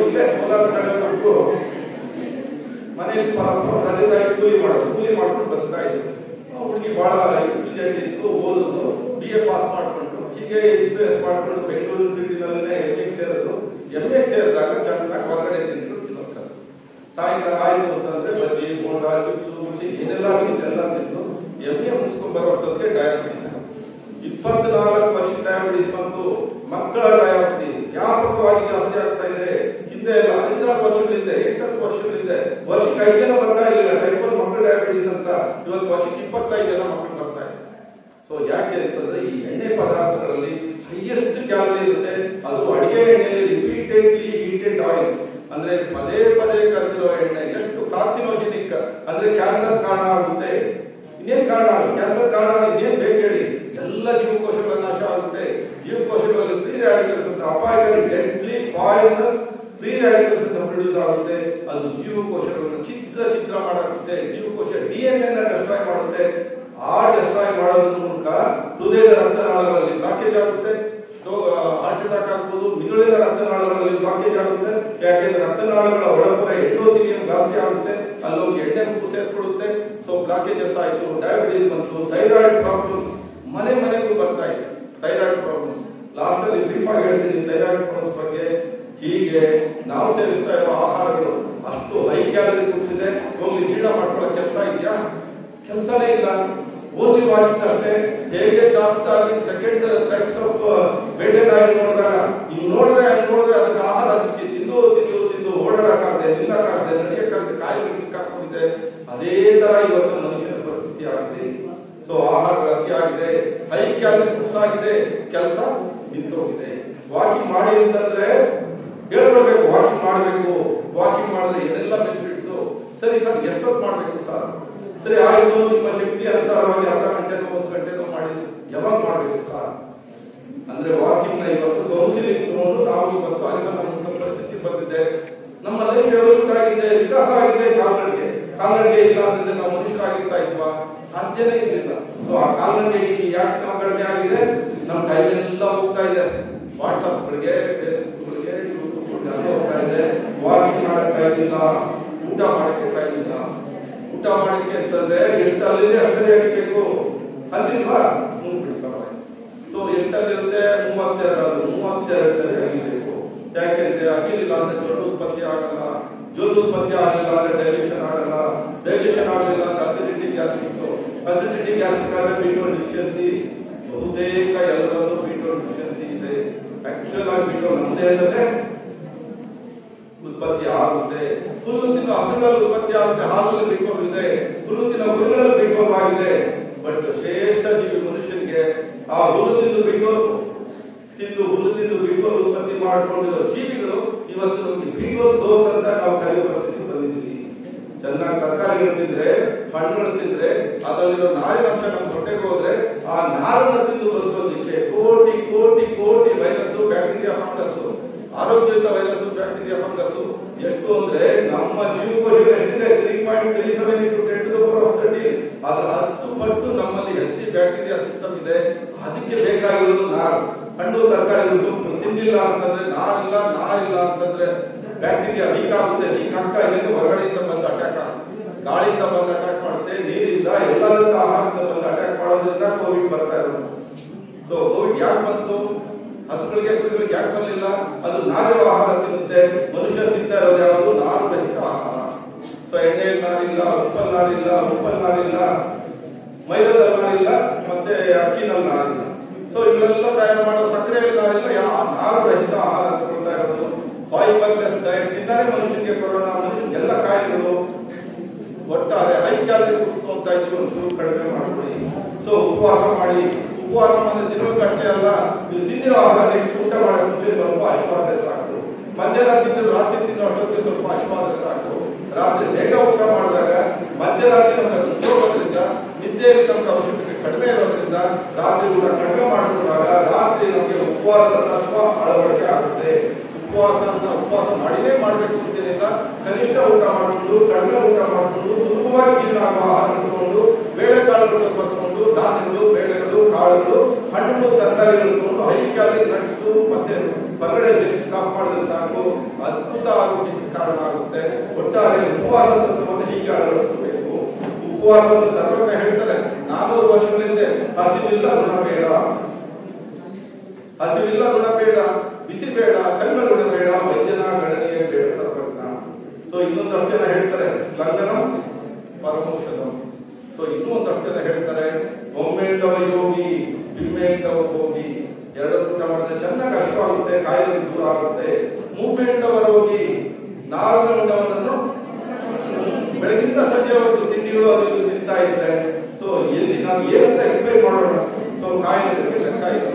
ಇಲ್ಲೇ ಕೋಲಾರ ಕಡೆ ಕೊಟ್ಟು ಮನೆಯಲ್ಲಿ ತಂದೆ ತಾಯಿ ಕೂಲಿ ಮಾಡ್ಕೊಂಡು ಬರ್ತಾ ಇದ್ರು. ಹುಡುಗಿ ಬಹಳ ಇಂಟೆಲಿಜೆಂಟ್ ಇತ್ತು, ಓದಿದ್ರು, BA ಪಾಸ್ ಮಾಡ್ಕೊಂಡು ಹೀಗೆ ಇನ್ಫ್ಲೂಯೆನ್ಸ್ ಮಾಡ್ಕೊಂಡು ಬೆಂಗಳೂರು ಸಿಟಿನಲ್ಲೇ MA ಸೇರಿದ್ರು. MA ಸೇರಿದಾಗ ಚೆನ್ನಾಗಿ ಹೊರಗಡೆ ತಿಂದ್ರು. ಸಾಯಂಕಾಲ ಆಯ್ತು ಅಂತಂದ್ರೆ ಬಜ್ಜಿ ಬೋಂಡ ಚಿಪ್ಸು ಮಿರ್ಚಿ ಏನೆಲ್ಲ ತಿಂದ್ರು. MA ಮುಗಿಸ್ಕೊಂಡ್ ಬರೋಷ್ಟೊತ್ತಿಗೆ ಡಯಾಬಿಟಿಸ್ 24 ವರ್ಷ ಡಯಾಬಿಟಿಸ್ ಬಂತು. ಮಕ್ಕಳ ಡಯಾಬಿಟಿಸ್ ವ್ಯಾಪಕವಾಗಿ ಜಾಸ್ತಿ ಆಗ್ತಾ ಇದೆ. ಹಿಂದೆ ಎಲ್ಲ 5-6 ವರ್ಷಗಳಿಂದ 8-10 ವರ್ಷಗಳಿಂದ ವರ್ಷಕ್ಕೆ 5 ಜನ ಬರ್ತಾ ಇರಲಿಲ್ಲ ಟೈಪ್ 1 ಮಕ್ಕಳ ಡಯಾಬಿಟಿಸ್ ಅಂತ. ಇವತ್ತು ವರ್ಷಕ್ಕೆ 25 ಜನ ಮಕ್ಕಳು ಬರ್ತಾ ಇದೆ. ಸೊ ಯಾಕೆ ಅಂತಂದ್ರೆ ಈ ಎಣ್ಣೆ ಪದಾರ್ಥಗಳಲ್ಲಿ ಹೈಯೆಸ್ಟ್ ಕ್ಯಾಲರಿ ಇರುತ್ತೆ. ಅದು ಅಡಿಗೆ ಎಣ್ಣೆಯಲ್ಲಿ ರಿಪೀಟೆಡ್ಲಿ ಹೀಟೆಡ್ ಆಯಿಲ್ಸ್ ಅಂದ್ರೆ ಪದೇ ಕರೆದಿರೋ ಎಣ್ಣೆ ಎಷ್ಟು ಕಾರ್ಸಿನೋಜೆನಿಕ್ ಅಂದ್ರೆ ಕ್ಯಾನ್ಸರ್ ಕಾರಣ ಆಗುತ್ತೆ. ಇನ್ನೇನ್ ಕಾರಣ? ಕ್ಯಾನ್ಸರ್ ಕಾರಣ ಇನ್ನೇನ್ ಬೇಕು ಹೇಳಿ? ಎಲ್ಲ ಜೀವಕೋಶಗಳ ನಾಶ ಆಗುತ್ತೆ. ಜೀವಕೋಶಗಳಲ್ಲಿ ಫ್ರೀ ರ್ಯಾಡಿಕಲ್ಸ್ ಅಂತ ಅಪಾಯಕಾರಿ ಡೆಡ್ಲಿ ಪಾಯ್ಸನಸ್ ಫ್ರೀ ರ್ಯಾಡಿಕಲ್ಸ್ ಅಂತ ಪ್ರೊಡ್ಯೂಸ್ ಆಗುತ್ತೆ. ಅದು ಜೀವಕೋಶಗಳನ್ನು ಛಿದ್ರ ಮಾಡುತ್ತೆ. ಜೀವಕೋಶ DNA ಡೆಸ್ಟ್ರಾಯ್ ಮಾಡುತ್ತೆ. ಆ ಡೆಸ್ಟ್ರಾಯ್ ಮಾಡೋದ್ರ ಮೂಲಕ ಹೃದಯದ ರಕ್ತನಾಳಗಳಲ್ಲಿ ಬ್ಲಾಕೇಜ್ ಆಗುತ್ತೆ. ಹಾರ್ಟ್ ಅಟ್ಯಾಕ್ ಆಗ್ಬೋದು. ಮಿದುಳಿನ ರಕ್ತನಾಳಗಳಲ್ಲಿ ಬ್ಲಾಕೇಜ್ ಆಗುತ್ತೆ. ಯಾಕೆಂದ್ರೆ ರಕ್ತನಾಳಗಳ ಒಳಪುರ ಎಂಡೋಥೆಲಿಯಂ ಜಾಸ್ತಿ ಆಗುತ್ತೆ. ಅಲ್ಲೋಗಿ ಎಣ್ಣೆ ಉಪ್ಪು ಸೇರ್ಕೊಳ್ಳುತ್ತೆ. ಸೊ ಬ್ಲಾಕೇಜಸ್ ಆಯ್ತು, ಡಯಾಬಿಟಿಸ್ ಬಂತು, ಥೈರಾಯ್ಡ್ ಪ್ರಾಬ್ಲಮ್ಸ್ ಮನೆಗೂ ಬರ್ತಾ ಇದೆ. ಥೈರಾಯ್ಡ್ ಪ್ರಾಬ್ಲಮ್ಸ್ ಲಾಸ್ಟ್ ಅಲ್ಲಿ ಬ್ರೀಫ್ ಆಗಿ ಹೇಳ್ತೀನಿ ಥೈರಾಯ್ಡ್ ಪ್ರಾಬ್ಲಮ್ಸ್ ಬಗ್ಗೆ. ಹೀಗೆ ನಾವು ಸೇವಿಸ್ತಾ ಇರೋ ಆಹಾರಗಳು ಅಷ್ಟು ಹೈ ಕ್ಯಾಲರಿ ಫುಡ್ಸ್ ಇದೆ. ಹೋಗ್ಲಿ ಜೀರ್ಣ ಮಾಡ್ಕೊಳ್ಳೋ ಕೆಲಸ ಇದೆಯಾ? ಕೆಲಸನೇ ಇಲ್ಲ. ಓನ್ಲಿ ವಾಕಿಂಗ್ ಅಷ್ಟೇ. ಹೇಗೆ ಚಾರ್ಜ್ ಆಗಿ ಸೆಕೆಂಡ್ ಟೈಪ್ಸ್ ಆಫ್ ಮೇಂಟೈನ್ ಆಗಿ ನೋಡಿದಾಗ ಹಿಂಗ್ ನೋಡಿದ್ರೆ ಅದಕ್ಕೆ ಆಹಾರ ಸಿಕ್ಕಿ ತಿಂದು ಓಡಾಡಕ್ಕಾಗದೆ, ನಿಲ್ಲಕ್ಕಾಗದೆ, ನಡೆಯಕ್ಕಾಗದೆ, ಕಾಯಿಲೆ ಸಿಕ್ಕಾಕೊಂಡಿದೆ. ಅದೇ ತರ ಇವತ್ತು ಮನುಷ್ಯನ ಪರಿಸ್ಥಿತಿ ಆಗಿದೆ. ಸೊ ಆಹಾರ ಅತಿ ಆಗಿದೆ, ಹೈ ಕ್ಯಾಲರಿ ಫುಡ್ಸ್ ಆಗಿದೆ, ಕೆಲಸ ನಿಂತೋಗಿದೆ. ವಾಕಿಂಗ್ ಮಾಡಿ ಅಂತಂದ್ರೆ ಹೇಳ್ಕೊಡ್ಬೇಕು, ವಾಕಿಂಗ್ ಮಾಡಬೇಕು. ವಾಕಿಂಗ್ ಮಾಡಿದ್ರೆ ಏನೆಲ್ಲ ಬೆನಿಫಿಟ್ಸ್. ಸರಿ ಸರ್, ಎಷ್ಟೊತ್ತು ಮಾಡ್ಬೇಕು ಸರ್? ಸರಿ ಆಯ್ತು, ನಿಮ್ಮ ಶಕ್ತಿ ಅನುಸಾರವಾಗಿ ಅರ್ಧ ಗಂಟೆನೋ 1 ಗಂಟೆನೋ ಮಾಡಿ. ಯಾವಾಗ ಮಾಡ್ಬೇಕು ಸರ್? ಅಂದ್ರೆ ವಾಕಿಂಗ್ ನ ಇವತ್ತು ಕೌನ್ಸಿಲಿಂಗ್ ತಗೊಂಡು ನಾವು ಇವತ್ತು ಅರಿವಿನ ಪರಿಸ್ಥಿತಿ ಬಂದಿದೆ. ನಮ್ಮ ಲೈಫ್ ಡೆವಲಪ್ ಆಗಿದೆ, ವಿಕಾಸ ಆಗಿದೆ. ಕಾಲ್ನಡಿಗೆ ಇಲ್ಲ ಅಂದ್ರೆ ನಾವು ಮನುಷ್ಯರಾಗಿರ್ತಾ ಇದ್ವಾ? ಸಾಧ್ಯನೇ ಇರಲಿಲ್ಲ. ಸೊ ಆ ಕಾಲ್ನಡಿಗೆ ಯಾಕೆ ನಾವು ಕಡಿಮೆ ಆಗಿದೆ? ನಮ್ಮ ಟೈಮ್ ಎಲ್ಲ ಹೋಗ್ತಾ ಇದೆ ವಾಟ್ಸ್ಆಪ್ ಗಳಿಗೆ, ಫೇಸ್ಬುಕ್ ಗಳಿಗೆ, ಯೂಟ್ಯೂಬ್ ಗಳಿಗೆ ಹೋಗ್ತಾ ಇದೆ. ವಾಕಿಂಗ್ ಮಾಡಕ್ ಟೈಮ್ ಇಲ್ಲ, ಊಟ ಮಾಡಕ್ಕೆ ಟೈಮ್ ಇಲ್ಲ. ಊಟ ಮಾಡಕ್ಕೆ ಅಂತಂದ್ರೆ ಎಷ್ಟು ಅಲ್ಲಿದೆ ಅಷ್ಟೇ ಆಗಿರ್ಬೇಕು, ಅಲ್ಲಿಲ್ವಾ ಸೊ ಎಷ್ಟಲ್ಲಿರುತ್ತೆ 32 ಸರಿ ಅಗಿಬೇಕು. ಯಾಕೆಂದ್ರೆ ಅಗಿಲಿಲ್ಲ ಅಂದ್ರೆ ಜೊಲ್ಲು ಉತ್ಪತ್ತಿ ಆಗಲ್ಲ, ಜೊಲ್ಲು ಉತ್ಪತ್ತಿ ಆಗಲಿಲ್ಲ ಅಂದ್ರೆ ಡೈಜೆಷನ್ ಆಗಲ್ಲ, ಡೈಜೆಷನ್ ಆಗಲಿಲ್ಲ ಅಂದ್ರೆ ಅಸಿಡಿಟಿ ಗ್ಯಾಸ್ಟ್ರಿಕ್, ಅಸಿಡಿಟಿ ಗ್ಯಾಸ್ಟ್ರಿಕ್ ಆದ್ರೆ ಬಿ12 ಡಿಫಿಷಿಯನ್ಸಿ. ಬಹುತೇಕ ಎಲ್ಲರಲ್ಲೂ ಬಿ12 ಡಿಫಿಷಿಯನ್ಸಿ ಇದೆ. ಆಕ್ಚುಯಲ್ ಆಗಿ ಬಿ12 ನಮ್ಮ ದೇಹದಲ್ಲೇ ಉತ್ಪತ್ತಿ ಆಗುತ್ತೆ. ಹುಲ್ಲು ತಿನ್ನೋ ಹಸುಗಳಲ್ಲಿ ಉತ್ಪತ್ತಿ ಆಗುತ್ತೆ, ಹಾಲಲ್ಲಿ ಬಿ12 ಇದೆ. ಹುಲ್ಲು ತಿನ್ನೋ ಕುರಿಗಳಲ್ಲಿ ಬಿ12 ಆಗಿದೆ. ಬಟ್ ಶ್ರೇಷ್ಠ ಜೀವಿ ಮನುಷ್ಯನಿಗೆ ಆ ಹುಲ್ಲು ತಿಂದು ಬಿ12 ಉತ್ಪತ್ತಿ ಮಾಡಿಕೊಂಡಿರೋ ಜೀವಿಗಳು ಇವತ್ತು ನಮಗೆ ಬಿ12 ಸೋರ್ಸ್ ಅಂತ ನಾವು ಕರೆಯುವ ಪರಿಸ್ಥಿತಿ ಬಂದಿದ್ದೀವಿ. ಚೆನ್ನಾಗಿ ತರಕಾರಿಗಳು ತಿಂದ್ರೆ, ಹಣ್ಣುಗಳು ತಿಂದ್ರೆ ಅದರಲ್ಲಿರೋ ನಾರಿನಂಶ ನಮ್ಮ ಹೊಟ್ಟೆಗೆ ಹೋದ್ರೆ ಆ ನಾರನ್ನು ತಿಂದು ಬದುಕೋದಕ್ಕೆ ಕೋಟಿ ಕೋಟಿ ಕೋಟಿ ವೈರಸ್, ಬ್ಯಾಕ್ಟೀರಿಯಾ, ಫಂಗಸ್, ಆರೋಗ್ಯಯುತ ವೈರಸ್, ಬ್ಯಾಕ್ಟೀರಿಯಾ, ಫಂಗಸ್ ಎಷ್ಟು ಅಂದ್ರೆ ನಮ್ಮ ಜೀವಕೋಶಗಳು ಎಷ್ಟಿದೆ 3.37 into 10 to the power of 13. ಅದರ 10 ಪಟ್ಟು ನಮ್ಮಲ್ಲಿ ಹೆಚ್ಚು ಬ್ಯಾಕ್ಟೀರಿಯಾ ಸಿಸ್ಟಮ್ ಇದೆ. ಅದಕ್ಕೆ ಬೇಕಾಗಿರೋದು ನಾರು. ಹಣ್ಣು ತರಕಾರಿಗಳು ಸೊಪ್ಪು ತಿನ್ನಿಲ್ಲ ಅಂತಂದ್ರೆ, ನಾರಿಲ್ಲ ಅಂತಂದ್ರೆ ಬ್ಯಾಕ್ಟೀರಿಯಾ ವೀಕ್ ಆಗುತ್ತೆ. ವೀಕ್ ಆಗ್ತಾ ಇದೆ, ಹೊರಗಡೆಯಿಂದ ಬಂದು ಅಟ್ಯಾಕ್ ಆಗುತ್ತೆ, ಗಾಳಿಯಿಂದ ಬಂದು ಅಟ್ಯಾಕ್ ಮಾಡುತ್ತೆ, ನೀರಿಂದ ಎಲ್ಲರಿಂದ ಆಹಾರದಿಂದ ಬಂದು ಅಟ್ಯಾಕ್ ಮಾಡೋದ್ರಿಂದ ಕೋವಿಡ್ ಬರ್ತಾ ಇರೋದು. ಸೊ ಕೋವಿಡ್ ಯಾಕೆ ಬಂತು? ಹಸುಗಳಿಗೆ ಕುರಿಗಳಿಗೆ ಯಾಕೆ ಬರಲಿಲ್ಲ? ಅದು ನಾರಿರೋ ಆಹಾರ ತಿನ್ನುತ್ತೆ. ಮನುಷ್ಯ ತಿಂತಾ ಇರೋದು ಯಾವುದು? ನಾರು ರಹಿತ ಆಹಾರ. ಸೊ ಎಣ್ಣೆಯಲ್ಲಿ ನಾರಿಲ್ಲ, ಉಪ್ಪಲ್ಲಿ ನಾರಿಲ್ಲ, ಮೈದಾದಲ್ಲಿ ನಾರಿಲ್ಲ, ಮತ್ತೆ ಅಕ್ಕಿನಲ್ಲಿ ನಾರಿಲ್ಲ. ಸೊ ಇವೆಲ್ಲ ತಯಾರು ಮಾಡೋ ಸಕ್ಕರೆಯಲ್ಲಿ ನಾರಿಲ್ಲ. ನಾರು ರಹಿತ ಆಹಾರ ತಗೊಳ್ತಾ ಇರೋದು. ಫೈಬರ್ಲೆಸ್ ಡಯಟ್ ಇಂದಾನೆ ಮನುಷ್ಯನಿಗೆ ಕೊರೋನಾ, ಮನುಷ್ಯನಿಗೆಲ್ಲ ಕಾಯಿಲೆಗಳು. ಒಟ್ಟಾರೆ ಹೈ ಕ್ಯಾಲರಿ ಫುಡ್ಸ್ ಅಂತ ಇದ್ದೀವಿ, ಒಂಚೂರು ಕಡಿಮೆ ಮಾಡ್ಕೊಳ್ಳಿ. ಸೊ ಉಪವಾಸ ಮಾಡಿ. ಉಪವಾಸ ಅಂದ್ರೆ ದಿನಗಟ್ಟಲೆ ಅಲ್ಲ, ನೀವು ತಿಂದಿರೋ ಆಹಾರ ನೆಕ್ಸ್ಟ್ ಊಟ ಮಾಡಕ್ಕೆ ಮುಂಚೆ ಸ್ವಲ್ಪ ಅಶ್ವಾದ್ರೆ ಸಾಕು. ಮಧ್ಯಾಹ್ನ ತಿಂದು ರಾತ್ರಿ ತಿನ್ನೋ ಅಷ್ಟೊತ್ತಿಗೆ ಸ್ವಲ್ಪ ಅಶ್ವಾದ್ರೆ ಸಾಕು. ರಾತ್ರಿ ಬೇಗ ಊಟ ಮಾಡಿದಾಗ ಮಧ್ಯರಾತ್ರಿ ನಮಗೆ ಉಪಯೋಗೋದ್ರಿಂದ, ನಿದ್ದೆಯಲ್ಲಿ ನಮಗೆ ಅವಶ್ಯಕತೆ ಕಡಿಮೆ ಇರೋದ್ರಿಂದ ರಾತ್ರಿ ಊಟ ಕಡಿಮೆ ಮಾಡಿಕೊಂಡಾಗ ರಾತ್ರಿ ನಮಗೆ ಉಪವಾಸ ತತ್ವ ಅಳವಡಿಕೆ ಆಗುತ್ತೆ. ಉಪವಾಸ ಮಾಡಿನೇ ಮಾಡಬೇಕು ಅಂತೇನಿಲ್ಲ. ಕನಿಷ್ಠ ಊಟ ಮಾಡಿಕೊಂಡು, ಕಡಿಮೆ ಊಟ ಮಾಡಿಕೊಂಡು, ಸುಲಭವಾಗಿ ಜೀರ್ಣಾಗುವ ಆಹಾರ ತಗೊಂಡು, ಬೇಳೆಕಾಳುಗಳು ಸ್ವಲ್ಪ ತಗೊಂಡು, ಧಾನ್ಯಗಳು, ಬೇಳೆಗಳು, ಕಾಳುಗಳು, ಹಣ್ಣು, ತರಕಾರಿಗಳು ತಗೊಂಡು, ಹೈ ಕ್ಯಾಲರಿ ನಟ್ಸ್ ಮತ್ತೆ ಹೊರಗಡೆ ಸ್ಟಾಪ್ ಮಾಡಿದ್ರೆ ಸಾಕು, ಅದ್ಭುತ ಆರೋಗ್ಯಕ್ಕೆ ಕಾರಣ ಆಗುತ್ತೆ. ಒಟ್ಟಾರೆ ಉಪವಾಸ ತತ್ವವನ್ನು ಹೀಗೆ ಅಳವಡಿಸಬೇಕು. ಉಪವಾಸವನ್ನು ಸರ್ವಜ್ಞ ಹೇಳ್ತಾರೆ, 400 ವರ್ಷಗಳ ಹಿಂದೆ ಹಸಿವಿಲ್ಲ ಋಣ ಬೇಡ, ಬಿಸಿ ಬೇಡ, ಕಣ್ಣುಗಳ ಬೇಡ, ವೈದ್ಯನ ಗಣನೆಯೇ ಬೇಡ ಸರ್ವಜ್ಞ. ಸೊ ಇನ್ನೊಂದಷ್ಟು ಜನ ಹೇಳ್ತಾರೆ ಲಂಘನಂ ಪರಮೌಷಧಂ. ಸೊ ಇನ್ನೂ ಒಂದಷ್ಟು ಜನ ಹೇಳ್ತಾರೆ ಒಮ್ಮೆಂಡವ ಯೋಗಿ ಬಿಮ್ಮೆಂಡವ ಹೋಗಿ. 2 ಊಟ ಮಾಡಿದ್ರೆ ಚೆನ್ನಾಗಿ ಅಶ್ವಾಗುತ್ತೆ, ಕಾಯಿಲೆ ದೂರ ಆಗುತ್ತೆ. ಮೂಮೆಂಡವ ರೋಗಿ, 4 ಉಂಡವನನ್ನು ಬೆಳಗಿಂದ ಸಂಜೆವರೆಗೂ ತಿಂಡಿಗಳು ಅದು ಇದು ತಿಂತಾ ಇದ್ರೆ ಸೊ ಎಲ್ಲಿ ನಾವು ಏನಂತ ಎಕ್ಸ್ಪ್ಲೈನ್ ಮಾಡೋಣ? ಸೊ ಕಾಯಿಲೆಗಳಿಗೆ ಲೆಕ್ಕ ಇಲ್ಲ.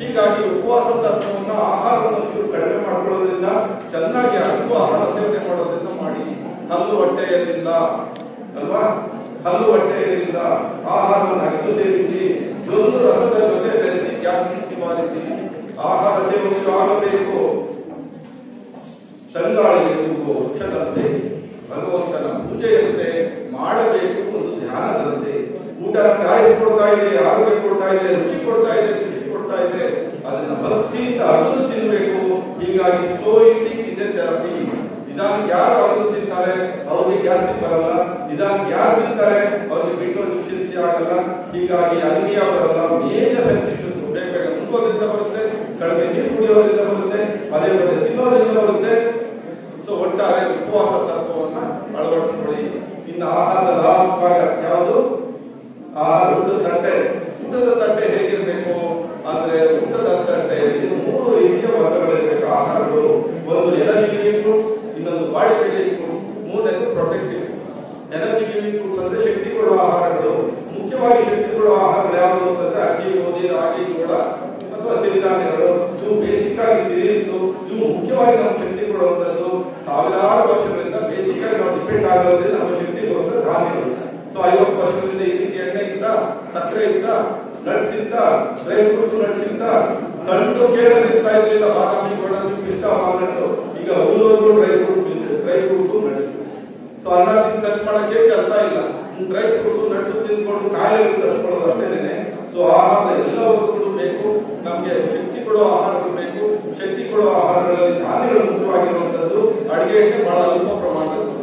ಹೀಗಾಗಿ ಉಪವಾಸ ತತ್ವವನ್ನು, ಆಹಾರವನ್ನು ಚೂರು ಕಡಿಮೆ ಮಾಡ್ಕೊಳ್ಳೋದ್ರಿಂದ, ಚೆನ್ನಾಗಿ ಹಲ್ಲು ಆಹಾರ ಸೇವನೆ ಮಾಡೋದ್ರಿಂದ ಮಾಡಿ. ಹಲ್ಲು ಹೊಟ್ಟೆಯಲ್ಲಿಲ್ಲ ಅಲ್ವಾ? ಹಲ್ಲು ಹೊಟ್ಟೆಯಲ್ಲಿಲ್ಲ, ಆಹಾರವನ್ನು ಅಗಿದು ಸೇವಿಸಿ, ಜೊಲ್ಲು ರಸದ ಜೊತೆ ಬೆರೆಸಿ ಗ್ಯಾಸ್ಟ್ರಿಕ್ ನಿವಾರಿಸಿ. ಆಹಾರ ಸೇವನೆಯು ಆಗಬೇಕು. ತಂಗಾಳಿಗೆ ತೂಗುವ ವೃಕ್ಷದಂತೆ, ಭಗವಂತನ ಪೂಜೆಯಂತೆ ಮಾಡಬೇಕು ಒಂದು ಧ್ಯಾನದಂತೆ. ಊಟ ಕಾಯಿಸ್ಕೊಡ್ತಾ ಇದೆ, ಆರೋಗ್ಯ ಕೊಡ್ತಾ ಇದೆ, ರುಚಿ ಕೊಡ್ತಾ ಇದೆ, ಖುಷಿ ಕೊಡ್ತಾ ಇದೆ. ಅದನ್ನ ಭಕ್ತಿಯಿಂದ ಅಗದು ತಿನ್ಬೇಕು. ಹೀಗಾಗಿ slow eating is A therapy. ನಿಧಾನಕ್ಕೆ ಯಾರು ಅಗದು ತಿಂತಾರೆ ಅವ್ರಿಗೆ ಗ್ಯಾಸ್ಟ್ರಿಕ್ ಬರಲ್ಲ. ನಿಧಾನಕ್ಕೆ ಯಾರು ತಿಂತಾರೆ ಅವ್ರಿಗೆ ಬಿ12 ಡಿಫಿಷಿಯನ್ಸಿ ಆಗಲ್ಲ. ಹೀಗಾಗಿ ಅನಿಮಿಯಾ ಬರಲ್ಲ. ಮೇಜರ್ ಹೆಲ್ತ್ ಇಶ್ಯೂಸ್ ಬೇಗ ಮುಂದುವರಿಸಿದ ಬರುತ್ತೆ. ಕಡಿಮೆ ನೀರು ಕುಡಿಯೋದ್ರಿಂದ ಬರುತ್ತೆ, ಪದೇ ಪದೇ ತಿನ್ನೋದ್ರಿಂದ ಬರುತ್ತೆ. ಸೊ ಒಟ್ಟಾರೆ ಉಪವಾಸ ತತ್ವವನ್ನ ಅಳವಡಿಸಿಕೊಳ್ಳಿ. ಇನ್ನು ಆಹಾರದ ಲಾಸ್ಟ್ ಭಾಗ ಯಾವುದು? ಆಹಾರ ಊಟದ ತಟ್ಟೆ ಹೇಗಿರ್ಬೇಕು ಅಂದ್ರೆ, ಊಟದ ತಟ್ಟೆಯಲ್ಲಿ 3 ರೀತಿಯ ವರ್ಗಗಳಿರ್ಬೇಕು ಆಹಾರಗಳು. ಒಂದು ಎನರ್ಜಿ ಗಿವಿಂಗ್ ಫುಡ್ಸ್, ಇನ್ನೊಂದು ಬಾಡಿ ಬಿಲ್ಡಿಂಗ್ ಫುಡ್ಸ್, ಮೂರನೇದು protective foods. Energy giving foods ಅಂದ್ರೆ ಶಕ್ತಿ ಕೊಡುವ ಆಹಾರಗಳು. ಮುಖ್ಯವಾಗಿ ಶಕ್ತಿ ಕೊಡುವ ಆಹಾರಗಳು ಯಾವುದು ಅಂತಂದ್ರೆ ಅಕ್ಕಿ, ಗೋಧಿ, ರಾಗಿ, ಜೋಳ ಅಥವಾ ಸಿರಿಧಾನ್ಯಗಳು. ಇವು ಬೇಸಿಕ್ ಆಗಿ ಸಿರಿಯಲ್ಸ್, ಇವು ಮುಖ್ಯವಾಗಿ ನಾವು ಶಕ್ತಿ ಕೊಡುವಂತದ್ದು. ಸಾವಿರಾರು ವರ್ಷಗಳಿಂದ ಬೇಸಿಕ್ ಆಗಿ ನಾವು ಡಿಪೆಂಡ್ ಆಗೋದ್ರಿಂದ ನಮ್ಮ ಶಕ್ತಿಗೋಸ್ಕರ ಧಾನ್ಯಗಳು. ಸೊ 50 ವರ್ಷಗಳಿಂದ ಈ ರೀತಿ ಎಣ್ಣೆ ಇತ್ತ, ಸಕ್ಕರೆ ಇತ್ತ, ನಟ್ಸ್ ಇಂತ ಡ್ರೈ ಫ್ರೂಟ್ಸ್ ನಟ್ಸ್ ಇಂತ ಕಣ್ಣು ಕೇಳಲಿಸ್ತಾ ಇರ್ಲಿಲ್ಲ. ಬಾದಾಮಿ, ಗೋಡಂಬಿ, ಪಿಸ್ತಾ, ವಾಲ್ನಟ್, ಈಗ ಹುಲ್ಲೋರ್ಗು ಡ್ರೈ ಫ್ರೂಟ್ಸ್ ನಟ್ಸ್. ಸೊ ಅನ್ನ ತಿಂದು ಖರ್ಚು ಮಾಡಕ್ಕೆ ಕೆಲಸ ಇಲ್ಲ. ಡ್ರೈ ಫ್ರೂಟ್ಸ್ ನಟ್ಸ್ ತಿಂದ್ಕೊಂಡು ಕಾಯಿಲೆಗಳು ತರಿಸ್ಕೊಳ್ಳೋದು ಅಷ್ಟೇನೆ. ಸೊ ಆಹಾರ ಎಲ್ಲ ವಸ್ತುಗಳು ಬೇಕು ನಮ್ಗೆ. ಶಕ್ತಿ ಕೊಡುವ ಆಹಾರಗಳು ಬೇಕು. ಶಕ್ತಿ ಕೊಡುವ ಆಹಾರಗಳಲ್ಲಿ ಧಾನ್ಯಗಳು ಮುಖ್ಯವಾಗಿರುವಂತದ್ದು. ಅಡಿಗೆ ಎಣ್ಣೆ ಬಹಳ ಅಲ್ಪ ಪ್ರಮಾಣದಲ್ಲಿ,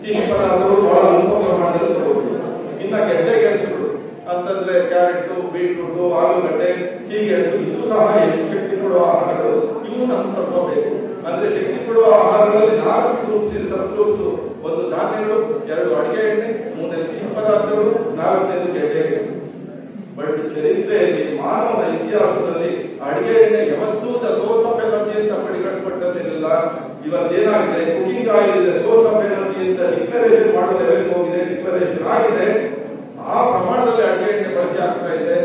ಸಿಹಿ ಪದಾರ್ಥಗಳು ಬಹಳ ಅಲ್ಪ ಪ್ರಮಾಣದಲ್ಲಿ ತಗೋಬೇಕು. ಇನ್ನ ಗೆಡ್ಡೆ ಗೆಣಸುಗಳು ಅಂತಂದ್ರೆ ಕ್ಯಾರೆಟ್, ಬೀಟ್ರೂಟ್, ಆಲೂಗಡ್ಡೆ, ಸಿಹಿಗೆಣಸು, ಇದು ಸಹ ಹೆಚ್ಚು ಶಕ್ತಿ ಕೊಡುವ ಆಹಾರಗಳು. ಇವು ನಮ್ಗೆ ಸ್ವಲ್ಪ ಬೇಕು. ಅಂದ್ರೆ ಶಕ್ತಿ ಕೊಡುವ ಆಹಾರಗಳಲ್ಲಿ 4 ಫ್ರೂಟ್ಸ್ ಇದೆ, ಸಬ್ ಫ್ರೂಟ್ಸ್. 1 ಧಾನ್ಯಗಳು, 2 ಅಡಿಗೆ ಎಣ್ಣೆ, 3 ಸಿಹಿ ಪದಾರ್ಥಗಳು, 4ನೇದು ಗೆಡ್ಡೆ ಗೆಣಸು. ಬಟ್ ಚರಿತ್ರೆಯಲ್ಲಿ ಮಾನವನ ಇತಿಹಾಸದಲ್ಲಿ ಅಡಿಗೆ ಎಣ್ಣೆ ಯಾವತ್ತೂ ಸೋರ್ಸ್ ಆಫ್ ಎನರ್ಜಿ ಅಂತ ಪಡಿಕಟ್ಟಪಟ್ಟಿರಲಿಲ್ಲ. ಇವತ್ತೇನಾಗಿದೆ, ಕುಕಿಂಗ್ ಆಯಿಲ್ ಇದೆ ಸೋರ್ಸ್ ಆಫ್ ಎನರ್ಜಿ ಅಂತ ಡಿಕ್ಲರೇಷನ್ ಮಾಡೋ ಲೆವೆಲ್ ಹೋಗಿದೆ, ಡಿಕ್ಲರೇಷನ್ ಆಗಿದೆ. ಆ ಪ್ರಮಾಣದಲ್ಲಿ ಅಡಿಗೆ ಎಣ್ಣೆ ಬಳಕೆ ಆಗ್ತಾ ಇದೆ.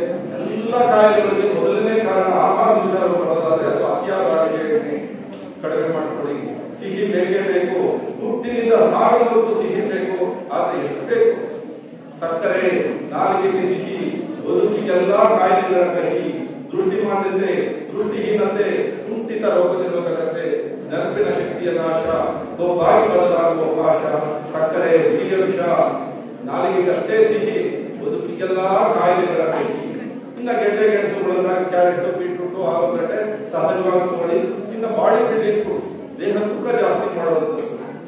ಎಲ್ಲ ಕಾಯಿಲೆಗಳಿಗೆ ಮೊದಲನೇ ಕಾರಣ ಆಹಾರ ವಿಚಾರ ಬರೋದಾದ್ರೆ ಅದು ಅತಿಯಾದ ಅಡಿಗೆ ಎಣ್ಣೆ. ಕಡಿಮೆ ಮಾಡ್ಕೊಳ್ಳಿ. ಸಿಹಿ ಬೇಕೇ ಬೇಕು. ಹುಟ್ಟಿನಿಂದ ಸಾಗವರೆಗೂ ಸಿಹಿ ಬೇಕು. ಆದ್ರೆ ಎಷ್ಟು ಬೇಕು? ಸಕ್ಕರೆ ನಾಲಿಗೆಗೆ ಸಿಹಿ, ಬದುಕಿಗೆಲ್ಲ ಕಾಯಿಲೆಗಳ ಕಹಿ, ದೃಷ್ಟಿಮಾಂದ್ಯತೆ, ದೃಷ್ಟಿಹೀನತೆ, ಕುಂಠಿತ ರೋಗ ನಿರೋಧಕತೆ, ನೆನಪಿನ ಶಕ್ತಿಯ ನಾಶ, ಕೊಬ್ಬಾಗಿ ಬದಲಾಗುವ ಅವಕಾಶ, ಸಕ್ಕರೆ, ಬೀಜ ವಿಷ, ನಾಲಿಗೆಗಷ್ಟೇ ಸಿಹಿ, ಬದುಕಿಗೆಲ್ಲ ಕಾಯಿಲೆಗಳ ಕಹಿ. ಇನ್ನ ಗೆಡ್ಡೆ ಗೆಣಸುಗಳನ್ನ ಕ್ಯಾರೆಟ್, ಬೀಟ್ರೂಟ್, ಆಲೂಗಡ್ಡೆ ಸಹಜವಾಗಿ ತಗೊಳ್ಳಿ. ಇನ್ನ ಬಾಡಿ ಬಿಲ್ಡಿಂಗ್ ಫುಡ್ಸ್, ದೇಹ ತೂಕ ಜಾಸ್ತಿ ಮಾಡೋದು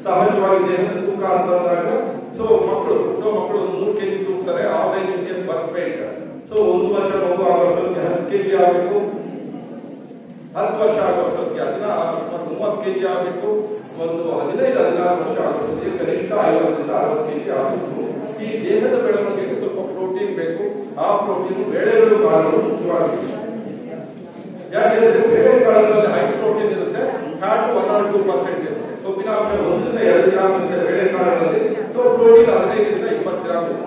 ಸಹಜವಾಗಿ. ದೇಹದ ತೂಕ ಅಂತಂದಾಗ ಸೊ ಮಕ್ಕಳು 3 kg ತೂಗ್ತಾರೆ. ಆವರೇಜ್ ಇಂಡಿಯನ್ ಬರ್ತ್ ವೇಟ್. ಸೊ 1 ವರ್ಷ ಮಗು ಆಗೋಷ್ಟೊತ್ತಿಗೆ 10 kg ಆಗಬೇಕು. 10 ವರ್ಷ ಆಗೋಷ್ಟೊತ್ತಿಗೆ 30 kg ಆಗಬೇಕು. ಒಂದು 15-16 ವರ್ಷ ಆಗೋಷ್ಟೊತ್ತಿಗೆ ಕನಿಷ್ಠ 50-60 kg ಆಗಬೇಕು. ಈ ದೇಹದ ಬೆಳವಣಿಗೆಗೆ ಸ್ವಲ್ಪ ಪ್ರೋಟೀನ್ ಬೇಕು. ಆ ಪ್ರೋಟೀನ್ ಬೇಳೆಗಳು, ಕಾಳುಗಳು ಮುಖ್ಯವಾಗಿದೆ. ಯಾಕೆಂದ್ರೆ ಬೇಳೆಕಾಳುಗಳಲ್ಲಿ ಹೈ ಪ್ರೋಟೀನ್ ಇರುತ್ತೆ, ಫ್ಯಾಟ್ 1 or 2% ಇರುತ್ತೆ. ಕೊಬ್ಬಿನಾಂಶ 1-2 ಗ್ರಾಮ್ ಇರುತ್ತೆ ಬೇಳೆಕಾಳುಗಳಲ್ಲಿ. ಸೊ ಪ್ರೋಟೀನ್ 15-20 ಗ್ರಾಮ್ ಇರುತ್ತೆ.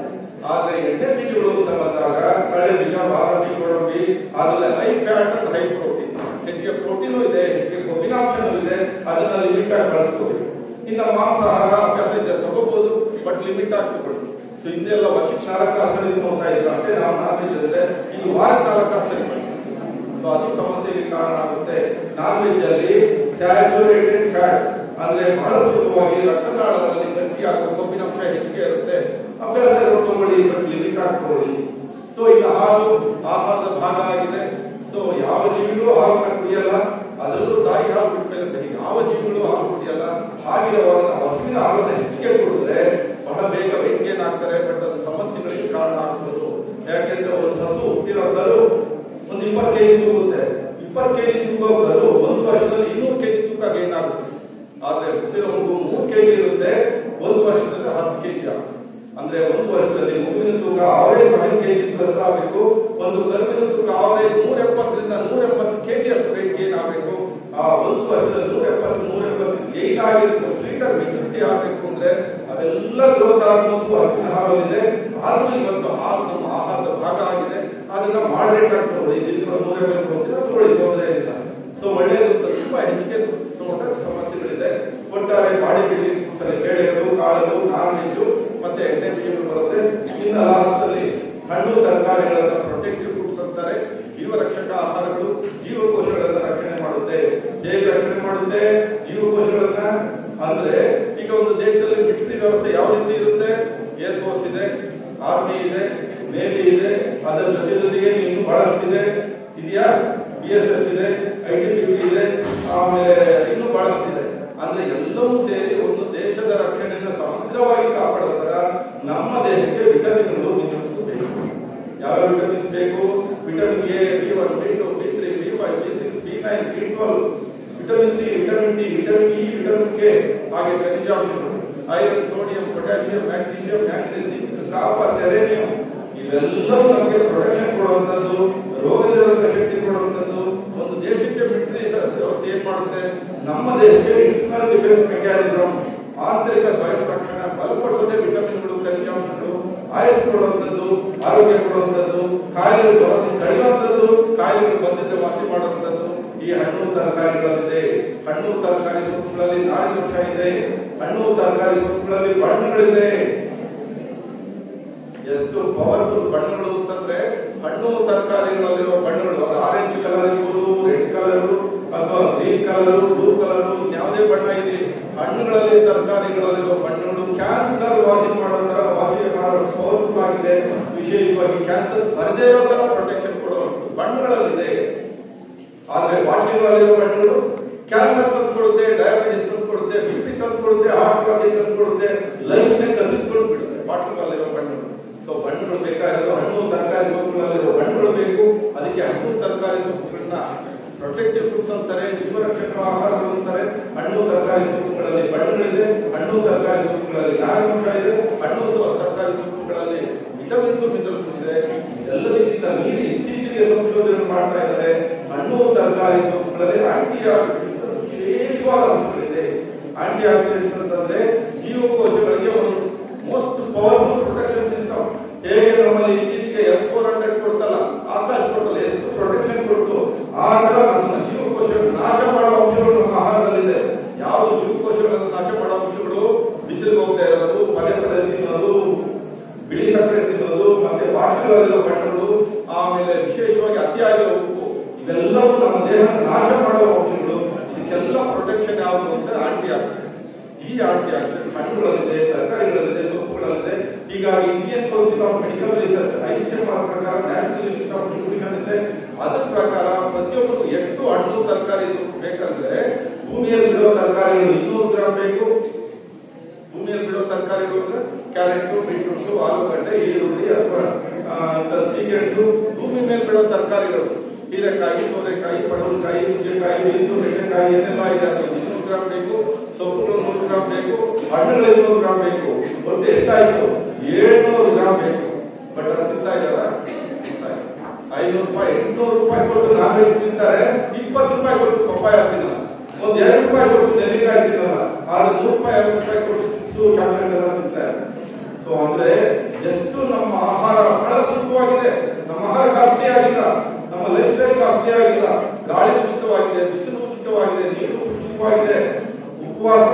ಆದ್ರೆ ಎಣ್ಣೆ ಬೀಜಗಳು ಅಂತ ಬಂದಾಗ ಕಳೆ ಬೀಜ, ಬಾದಾಮಿ, ಗೋಡಂಬಿ, ಅದರಲ್ಲಿ high fat and high protein. ಹೆಚ್ಚಿಗೆ ಪ್ರೋಟೀನು ಇದೆ, ಹೆಚ್ಚಿಗೆ ಕೊಬ್ಬಿನಾಂಶನೂ ಇದೆ. ಅದನ್ನ ಲಿಮಿಟ್ ಆಗಿ ಬಳಸ್ಕೋಬೇಕು. ಇನ್ನು ಮಾಂಸಾಹಾರ ಅಭ್ಯಾಸ ಇದೆ ತಗೋಬಹುದು, ಬಟ್ ಲಿಮಿಟ್ ಆಗಿ ತಗೊಳ್ಳಿ. ಸೊ ಹಿಂದೆಲ್ಲ ವರ್ಷಕ್ಕೆ 4 ಸರಿ ನೋಡ್ತಾ ಇದ್ರು ಅಷ್ಟೇ. ನಾವು ನಾನ್ ವೆಜ್ ಅಂದ್ರೆ ಈಗ ವಾರಕ್ಕೆ 4 ಸರಿ ಮಾಡ್ತೀವಿ. ಸೊ ಅದು ಸಮಸ್ಯೆಗೆ ಕಾರಣ ಆಗುತ್ತೆ. ನಾನ್ ವೆಜ್ ಅಲ್ಲಿ ಸ್ಯಾಚುರೇಟೆಡ್ ಫ್ಯಾಟ್ ಅಂದ್ರೆ ಬಹಳ ಸುಲಭವಾಗಿ ರಕ್ತನಾಳಗಳಲ್ಲಿ ಗಟ್ಟಿ ಆಗುವ ಕೊಬ್ಬಿನಾಂಶ ಹೆಚ್ಚಿಗೆ ಇರುತ್ತೆ. ಅಭ್ಯಾಸ ತಗೊಳ್ಳಿ, ಬಟ್ ಲಿಮಿಟ್ ಆಗಿ ತಗೊಳ್ಳಿ. ಸೊ ಈಗ ಹಾಲು ಆಹಾರದ ಭಾಗ ಆಗಿದೆ. ಸೊ ಯಾವ ಜೀವಿಗಳು ಹಾಲನ್ನ ಕುಡಿಯಲ್ಲ, ಅದರಲ್ಲೂ ತಾಯಿ ಹಾಲು ಬಿಡ್ಬೇಕಂತ ಯಾವ ಜೀವಿಗಳು ಹಾಲು ಕುಡಿಯಲ್ಲ. ಹಾಗಿರುವಾಗ ಹಸುವಿನ ಹಾಲನ್ನ ಹೆಚ್ಚಿಗೆ ಕುಡಿದ್ರೆ ಬಹಳ ಬೇಗ ವೆಯ್ಟ್ ಗೇನ್ ಆಗ್ತಾರೆ. ಬಟ್ ಅದು ಸಮಸ್ಯೆಗಳಿಗೆ ಕಾರಣ ಆಗ್ಬೋದು. ಯಾಕೆಂದ್ರೆ ಒಂದು ಹಸು ಹುಟ್ಟಿರೋ ಕರು ಒಂದು 20 kg ತೂಗುತ್ತೆ. 20 kg ತೂಗೋ ಕರು 1 ವರ್ಷದಲ್ಲಿ 200 kg ತೂಕ ಗೇನ್ ಆಗುತ್ತೆ. ಆದ್ರೆ ಹುಟ್ಟಿರೋ ಮಗು 3 kg ಇರುತ್ತೆ, 1 ವರ್ಷದಲ್ಲಿ 10 kg ಆಗುತ್ತೆ. ಅಂದ್ರೆ 1 ವರ್ಷದಲ್ಲಿ ಮಗುವಿನ ತೂಕ ಅವರೇಜ್ 7 kg ಪ್ಲಸ್ ಆಗಬೇಕು. ಒಂದು ಕರುವಿನ ತೂಕ ಅವರೇಜ್ 170-180 kg ಅಷ್ಟು ವೆಯ್ಟ್ ಗೇನ್ ಆಗಬೇಕು. ಆ 1 ವರ್ಷದಲ್ಲಿ 170-180 ಗೇನ್ ಆಗಿರುತ್ತೆ. ಕಂಪ್ಲೀಟ್ ಆಗಿ ಮೆಚುರಿಟಿ ಆಗಬೇಕು ಅಂದ್ರೆ ಅವೆಲ್ಲ ಗ್ರೋತ್ ಹಾರ್ಮೋನ್ಸ್ ಹಸುವಿನ ಹಾಲಲ್ಲಿದೆ. ಆದ್ರೂ ಇವತ್ತು ಹಾಲು ನಮ್ಮ ಆಹಾರದ ಭಾಗ ಆಗಿದೆ. ಅದನ್ನ ಮಾಡರೇಟ್ ಆಗಿ ತಗೊಳ್ಳಿ. 180 ತಗೊಳ್ಳಿ, ತೊಂದರೆ ಇಲ್ಲ. ಸೊ ಒಳ್ಳೆಯದು. ತುಂಬಾ ಹೆಚ್ಚಿಗೆ ತಗೊಂಡ್ರೆ ಸಮಸ್ಯೆಗಳಿದೆ. ಒಟ್ಟಾರೆ ಬಾಡಿ ಬಿಲ್ಡಿಂಗ್ ಫುಡ್ಸ್ ಅಲ್ಲಿ ಬೇಳೆಗಳು, ಕಾಳುಗಳು, ನಾನ್ ವೆಜ್ ಮತ್ತೆ ಎಣ್ಣೆ ಬೀಜಗಳು ಬರುತ್ತೆ. ಇನ್ನು ಲಾಸ್ಟ್ ಅಲ್ಲಿ ಹಣ್ಣು ತರಕಾರಿಗಳನ್ನ ಪ್ರೊಟೆಕ್ಟಿವ್ ಫುಡ್ಸ್ ಅಂತಾರೆ. ಜೀವರಕ್ಷಕ ಆಹಾರಗಳು ಜೀವಕೋಶಗಳನ್ನ ರಕ್ಷಣೆ ಮಾಡುತ್ತೆ. ಹೇಗೆ ರಕ್ಷಣೆ ಮಾಡುತ್ತೆ ಜೀವಕೋಶಗಳನ್ನ? ಅಂದ್ರೆ ಈಗ ಒಂದು ದೇಶದಲ್ಲಿ ಮಿಲಿಟರಿ ವ್ಯವಸ್ಥೆ ಯಾವ ರೀತಿ ಇರುತ್ತೆ? ಏರ್ ಫೋರ್ಸ್ ಇದೆ, ಆರ್ಮಿ ಇದೆ, ನೇವಿ ಇದೆ, ಅದರ ಜೊತೆಗೆ ಇನ್ನು ಬಹಳಷ್ಟಿದೆ. ಇದೆಯಾ? BSF ಇದೆ, ITBP ಇದೆ, ಆಮೇಲೆ ಇನ್ನು ಬಹಳಷ್ಟಿದೆ. ಅಂದ್ರೆ ಎಲ್ಲವೂ ಸೇರಿ ಒಂದು ದೇಶದ ರಕ್ಷಣೆಯನ್ನು ಸಮಗ್ರವಾಗಿ ಕಾಪಾಡುವಾಗ ನಮ್ಮ ದೇಶಕ್ಕೆ ವಿಟಮಿನ್ಗಳು, ಮಿನರಲ್ಸ್ ಬೇಕು. ಯಾವ ವಿಟಮಿನ್ಸ್ ಬೇಕು? Vitamin A, B1, B2, B3, B5, B6, B9, B12, vitamin C, vitamin D, vitamin E, vitamin K, ಹಾಗೆ ಖನಿಜಾಂಶಗಳು iron, sodium, potassium, magnesium, manganese, copper, selenium ಇವೆಲ್ಲವೂ ನಮಗೆ ಪ್ರೊಟೆಕ್ಷನ್ ಕೊಡುವಂತದ್ದು, ರೋಗ ನಿರೋಧಕ ಶಕ್ತಿ ಕೊಡುವಂತದ್ದು. ಒಂದು ದೇಶಕ್ಕೆ ಮಿಲಿಟರಿ ವ್ಯವಸ್ಥೆ ಏನ್ ಮಾಡುತ್ತೆ? ನಮ್ಮ ದೇಶಕ್ಕೆ ಇಂಟರ್ನಲ್ ಡಿಫೆನ್ಸ್ ಮೆಕ್ಯಾನಿಸಮ್, ಆಂತರಿಕ ಸ್ವಯಂ ರಕ್ಷಣೆ ಬಲಪಡಿಸೋದೇ ವಿಟಮಿನ್ಗಳು, ಖನಿಜಾಂಶಗಳು, ಆಯಸ್ಸು ಕೊಡುವಂತದ್ದು, ಆರೋಗ್ಯ ಕೊಡುವಂತದ್ದು, ಕಾಯಿಲೆಗಳು ಬರೋದನ್ನು ತಡೆಯುವಂತದ್ದು, ಕಾಯಿಲೆಗಳು ಬಂದಿದ್ರೆ ವಾಸಿ ಮಾಡುವಂತದ್ದು ಈ ಹಣ್ಣು ತರಕಾರಿಗಳಲ್ಲಿದೆ. ಹಣ್ಣು ತರಕಾರಿ ಸೊಪ್ಪುಗಳಲ್ಲಿ ನಾರಿನಂಶ ಇದೆ. ಹಣ್ಣು ತರಕಾರಿ ಸೊಪ್ಪುಗಳಲ್ಲಿ ಬಣ್ಣಗಳಿದೆ. ಎಷ್ಟು ಪವರ್ಫುಲ್ ಬಣ್ಣಗಳು ಅಂತಂದ್ರೆ ಹಣ್ಣು ತರಕಾರಿಗಳಲ್ಲಿರುವ ಬಣ್ಣಗಳು, ಆರೆಂಜ್ ಕಲರ್ ಇರ್ಬೋದು, ರೆಡ್ ಕಲರ್ ಅಥವಾ ಗ್ರೀನ್ ಕಲರ್, ಬ್ಲೂ ಕಲರ್, ಯಾವುದೇ ಬಣ್ಣ ಇದೆ, ಹಣ್ಣುಗಳಲ್ಲಿ ತರಕಾರಿಗಳಲ್ಲಿರುವ ಬಣ್ಣಗಳು ಕ್ಯಾನ್ಸರ್ ವಾಸಿ ಮಾಡೋ ತರ, ವಾಸಿ ಮಾಡೋ ಪವರ್ಫುಲ್ ಆಗಿದೆ. ವಿಶೇಷವಾಗಿ ಕ್ಯಾನ್ಸರ್ ಬರದೇ ಇರೋ ತರ ಪ್ರೊಟೆಕ್ಷನ್ ಕೊಡೋ ಬಣ್ಣಗಳಲ್ಲಿದೆ. ಆದ್ರೆ ಬಾಟಲಿಗಳಲ್ಲಿರೋ ಬಣ್ಣಗಳು ಕ್ಯಾನ್ಸರ್ ತಂದುಕೊಡುತ್ತೆ, ಡಯಾಬಿಟಿಸ್ ತಂದುಕೊಡುತ್ತೆ, BP ತಂದುಕೊಡುತ್ತೆ, ಹಾರ್ಟ್ ಪ್ರಾಬ್ಲಮ್ ತಂದುಕೊಡುತ್ತೆ, ಲೈಫ್ ನೇ ಕಸಿದ್ಕೊಂಡು ಬಿಡುತ್ತೆ ಬಾಟಲಿಗಳಲ್ಲಿರೋ ಬಣ್ಣಗಳು. ಸೊ ಬಣ್ಣಗಳು ಬೇಕಾಗಿರೋ ಹಣ್ಣು ತರಕಾರಿ ಸೊಪ್ಪುಗಳಲ್ಲಿರೋ ಬಣ್ಣಗಳು ಬೇಕು. ಅದಕ್ಕೆ ಹಣ್ಣು ತರಕಾರಿ ಸೊಪ್ಪುಗಳನ್ನ ಪ್ರೊಟೆಕ್ಟಿವ್ ಫುಡ್ಸ್ ಅಂತಾರೆ, ಜೀವರಕ್ಷಕ ಆಹಾರಗಳು ಅಂತಾರೆ. ಹಣ್ಣು ತರಕಾರಿ ಸೊಪ್ಪುಗಳಲ್ಲಿ ಬಣ್ಣಗಳಿದೆ, ಹಣ್ಣು ತರಕಾರಿ ಸೊಪ್ಪುಗಳಲ್ಲಿ ನಾರಿನಾಂಶ ಇದೆ, ಹಣ್ಣು ತರಕಾರಿ ಸೊಪ್ಪುಗಳಲ್ಲಿ ವಿಟಮಿನ್ಸ್ ಮಿನರಲ್ಸ್ ಇದೆ. ಎಲ್ಲದಕ್ಕಿಂತ ಮೀರಿ ಇತ್ತೀಚೆಗೆ ಸಂಶೋಧನೆ ಮಾಡ್ತಾ ಇದ್ದಾರೆ, ಹಣ್ಣು ತರಕಾರಿ ಸೊಪ್ಪುಗಳಲ್ಲಿ ಆಂಟಿ ಆಕ್ಸಿಡೆಂಟ್ಸ್ ವಿಶೇಷವಾದ ಅಂಶಗಳಿದೆ. ಆಂಟಿ ಆಕ್ಸಿಡೆಂಟ್ಸ್ ಅಂತಂದ್ರೆ ಜೀವಕೋಶಗಳಿಗೆ ಒಂದು ಮೋಸ್ಟ್ ಪವರ್ಫುಲ್ ಪ್ರೊಟೆಕ್ಷನ್ ಸಿಸ್ಟಮ್. ಹೇಗೆ ನಮ್ಮಲ್ಲಿ ಇತ್ತೀಚೆಗೆ S-400 ಕೊಡ್ತಲ್ಲ, ಆಕಾಶ ಕೊಡ್ತಲ್ಲ, ಎಷ್ಟು ಪ್ರೊಟೆಕ್ಷನ್ ಕೊಟ್ಟು, ಆ ತರ ನಮ್ಮ ಜೀವಕೋಶಗಳನ್ನು ನಾಶ ಮಾಡುವ ಅಂಶಗಳು ನಮ್ಮ ಆಹಾರದಲ್ಲಿದೆ. ಯಾವುದು ಜೀವಕೋಶಗಳನ್ನು ನಾಶ ಮಾಡುವ ಅಂಶಗಳು? ಬಿಸಿಲಿಗೆ ಹೋಗ್ತಾ ಇರೋದು, ಪದೇ ಪದೇ ತಿನ್ನೋದು, ಬಿಳಿ ಸಕ್ಕರೆ ತಿನ್ನೋದು, ಮತ್ತೆ ಬಾಟಲಿಗಳಲ್ಲಿರೋ ಬಣ್ಣಗಳು, ಆಮೇಲೆ ವಿಶೇಷವಾಗಿ ಅತಿಯಾಗಿರೋ ಉಪ್ಪು, ಇವೆಲ್ಲವೂ ನಮ್ಮ ದೇಹ ನಾಶ ಮಾಡುವ ಅಂಶಗಳು. ಇದಕ್ಕೆಲ್ಲ ಪ್ರೊಟೆಕ್ಷನ್ ಯಾವುದು ಅಂತ ಆಂಟಿ ಆಕ್ಸಿಡೆಂಟ್. ಈ ಆಂಟಿ ಆಕ್ಸಿಡೆಂಟ್ ಹಣ್ಣುಗಳಲ್ಲಿದೆ, ತರಕಾರಿಗಳಲ್ಲಿದೆ, ಸೊಪ್ಪುಗಳಲ್ಲಿದೆ. ಹೀಗಾಗಿ Indian Council of Medical Research ICMR ಪ್ರಕಾರ, ನ್ಯಾಷನಲ್ ಇನ್ಸ್ಟಿಟ್ಯೂಟ್ ಆಫ್ ನ್ಯೂಟ್ರಿಷನ್ ಇದೆ, ಅದರ ಪ್ರಕಾರ ಪ್ರತಿಯೊಬ್ಬರು ಎಷ್ಟು ಹಣ್ಣು ತರಕಾರಿ ಸೊಪ್ಪು ಬೇಕಂದ್ರೆ, ಭೂಮಿಯಲ್ಲಿ ಬಿಡೋ ತರಕಾರಿಗಳು 200 ಗ್ರಾಂ ಬೇಕು. ಭೂಮಿಯಲ್ಲಿ ಬಿಡೋ ತರಕಾರಿಗಳು ಅಂದ್ರೆ ಕ್ಯಾರೆಟ್, ಬೀಟ್ರೂಟ್, ಆಲೂಗಡ್ಡೆ, ಈರುಳ್ಳಿ ಅಥವಾ ಸೀಗೆಣಸು. ಭೂಮಿ ಮೇಲೆ ಬಿಡೋ ತರಕಾರಿಗಳು ಹೀರೆಕಾಯಿ, ಸೋರೆಕಾಯಿ, ಪಡವಲಕಾಯಿ, ನುಗ್ಗೆಕಾಯಿ, ಬೀನ್ಸು, ಬೆಂಡೆಕಾಯಿ, ಏನೆಲ್ಲ ಇದೆ ಅದು 200 ಗ್ರಾಂ ಬೇಕು. ಸೊಪ್ಪುಗಳು 100 ಗ್ರಾಂ ಬೇಕು. ಹಣ್ಣುಗಳು 200 ಗ್ರಾಂ ಬೇಕು. ಒಟ್ಟು ಎಷ್ಟಾಯ್ತು? 700 ಗ್ರಾಂ ಬೇಕು. ಬಟ್ ಅದು ತಿಂತಾ ಇದ್ದಾರ? 500 ರೂಪಾಯಿ, 800 ರೂಪಾಯಿ ಕೊಟ್ಟು ನಾನ್ ತಿಂತಾರೆ, 20 ರೂಪಾಯಿ ಕೊಟ್ಟು ಪಪ್ಪಾಯ ತಿನ್ನಲ್ಲ, ಒಂದ್ 2 ರೂಪಾಯಿ ಕೊಟ್ಟು ನೆಲ್ಲಿಕಾಯಿ ತಿನ್ನಲ್ಲ, ಆದ್ರೆ 100 ರೂಪಾಯಿ 50 ರೂಪಾಯಿ ಕೊಟ್ಟು ಚಿಪ್ಸು, ಚಾಕ್ಲೇಟ್ ಎಲ್ಲ ತಿಂತಾರೆ. ಸೊ ಅಂದ್ರೆ ಎಷ್ಟು ನಮ್ಮ ಆಹಾರ ಬಹಳ ಸುಲಭವಾಗಿದೆ. ನಮ್ಮ ಆಹಾರ ಕಾಸ್ಟ್ಲಿ ಆಗಿಲ್ಲ, ನಮ್ಮ ಲೈಫ್ ಸ್ಟೈಲ್ ಕಾಸ್ಟ್ಲಿ ಆಗಿಲ್ಲ. ಗಾಳಿ ಉಚಿತವಾಗಿದೆ, ಬಿಸಿಲು ಉಚಿತವಾಗಿದೆ, ನೀರು ಉಚಿತವಾಗಿದೆ, ಉಪವಾಸ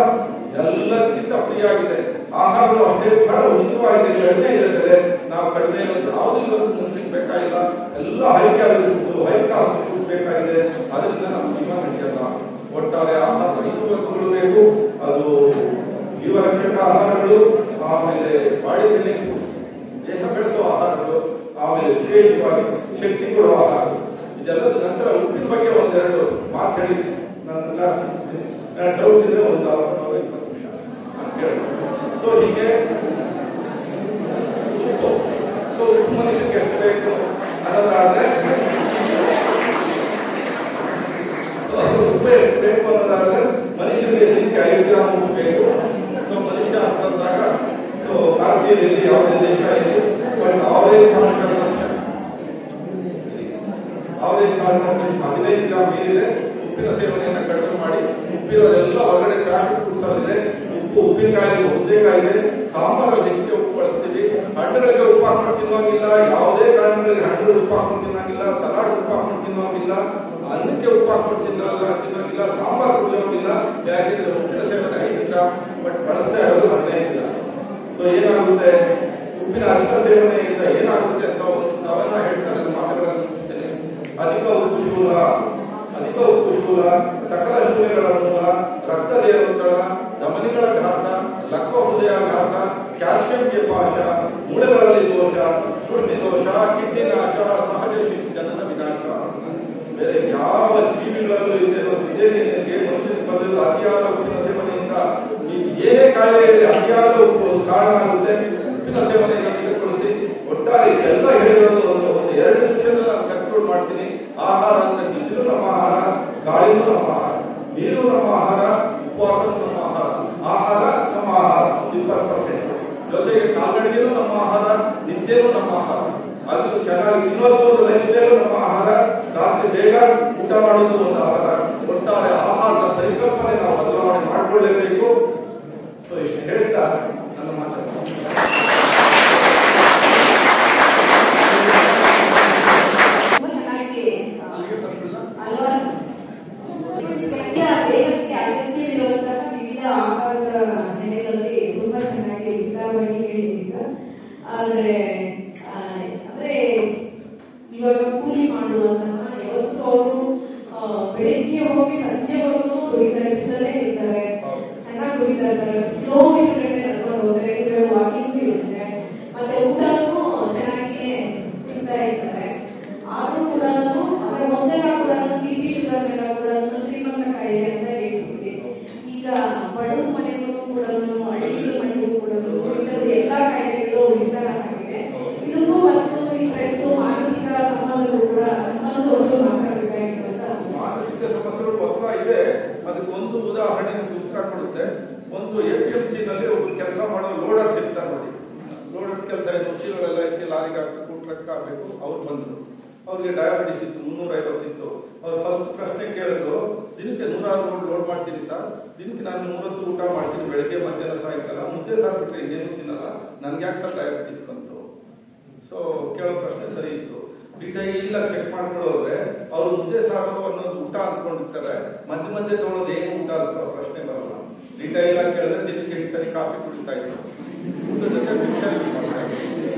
ಎಲ್ಲಕ್ಕಿಂತ ಫ್ರೀ ಆಗಿದೆ. ಆಹಾರಗಳು ಅಷ್ಟೇ ಬಹಳ ಉಚಿತವಾಗಿದೆ, ಕಡಿಮೆ ಇದೆ. ನಾವು ಕಡಿಮೆ ಯಾವುದು ಇವತ್ತು ಮನುಷ್ಯಕ್ಕೆ ಬೇಕಾಗಿಲ್ಲ, ಎಲ್ಲ high calorie food, high cost food ಬೇಕಾಗಿದೆ. ಅದರಿಂದ ನಮ್ಮ ಜೀವ ನಡೆಯಲ್ಲ. ಒಟ್ಟಾರೆ ಆಹಾರ 5 ವರ್ಗಗಳು ಬೇಕು. ಅದು ಜೀವರಕ್ಷಕ ಆಹಾರಗಳು, ಆಮೇಲೆ ಬಾಡಿ ಬಿಲ್ಡಿಂಗ್ ಫುಡ್ಸ್, ದೇಹ ಬೆಳೆಸುವ ಆಹಾರಗಳು, ಆಮೇಲೆ ವಿಶೇಷವಾಗಿ ಶಕ್ತಿ ಕೊಡುವ ಆಹಾರಗಳು. ಇದೆಲ್ಲದ ನಂತರ ಉಪ್ಪಿನ ಬಗ್ಗೆ ಒಂದೆರಡು ಮಾತು ಹೇಳಿದ್ವಿ. ನನ್ನ ಡೌಟ್ಸ್ ಇದ್ರೆ ಒಂದು 20 ನಿಮಿಷ ಹೇಳಿ. ಸೊ ಹೀಗೆ ಉಪ್ಪು ಮನುಷ್ಯಕ್ಕೆ ಎಷ್ಟು ಬೇಕು ಅನ್ನೋದಾದ್ರೆ, ಉಪ್ಪು ಎಷ್ಟು ಬೇಕು ಅನ್ನೋದಾದ್ರೆ ಮನುಷ್ಯನಿಗೆ ದಿನಕ್ಕೆ 5 ಗ್ರಾಂ ಉಪ್ಪು ಬೇಕು. ಸೊ ಮನುಷ್ಯ ಅಂತಂದಾಗ ಭಾರತೀಯರಲ್ಲಿ ಯಾವುದೇ ದೇಶ ಇದೆ, ಬಟ್ ಆವರೇಜ್ ಯಾವುದೇ 15 ಗ್ರಾಂ ಮೀರಿದೆ. ಉಪ್ಪಿನ ಸೇವನೆಯನ್ನು ಕಡಿಮೆ ಮಾಡಿ, ಉಪ್ಪಿರೋದೆಲ್ಲ ಹೊರಗಡೆ ಪ್ಯಾಕೆಟ್ ಫುಡ್ಸ್ ಅಲ್ಲಿದೆ. ಉಪ್ಪು ಉಪ್ಪಿನಕಾಯಿ, ಉದ್ದಿನಕಾಯಿ ಇದೆ, ಸಾಂಬಾರಲ್ಲಿ ಹೆಚ್ಚಿಗೆ ಉಪ್ಪು ಬಳಸ್ತೀವಿ. ಹಣ್ಣುಗಳಿಗೆ ಉಪ್ಪು ಹಾಕೊಂಡು ತಿನ್ನೋಂಗಿಲ್ಲ, ಯಾವುದೇ ಕಾರಣಗಳಿಗೆ ಹಣ್ಣುಗಳಿಗೆ ಉಪ್ಪು ಹಾಕೊಂಡು ತಿನ್ನೋಂಗಿಲ್ಲ, ಸಲಾಡ್ ಉಪ್ಪು ಹಾಕೊಂಡು ತಿನ್ನೋಂಗಿಲ್ಲ, ಅನ್ನಕ್ಕೆ ಉಪ್ಪು ಹಾಕೊಂಡು ತಿನ್ನೋಂಗಿಲ್ಲ, ಸಾಂಬಾರ್ ಕುಡಿಯೋಂಗಿಲ್ಲ. ಯಾಕೆಂದ್ರೆ ಉಪ್ಪಿನ ಸೇವನೆ 5 ಗ್ರಾಂ, ಬಟ್ ಬಳಸ್ತಾ ಇರೋದು 15 ಗ್ರಾಂ. ಸೊ ಏನಾಗುತ್ತೆ? ಉಪ್ಪಿನ ಅಧಿಕ ಸೇವನೆಯಿಂದ ಏನಾಗುತ್ತೆ ಅಂತ ಒಂದು ಕವನ ಹೇಳ್ತಾರೆ, ಮಾತುಗಳನ್ನು ಮುಗಿಸ್ತೇನೆ. ಅಧಿಕ ಉಪ್ಪು ಶೂಲ, ಸಕಲ ಶೂಲೆಗಳ ಮೂಲ, ರಕ್ತದೇವೊತ್ತಡ, ಧಮನಿಗಳ ಘಾತ, ಲಕ್ವ ಹೃದಯಾಘಾತ, ಕ್ಯಾಲ್ಸಿಯಂಗೆ ಪಾಶ, ಮೂಳೆಗಳಲ್ಲಿ ದೋಷ, ಸೃಷ್ಟಿ ದೋಷ, ಕಿಡ್ನಿ ನಾಶ, ಸಹಜ ಶಿಶು ಜನನ ವಿನಾಶ. ಬೇರೆ ಯಾವ ಜೀವಿಗಳಲ್ಲೂ ಇದ್ದೇನೋ ಸಿದ್ದೇನಿಗೆ ಮನುಷ್ಯನಿಗೆ ಬಂದಿರೋ ಅತಿಯಾದ ಉಪ್ಪಿನ ಸೇವನೆಯಿಂದ ಏನೇ ಕಾಯಿಲೆ ಅತಿಯಾದ ಉಪ್ಪು ಕಾರಣ ಆಗುತ್ತೆ. ಉಪ್ಪಿನ ಸೇವನೆಯನ್ನು ತೆಗೆದುಕೊಳ್ಳಿಸಿ. ಒಟ್ಟಾರೆ ಎಲ್ಲ ಹೇಳಿರೋದು ಒಂದು 2 ನಿಮಿಷದಲ್ಲಿ ನಾನು ಕನ್ಕ್ಲೂಡ್ ಮಾಡ್ತೀನಿ. ಆಹಾರ ಅಂದ್ರೆ ಬಿಸಿಲು ನಮ್ಮ ಆಹಾರ, ಗಾಳಿನೂ ನಮ್ಮ ಆಹಾರ, ನೀರು ನಮ್ಮ ಆಹಾರ, ಉಪವಾಸನೂ ನಮ್ಮ ಆಹಾರ. ಆಹಾರ ನಮ್ಮ ಆಹಾರ 20%, ಜೊತೆಗೆ ಕಾಲ್ನಡಿಗೆನೂ ನಮ್ಮ ಆಹಾರ, ನಿತ್ಯನೂ ನಮ್ಮ ಆಹಾರ. ಅದು ಚೆನ್ನಾಗಿ ತಿನ್ನೋದು ಒಂದು ಲೈಫ್ ಸ್ಟೈಲು ನಮ್ಮ ಆಹಾರ. ರಾತ್ರಿ ಬೇಗ ಊಟ ಮಾಡೋದು ಒಂದು ಆಹಾರ. ಒಟ್ಟಾರೆ ಆಹಾರದ ಪರಿಕಲ್ಪನೆ ನಾವು ಬದಲಾವಣೆ ಮಾಡಿಕೊಳ್ಳಲೇಬೇಕು. ಸೊ ಇಷ್ಟು ಹೇಳ್ತಾ ನನ್ನ ಮಾತನ್ನು ಆಹಾರದ ನೆಲೆಗಳಲ್ಲಿ ತುಂಬಾ ಚೆನ್ನಾಗಿ ವಿಸ್ತಾರವಾಗಿ ಹೇಳಿದ್ದೀವಿ ಸರ್. ಆದ್ರೆ ಅಂದ್ರೆ ಇದೆ. ಅದಕ್ಕೆ ಒಂದು ಉದಾಹರಣೆ ಉತ್ತರ ಕೊಡುತ್ತೆ. ಒಂದು APMC ನಲ್ಲಿ ಒಬ್ಬರು ಕೆಲಸ ಮಾಡೋ ಲೋಡರ್ಸ್ ಇರ್ತಾರೆ ನೋಡಿ. ಲೋಡರ್ಸ್ ಕೆಲಸ ಏನು, ಚೀಲಗಳೆಲ್ಲ ಎತ್ತಿ ಲಾರಿಗೆ ಹಾಕಬೇಕು, ಟ್ರಕ್ ಹಾಕಬೇಕು. ಅವ್ರು ಬಂದರು, ಅವ್ರಿಗೆ ಡಯಾಬಿಟಿಸ್ ಇತ್ತು, 350 ಇತ್ತು. ಅವ್ರು ಫಸ್ಟ್ ಪ್ರಶ್ನೆ ಕೇಳಿದ್ರು, ದಿನಕ್ಕೆ 106 ಲೋಡ್ ಮಾಡ್ತೀನಿ ಸರ್, ದಿನಕ್ಕೆ ನಾನು 100 ಊಟ ಮಾಡ್ತೀನಿ, ಬೆಳಗ್ಗೆ ಮಧ್ಯಾಹ್ನ ಸಾಯಂಕಾಲ, ಮುದ್ದೆ ಸಾರ್ ಬಿಟ್ರೆ ಇನ್ನೇನು ತಿನ್ನಲ್ಲ, ನನ್ಗೆ ಯಾಕೆ ಸರ್ ಡಯಾಬಿಟಿಸ್ ಬಂತು? ಸೊ ಕೇಳೋ ಪ್ರಶ್ನೆ ಸರಿ ಇತ್ತು. ಡೀಟೈಲ್ ಆಗಿ ಚೆಕ್ ಮಾಡ್ಕೊಳ್ಳೋದ್ರೆ ಅವ್ರು ಮುದ್ದೆ ಸಾರು ಅನ್ನೋದು ಊಟ ಅಂದ್ಕೊಂಡಿರ್ತಾರೆ, ಮಧ್ಯೆ ಮಧ್ಯೆ ತಗೊಳ್ಳೋದು ಏನು ಊಟ ಅಂತ ಪ್ರಶ್ನೆ ಬರಲ್ಲ. ಡೀಟೈಲ್ ಆಗಿ ಕೇಳಿದ್ರೆ ದಿನಕ್ಕೆ 8 ಸರಿ ಕಾಫಿ ಕುಡಿತಾ ಇದ್ರು, ಊಟದ ಜೊತೆ ಮಿಕ್ಸರ್ ಮಾಡ್ತಾ ಇದ್ರು.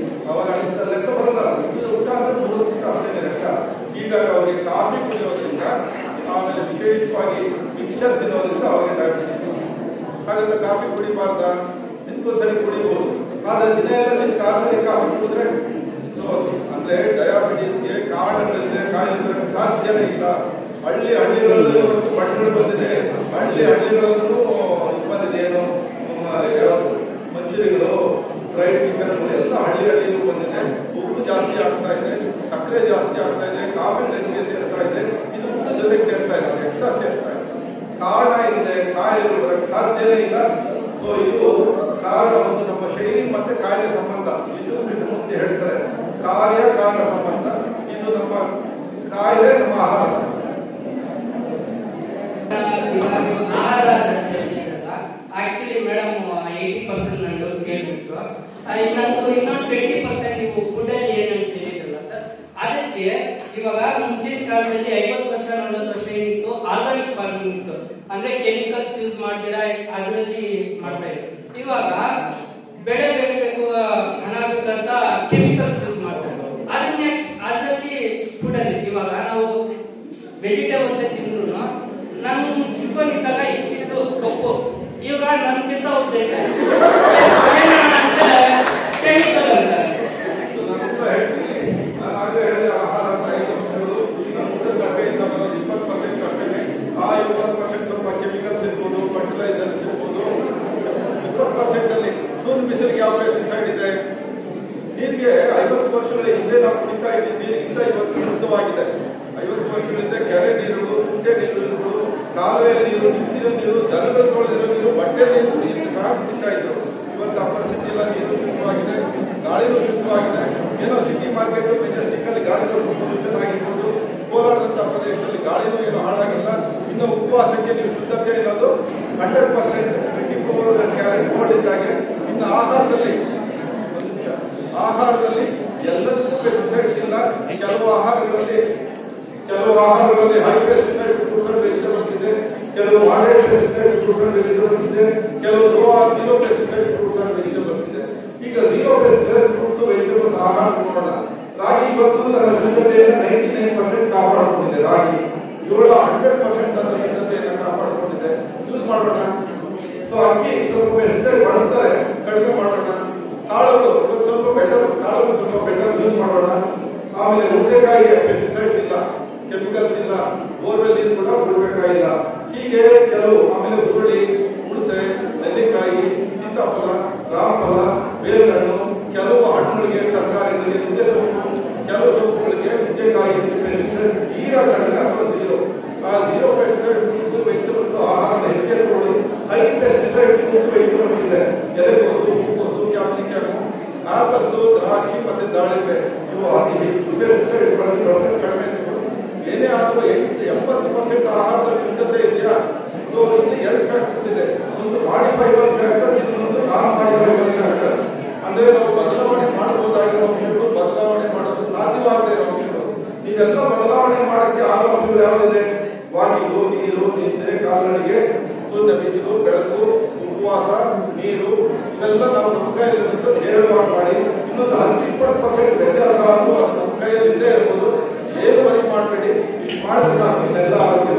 ಅವಾಗ ಲೆಕ್ಕ ಬರಲ್ಲ, ಊಟ ಅಂದ್ರೆ 3 ಊಟ ಅಷ್ಟೇ ಲೆಕ್ಕ. ಹೀಗಾಗಿ ಅವ್ರಿಗೆ ಕಾಫಿ ಕುಡಿಯೋದ್ರಿಂದ, ಆಮೇಲೆ ವಿಶೇಷವಾಗಿ ಮಿಕ್ಸರ್ ತಿನ್ನೋದ್ರಿಂದ ಅವ್ರಿಗೆ ಡಯಾಬಿಟಿಸ್. ಹಾಗಾದ್ರೆ ಕಾಫಿ ಕುಡಿಬಾರ್ದ? ದಿನಕ್ಕೊಂದ್ಸರಿ ಕುಡಿಬಹುದು, ಆದ್ರೆ ದಿನ ಎಲ್ಲ ದಿನಕ್ಕೆ 6 ಸರಿ ಕಾಫಿ ಕುಡಿದ್ರೆ ಅಂದ್ರೆ ಡಯಾಬಿಟಿಸ್ಗೆ ಕಾರಣಗಳಿದೆ, ಕಾಯಿಲೆ ಸಾಧ್ಯನೇ ಇಲ್ಲ. ಹಳ್ಳಿಗಳಲ್ಲಿ ಬಣ್ಣಗಳು ಬಂದಿದೆ, ಹಳ್ಳಿಗಳಲ್ಲೂ ಬಂದಿದೆ. ಏನು ಮಂಚೂರಿಗಳು, ಫ್ರೈಡ್ ಚಿಕನ್ ಎಲ್ಲ ಹಳ್ಳಿಗೂ ಬಂದಿದೆ. ಉಪ್ಪು ಜಾಸ್ತಿ ಆಗ್ತಾ ಇದೆ, ಸಕ್ಕರೆ ಜಾಸ್ತಿ ಆಗ್ತಾ ಇದೆ, ಕಾಫಿ ಹೆಚ್ಚಿಗೆ ಸೇರ್ತಾ ಇದೆ. ಇದು ಊಟದ ಜೊತೆಗೆ ಸೇರ್ತಾ ಇಲ್ಲ, ಎಕ್ಸ್ಟ್ರಾ ಸೇರ್ತಾ ಇದೆ. ಕಾರಣ ಇದೆ, ಕಾಯಿಲೆ ಬರಕ್ಕೆ ಸಾಧ್ಯನೇ ಇಲ್ಲ. ಸೊ ಇದು ಕಾರಣ ಒಂದು ನಮ್ಮ ಶೈಲಿ ಮತ್ತೆ ಕಾಯಿಲೆ ಸಂಬಂಧ. ಇದು ಮುಂದೆ ಹೇಳ್ತಾರೆ, ಕಾರ್ಯ ಕಾರಣ ಸಂಬಂಧ. ಇದು ನಮ್ಮ ಕಾಯಿಲೆ, ನಮ್ಮ ಆಹಾರ. ಆಕ್ಚುಲಿ ಮೇಡಮ್ 80% ನಂದು ಕೇಳ್ಬಿಟ್ಟು ಇನ್ನೊಂದು 20% ನೀವು ಫುಡ್ ಅಲ್ಲಿ ಏನಂತ ಹೇಳಿದ್ರಲ್ಲ ಸರ್, ಅದಕ್ಕೆ ಇವಾಗ ಮುಂಚಿನ ಕಾಲದಲ್ಲಿ 50 ವರ್ಷ 40 ವರ್ಷ ಏನಿತ್ತು ಆರ್ಗಾನಿಕ್ ಫಾರ್ಮಿಂಗ್ ಇತ್ತು, ಅಂದ್ರೆ ಕೆಮಿಕಲ್ಸ್ ಯೂಸ್ ಮಾಡ್ತೀರಾ ಅದರಲ್ಲಿ ಮಾಡ್ತಾ ಇದ್ರು. ಇವಾಗ ಬೆಳೆ ಬೆಳಿಬೇಕು, ಹಣ ಬೇಕಂತ ಕೆಮಿಕಲ್ಸ್ ಯೂಸ್ ಮಾಡ್ತಾರೆ. ಅದರಲ್ಲಿ ಫುಡ್ ಅಲ್ಲಿ ಇವಾಗ ನಾವು ವೆಜಿಟೇಬಲ್ಸ್ ತಿಂದ್ರು, ನಮ್ ಚಿಕ್ಕವನಿದ್ದಾಗ ಇಷ್ಟಿತ್ತು ಸೊಪ್ಪು, ಇವಾಗ ನಮ್ಗಿಂತ ಹೋಗ್ತೈತೆ ಕೆಮಿಕಲ್ ಅಂತ. ಆಹಾರ 20% ಅಷ್ಟೇ. ಆ 20% ಸ್ವಲ್ಪ ಕೆಮಿಕಲ್ಸ್ ಇರ್ಬೋದು, ಫರ್ಟಿಲೈಸರ್ಸ್ ಇರ್ಬೋದು. 20% ಅಲ್ಲಿ ಸೂರ್ಯ ಬಿಸಿಲಿಗೆ ಯಾವ ಪೆಸ್ಟಿಸೈಡ್ ಇದೆ? ನೀರಿಗೆ 50 ವರ್ಷಗಳ ಹಿಂದೆ ನಾವು ಕುಡಿತಾ ಇದ್ದೀವಿ ನೀರಿಗಿಂತ ಇವತ್ತು ಶುದ್ಧವಾಗಿದೆ. 50 ವರ್ಷಗಳಿಂದ ಕೆರೆ ನೀರು, ಕುಂಟೆ ನೀರು ಇರ್ಬೋದು, ಕಾಲುವೆ ನೀರು, ನಿಂತಿನ ನೀರು, ದನಗಳು ತೊಳೆದಿರೋ ನೀರು, ಬಟ್ಟೆ ನೀರು ಸಹ ಕುಡಿತಾ ಇದ್ರು. ಇವತ್ತು ಆ ಪರಿಸ್ಥಿತಿ ಎಲ್ಲ ನೀರು ಶುದ್ಧವಾಗಿದೆ, ಗಾಳಿನೂ ಶುದ್ಧವಾಗಿದೆ. ಏನೋ ಸಿಟಿ ಮಾರ್ಕೆಟ್ ಮೆಜೆಸ್ಟಿಕ್ ಅಲ್ಲಿ ಗಾಳಿ ಸ್ವಲ್ಪ ಪೊಲ್ಯೂಷನ್ ಆಗಿರ್ಬೋದು, ಕೋಲಾರದಂತ ಪ್ರದೇಶದಲ್ಲಿ ಗಾಳಿನೂ ಏನು ಹಾಳಾಗಿಲ್ಲ. ಇನ್ನು ಉಪವಾಸಕ್ಕೆ ನೀವು ಶುದ್ಧತೆ ಇರೋದು 100%, 24 ಕ್ಯಾರೆಟ್ ಮಾಡಿದ್ದಾಗೆ. ಇನ್ನು ಆಹಾರದಲ್ಲಿ ಎಲ್ಲದಕ್ಕೂ ಪೆಸ್ಟಿಸೈಡ್ಸ್ ಇಲ್ಲ. ಕೆಲವು ಆಹಾರಗಳಲ್ಲಿ high pesticide fruits and vegetables ಇದೆ, ಕೆಲವು moderate pesticide fruits and vegetables ಇದೆ, ಕೆಲವು zero pesticide fruits and vegetables ಇದೆ. ಈಗ ಝೀರೋ ಪೆಸ್ಟಿಸೈಡ್ ಫ್ರೂಟ್ಸ್ ವೆಜಿಟೇಬಲ್ಸ್ ಆಹಾರ ನೋಡೋಣ. ರಾಗಿ ಬಂದು ನನ್ನ ಶುದ್ಧತೆಯನ್ನು 99% ಕಾಪಾಡಿಕೊಂಡಿದೆ. ರಾಗಿ 100% ನನ್ನ ಶುದ್ಧತೆಯನ್ನು ಕಾಪಾಡಿಕೊಂಡಿದೆ. ಯೂಸ್ ಮಾಡೋಣ. ಸೊ ಅಕ್ಕಿ ಸ್ವಲ್ಪ ಪೆಸ್ಟಿಸೈಡ್ ಬಳಸ್ತಾರೆ, ಕಡಿಮೆ ಮಾಡೋಣ. ಕಾಳುಗಳು ಸ್ವಲ್ಪ ಬೆಟರ್ ಯೂಸ್ ಮಾಡೋಣ. ಆಮೇಲೆ ಹುಣಸೆಕಾಯಿಗೆ ಪೆಸ್ಟಿಸೈಡ್ಸ್ ಇಲ್ಲ, ಕೆಮಿಕಲ್ಸ್ ಇಲ್ಲ, ಬೋರ್ವೆಲ್ ನೀರು ಕೂಡ ಬಿಡಬೇಕಾಗಿಲ್ಲ. ಹೀಗೆ ಕೆಲವು, ಆಮೇಲೆ ಹುರುಳಿ, ಹುಣಸೆ, ನೆಲ್ಲಿಕಾಯಿ, ಸೀತಾಫಲ, ರಾಮಫಲ, ಬೇರುಹಣ್ಣು, ಕೆಲವು ಹಣ್ಣುಗಳಿಗೆ ತರಕಾರಿಗಳಿಗೆ ನುಗ್ಗೆ ಸೊಪ್ಪು, ಕೆಲವು ಸೊಪ್ಪುಗಳಿಗೆ ನುಗ್ಗೆಕಾಯಿ ಪೆಸ್ಟಿಸೈಡ್ ತೀರಾ ಝೀರೋ. ಆ ಝೀರೋ ಪೆಸ್ಟಿಸೈಡ್ ಫ್ರೂಟ್ಸ್ ವೆಜಿಟೇಬಲ್ಸ್ ಆಹಾರ ಹೆಚ್ಚಿಗೆ ಕೊಡಿ. ಹೈ ಪೆಸ್ಟಿಸೈಡ್ ಫ್ರೂಟ್ಸ್ ವೆಜಿಟೇಬಲ್ಸ್ ಇದೆ, ಎಲೆಕೋಸು, ಹೂಕೋಸು, ಕ್ಯಾಪ್ಸಿಕಮ್, ಆಪಲ್ಸು, ದ್ರಾಕ್ಷಿ ಮತ್ತೆ ದಾಳಿಂಬೆ. ಇವು ಹೆಚ್ಚು ಪೆಸ್ಟಿಸೈಡ್ ಬಳಸಿ ಕಡಿಮೆ. ಏನೇ ಆದರೂ 80% ಆಹಾರದ ಶುದ್ಧತೆ ಇದೆಯಾ? ಸೊ ಇಲ್ಲಿ 2 ಫ್ಯಾಕ್ಟರ್ಸ್ ಇದೆ. ಒಂದು ಮಾಡಿಫೈಬಲ್ ಫ್ಯಾಕ್ಟರ್ಸ್, ಇನ್ನೊಂದು ನಾನ್ ಮಾಡಿಫೈಬಲ್ ಫ್ಯಾಕ್ಟರ್ಸ್. ಅಂದ್ರೆ ನಾವು ಬದಲಾವಣೆ ಮಾಡಬಹುದಾಗಿರೋ ಅಂಶಗಳು, ಬದಲಾವಣೆ ಮಾಡೋದು ಸಾಧ್ಯವಾಗದೇ ಇರೋ ಅಂಶಗಳು. ನೀವೆಲ್ಲ ಬದಲಾವಣೆ ಮಾಡಕ್ಕೆ ಆಗೋ ಅಂಶಗಳು ಯಾವುದಿದೆ? ವಾಕಿಂಗು, ನೀರು, ನಿದ್ದೆ, ಕಾಲ್ನಡಿಗೆ, ಸೂರ್ಯ ಬಿಸಿಲು, ಬೆಳಕು, ಉಪವಾಸ, ನೀರು, ಇವೆಲ್ಲ ನಾವು ನಮ್ಮ ಕೈಯಲ್ಲಿರುವಂತ ಹೇರಳವಾಗಿ ಮಾಡಿ. ಇನ್ನೊಂದು 10-20% ವ್ಯತ್ಯಾಸ ಆದರೂ ಅದು ನಮ್ಮ ಕೈಯಲ್ಲಿ ಇದ್ದೇ ಇರ್ಬೋದು. ಏನು ವರಿ ಮಾಡಬೇಡಿ, ಇಷ್ಟು ಮಾಡಿದ್ರೆ ಸಾಕು, ಇದೆಲ್ಲ ಆರೋಗ್ಯ